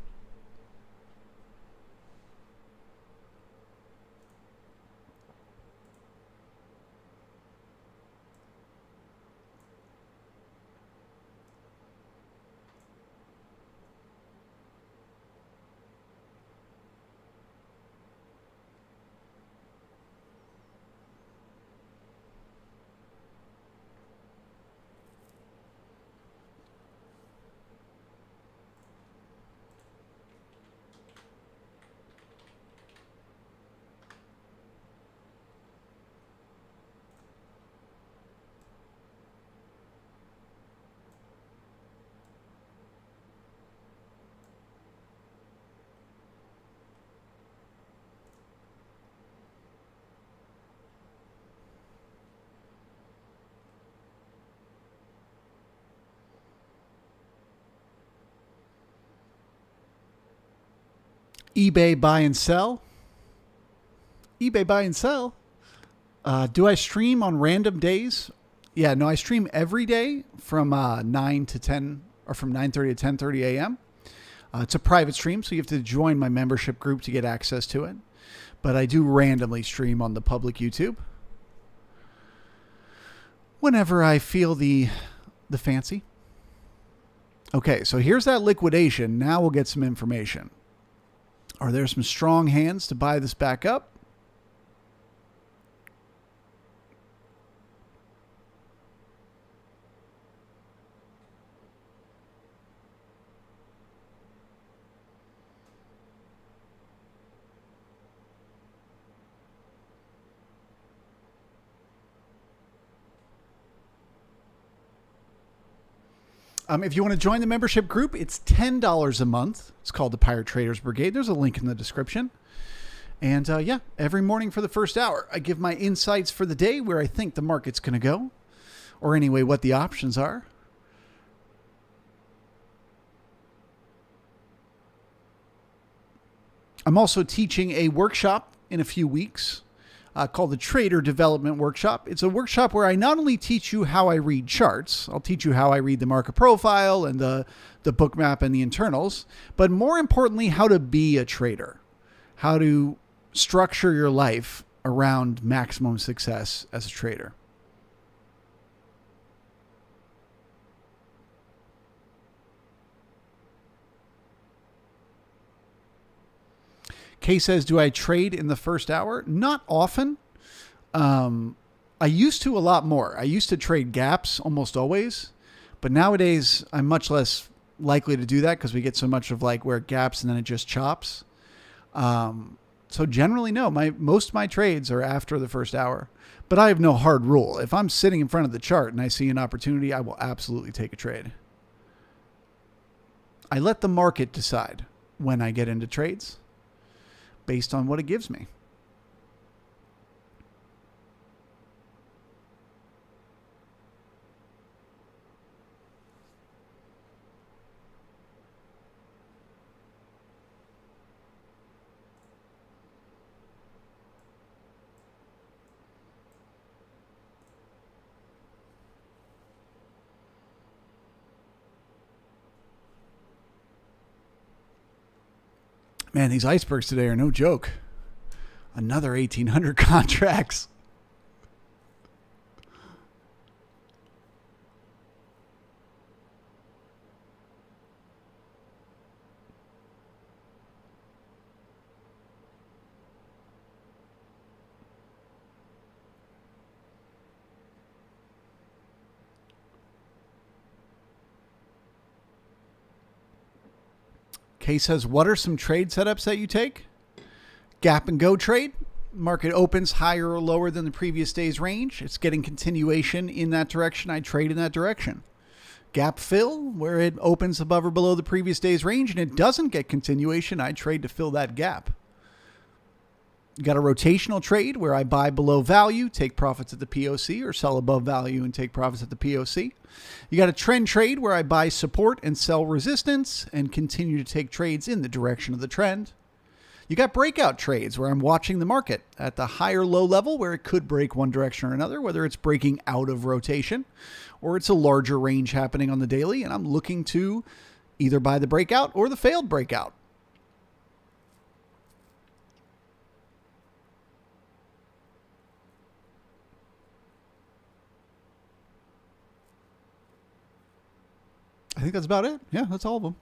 eBay buy and sell. eBay buy and sell. Do I stream on random days? Yeah, no, I stream every day from 9 to 10 or from 9:30 to 10:30 a.m. It's a private stream, so you have to join my membership group to get access to it. But I do randomly stream on the public YouTube whenever I feel the fancy. Okay, so here's that liquidation. Now we'll get some information. Are there some strong hands to buy this back up? If you want to join the membership group, it's $10 a month. It's called the Pirate Traders Brigade. There's a link in the description. And yeah, every morning for the first hour, I give my insights for the day, where I think the market's going to go, or anyway, what the options are. I'm also teaching a workshop in a few weeks called the Trader Development Workshop. It's a workshop where I not only teach you how I read charts, I'll teach you how I read the market profile and the Bookmap and the internals, but more importantly, how to be a trader, how to structure your life around maximum success as a trader. Kay says, do I trade in the first hour? Not often. I used to a lot more. I used to trade gaps almost always, but nowadays I'm much less likely to do that because we get so much of like where it gaps and then it just chops. So generally, no, most of my trades are after the first hour, but I have no hard rule. If I'm sitting in front of the chart and I see an opportunity, I will absolutely take a trade. I let the market decide when I get into trades, based on what it gives me. Man, these icebergs today are no joke. Another 1,800 contracts. Kay says, what are some trade setups that you take? Gap and go trade. Market opens higher or lower than the previous day's range. It's getting continuation in that direction. I trade in that direction. Gap fill, where it opens above or below the previous day's range and it doesn't get continuation, I trade to fill that gap. You got a rotational trade where I buy below value, take profits at the POC, or sell above value and take profits at the POC. You got a trend trade where I buy support and sell resistance and continue to take trades in the direction of the trend. You got breakout trades where I'm watching the market at the higher low level where it could break one direction or another, whether it's breaking out of rotation or it's a larger range happening on the daily, and I'm looking to either buy the breakout or the failed breakout. I think that's about it. Yeah, that's all of them.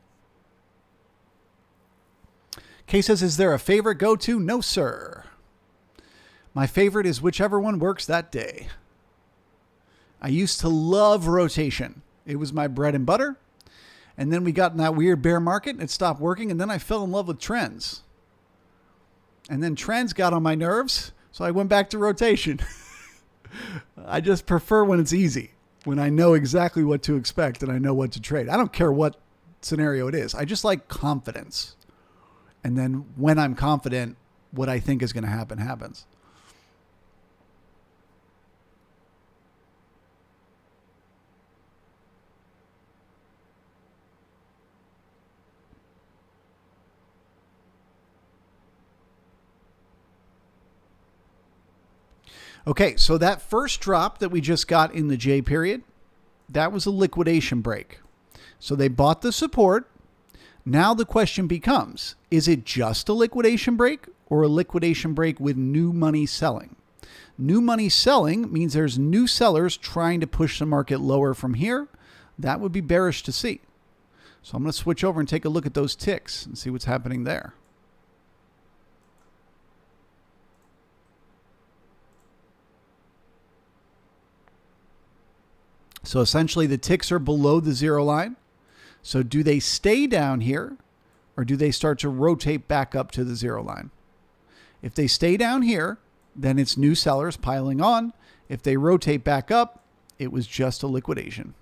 Kay says, is there a favorite go-to? No, sir. My favorite is whichever one works that day. I used to love rotation. It was my bread and butter. And then we got in that weird bear market and it stopped working. And then I fell in love with trends. And then trends got on my nerves. So I went back to rotation. I just prefer when it's easy, when I know exactly what to expect and I know what to trade. I don't care what scenario it is. I just like confidence. And then when I'm confident, what I think is going to happen happens. Okay, so that first drop that we just got in the J period, that was a liquidation break. So they bought the support. Now the question becomes, is it just a liquidation break or a liquidation break with new money selling? New money selling means there's new sellers trying to push the market lower from here. That would be bearish to see. So I'm going to switch over and take a look at those ticks and see what's happening there. So essentially the ticks are below the zero line. So do they stay down here or do they start to rotate back up to the zero line? If they stay down here, then it's new sellers piling on. If they rotate back up, it was just a liquidation.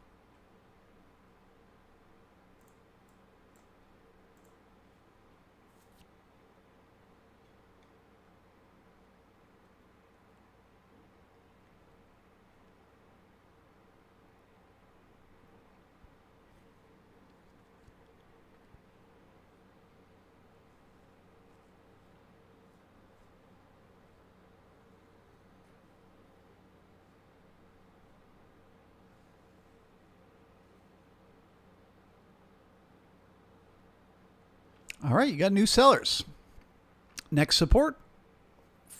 All right, you got new sellers. Next support,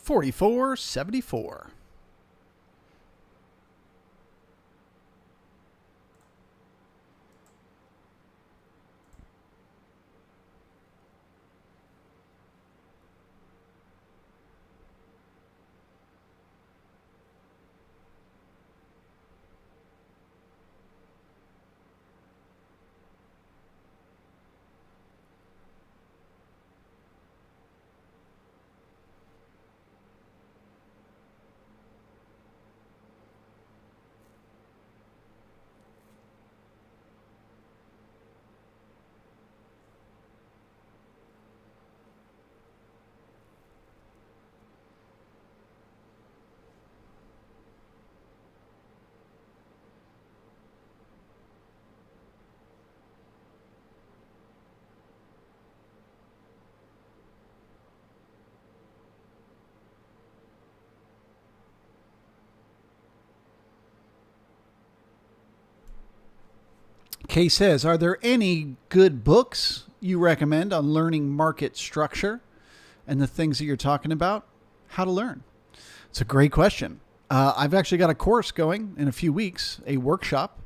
44.74. Kay says, are there any good books you recommend on learning market structure and the things that you're talking about? How to learn? It's a great question. I've actually got a course going in a few weeks, a workshop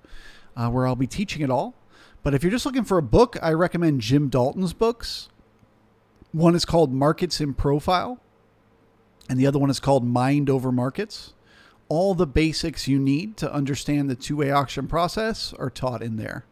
where I'll be teaching it all. But if you're just looking for a book, I recommend Jim Dalton's books. One is called Markets in Profile, and the other one is called Mind Over Markets. All the basics you need to understand the two-way auction process are taught in there.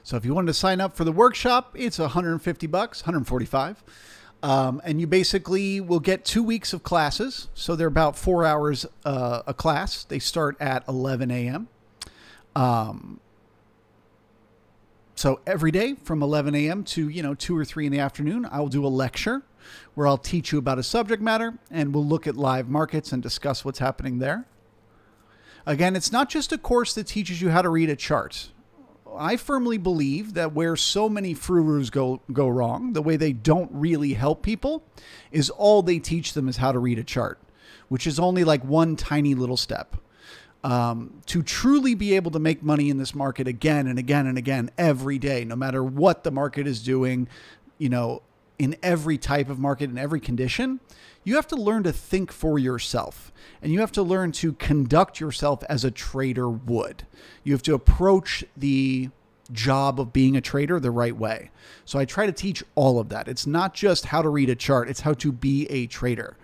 So if you wanted to sign up for the workshop, it's $150, $145. And you basically will get 2 weeks of classes. So they're about 4 hours a class. They start at 11 a.m. So every day from 11 a.m. to, 2 or 3 in the afternoon, I will do a lecture where I'll teach you about a subject matter and we'll look at live markets and discuss what's happening there. Again, it's not just a course that teaches you how to read a chart. I firmly believe that where so many frou-frous go wrong, the way they don't really help people, is all they teach them is how to read a chart, which is only like one tiny little step. To truly be able to make money in this market again and again and again every day, no matter what the market is doing, in every type of market, in every condition, you have to learn to think for yourself. And you have to learn to conduct yourself as a trader would. You have to approach the job of being a trader the right way. So I try to teach all of that. It's not just how to read a chart. It's how to be a trader.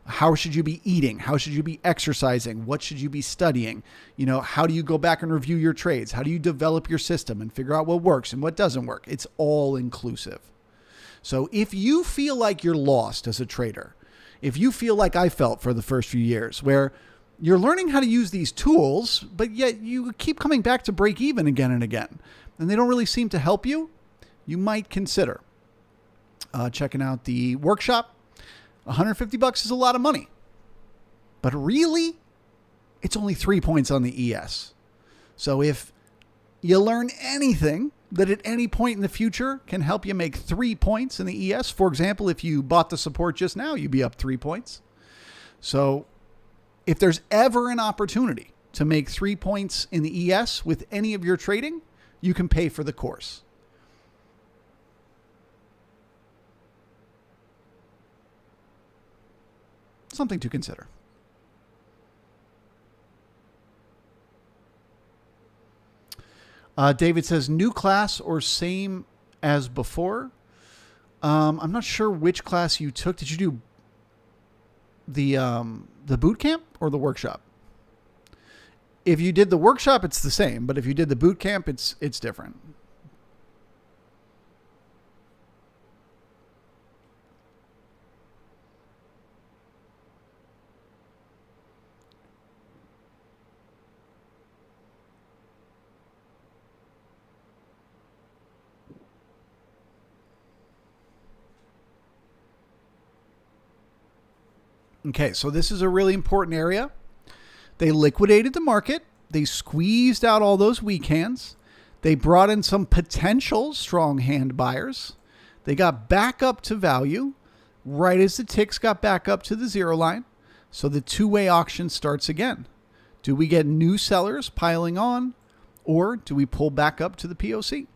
How should you be eating? How should you be exercising? What should you be studying? How do you go back and review your trades? How do you develop your system and figure out what works and what doesn't work? It's all inclusive. So if you feel like you're lost as a trader, if you feel like I felt for the first few years, where you're learning how to use these tools, but yet you keep coming back to break even again and again, and they don't really seem to help you, you might consider checking out the workshop. $150 is a lot of money, but really, it's only 3 points on the ES. So if you learn anything that at any point in the future can help you make 3 points in the ES, for example, if you bought the support just now, you'd be up 3 points. So if there's ever an opportunity to make 3 points in the ES with any of your trading, you can pay for the course. Something to consider. David says, new class or same as before? I'm not sure which class you took. Did you do the boot camp or the workshop? If you did the workshop, it's the same. But if you did the boot camp, it's different. Okay, so this is a really important area. They liquidated the market. They squeezed out all those weak hands. They brought in some potential strong hand buyers. They got back up to value right as the ticks got back up to the zero line. So the two-way auction starts again. Do we get new sellers piling on, or do we pull back up to the POC?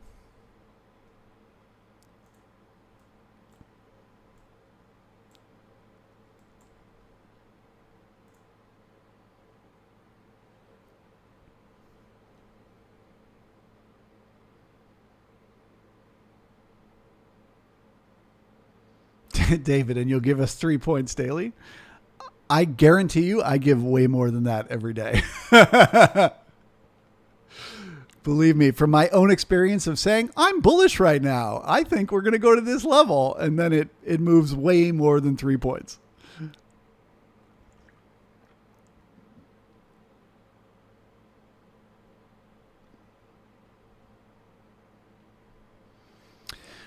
David, and you'll give us 3 points daily. I guarantee you I give way more than that every day. Believe me, from my own experience of saying, I'm bullish right now, I think we're going to go to this level, and then it moves way more than 3 points.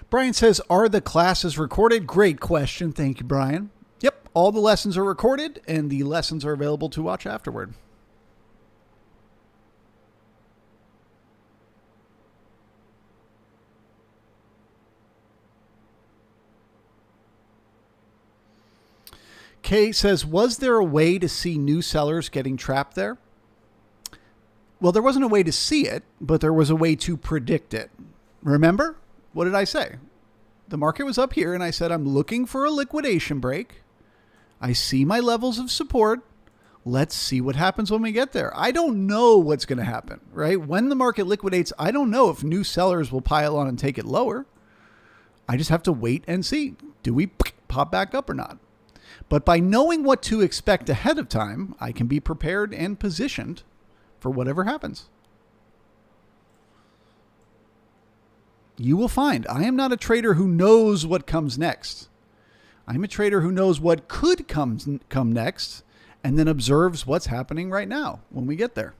Brian says, are the classes recorded? Great question. Thank you, Brian. Yep, all the lessons are recorded, and the lessons are available to watch afterward. Kay says, was there a way to see new sellers getting trapped there? Well, there wasn't a way to see it, but there was a way to predict it. Remember? What did I say? The market was up here, and I said, I'm looking for a liquidation break. I see my levels of support. Let's see what happens when we get there. I don't know what's going to happen, right? When the market liquidates, I don't know if new sellers will pile on and take it lower. I just have to wait and see. Do we pop back up or not? But by knowing what to expect ahead of time, I can be prepared and positioned for whatever happens. You will find I am not a trader who knows what comes next. I'm a trader who knows what could come next and then observes what's happening right now when we get there.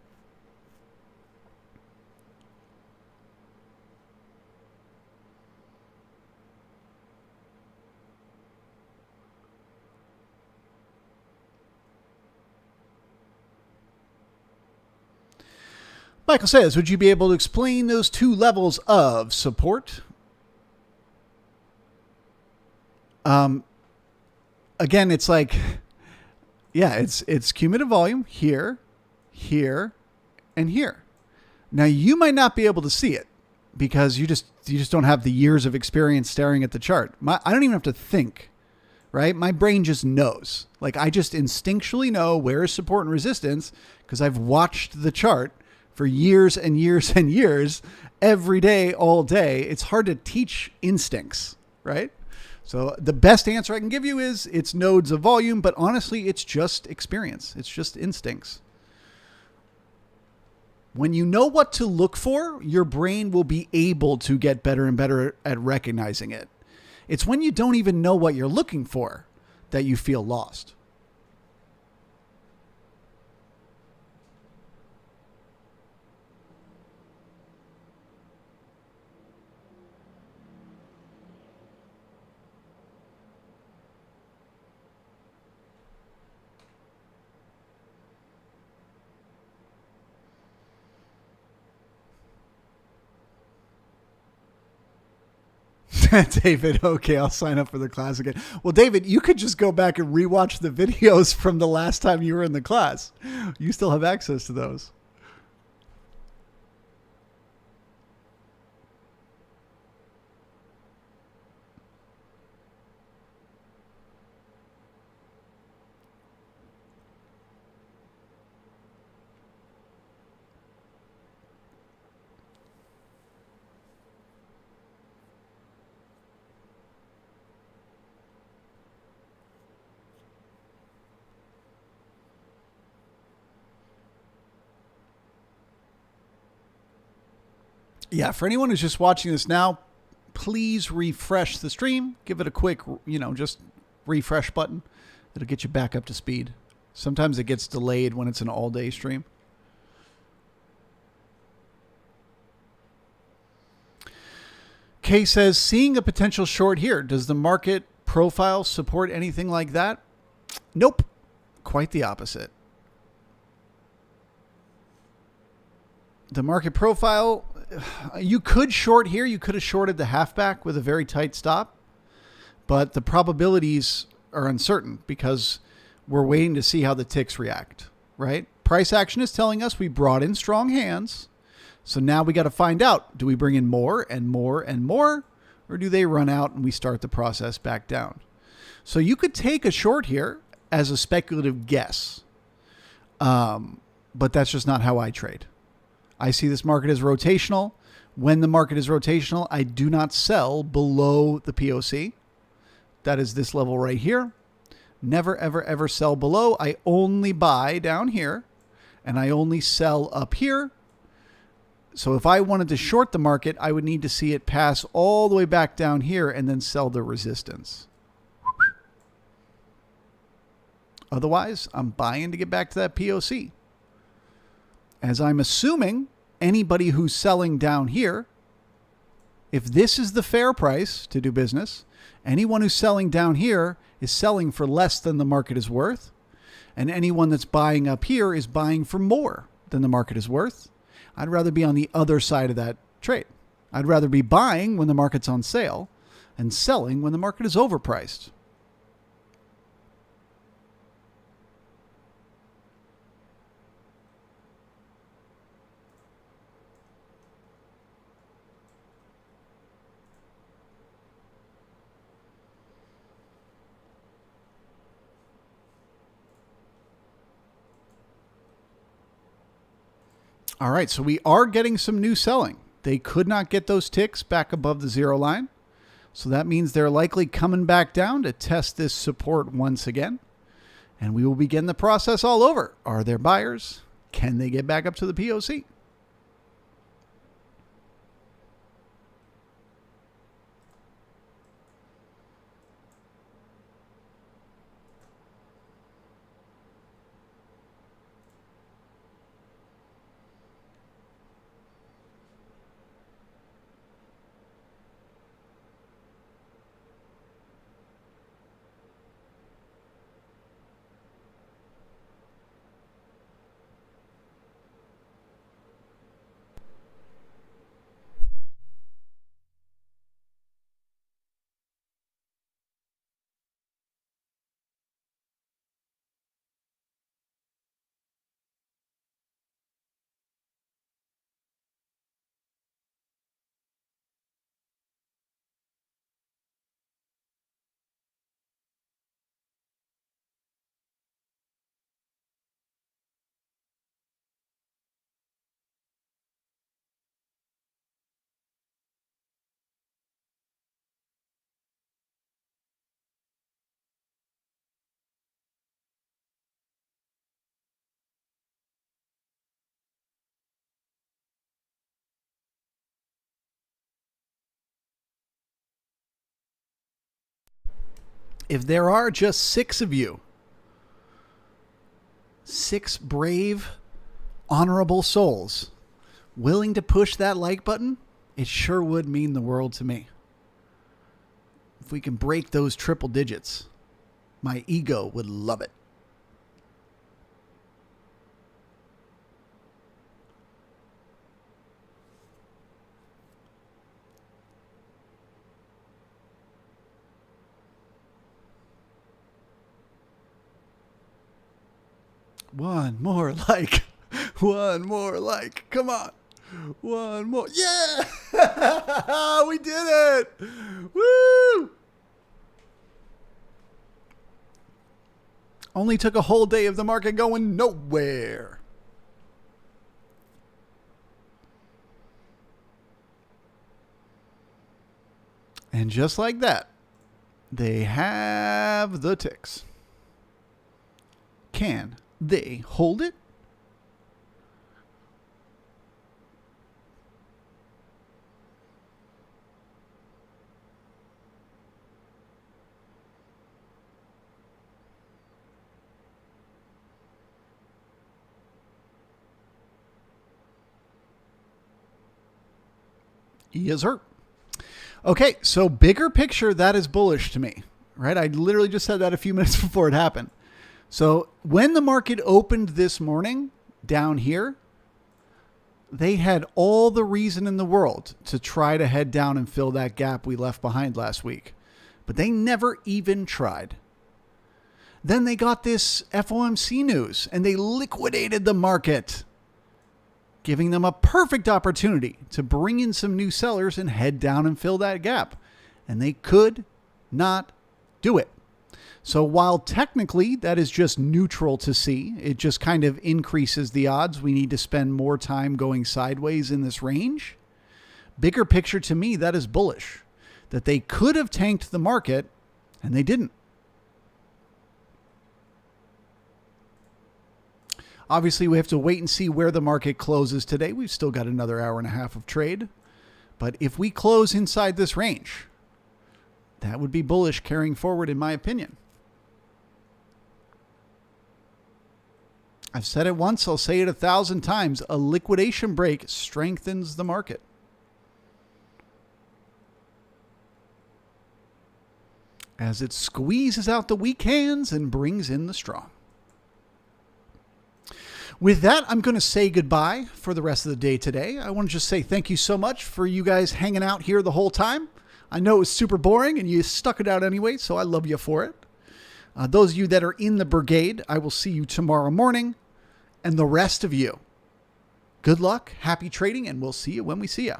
Michael says, would you be able to explain those two levels of support? Again, it's like, yeah, it's cumulative volume here, here, and here. Now, you might not be able to see it because you just don't have the years of experience staring at the chart. I don't even have to think, right? My brain just knows. Like, I just instinctually know where is support and resistance because I've watched the chart for years and years and years, every day, all day. It's hard to teach instincts, right? So the best answer I can give you is it's nodes of volume, but honestly, it's just experience. It's just instincts. When you know what to look for, your brain will be able to get better and better at recognizing it. It's when you don't even know what you're looking for that you feel lost. David, okay, I'll sign up for the class again. Well, David, you could just go back and rewatch the videos from the last time you were in the class. You still have access to those. Yeah, for anyone who's just watching this now, please refresh the stream. Give it a quick, just refresh button. It'll get you back up to speed. Sometimes it gets delayed when it's an all-day stream. Kay says, seeing a potential short here, does the market profile support anything like that? Nope. Quite the opposite. The market profile, you could short here. You could have shorted the halfback with a very tight stop, but the probabilities are uncertain because we're waiting to see how the ticks react, right? Price action is telling us we brought in strong hands. So now we got to find out, do we bring in more and more and more, or do they run out and we start the process back down? So you could take a short here as a speculative guess, but that's just not how I trade. I see this market as rotational. When the market is rotational, I do not sell below the POC. That is this level right here. Never, ever, ever sell below. I only buy down here, and I only sell up here. So if I wanted to short the market, I would need to see it pass all the way back down here and then sell the resistance. Otherwise, I'm buying to get back to that POC. As I'm assuming anybody who's selling down here, if this is the fair price to do business, anyone who's selling down here is selling for less than the market is worth. And anyone that's buying up here is buying for more than the market is worth. I'd rather be on the other side of that trade. I'd rather be buying when the market's on sale and selling when the market is overpriced. All right, so we are getting some new selling. They could not get those ticks back above the zero line. So that means they're likely coming back down to test this support once again. And we will begin the process all over. Are there buyers? Can they get back up to the POC? If there are just 6 of you, 6 brave, honorable souls willing to push that like button, it sure would mean the world to me. If we can break those triple digits, my ego would love it. One more like. One more like. Come on. One more. Yeah! We did it! Woo! Only took a whole day of the market going nowhere. And just like that, they have the ticks. Can they hold it? Yes, sir. Okay, so bigger picture, that is bullish to me, right? I literally just said that a few minutes before it happened. So when the market opened this morning down here, they had all the reason in the world to try to head down and fill that gap we left behind last week. But they never even tried. Then they got this FOMC news and they liquidated the market, giving them a perfect opportunity to bring in some new sellers and head down and fill that gap. And they could not do it. So while technically that is just neutral to see, it just kind of increases the odds we need to spend more time going sideways in this range. Bigger picture to me, that is bullish. That they could have tanked the market and they didn't. Obviously, we have to wait and see where the market closes today. We've still got another hour and a half of trade. But if we close inside this range, that would be bullish carrying forward, in my opinion. I've said it once, I'll say it 1,000 times. A liquidation break strengthens the market. As it squeezes out the weak hands and brings in the strong. With that, I'm going to say goodbye for the rest of the day today. I want to just say thank you so much for you guys hanging out here the whole time. I know it was super boring and you stuck it out anyway, so I love you for it. Those of you that are in the brigade, I will see you tomorrow morning. And the rest of you, good luck, happy trading, and we'll see you when we see you.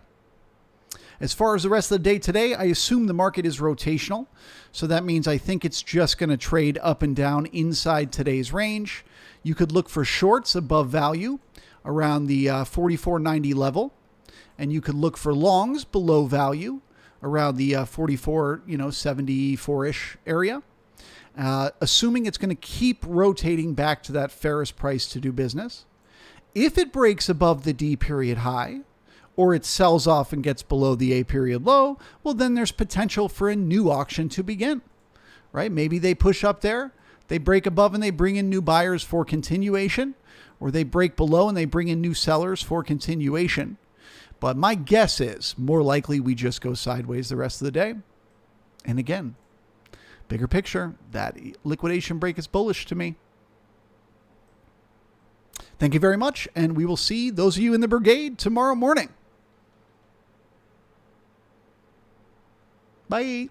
As far as the rest of the day today, I assume the market is rotational. So that means I think it's just going to trade up and down inside today's range. You could look for shorts above value around the 44.90 level. And you could look for longs below value around the 74ish area. Assuming it's going to keep rotating back to that fairest price to do business. If it breaks above the D period high, or it sells off and gets below the A period low, well, then there's potential for a new auction to begin, right? Maybe they push up there, they break above and they bring in new buyers for continuation, or they break below and they bring in new sellers for continuation. But my guess is more likely we just go sideways the rest of the day. And again, bigger picture, that liquidation break is bullish to me. Thank you very much, and we will see those of you in the brigade tomorrow morning. Bye.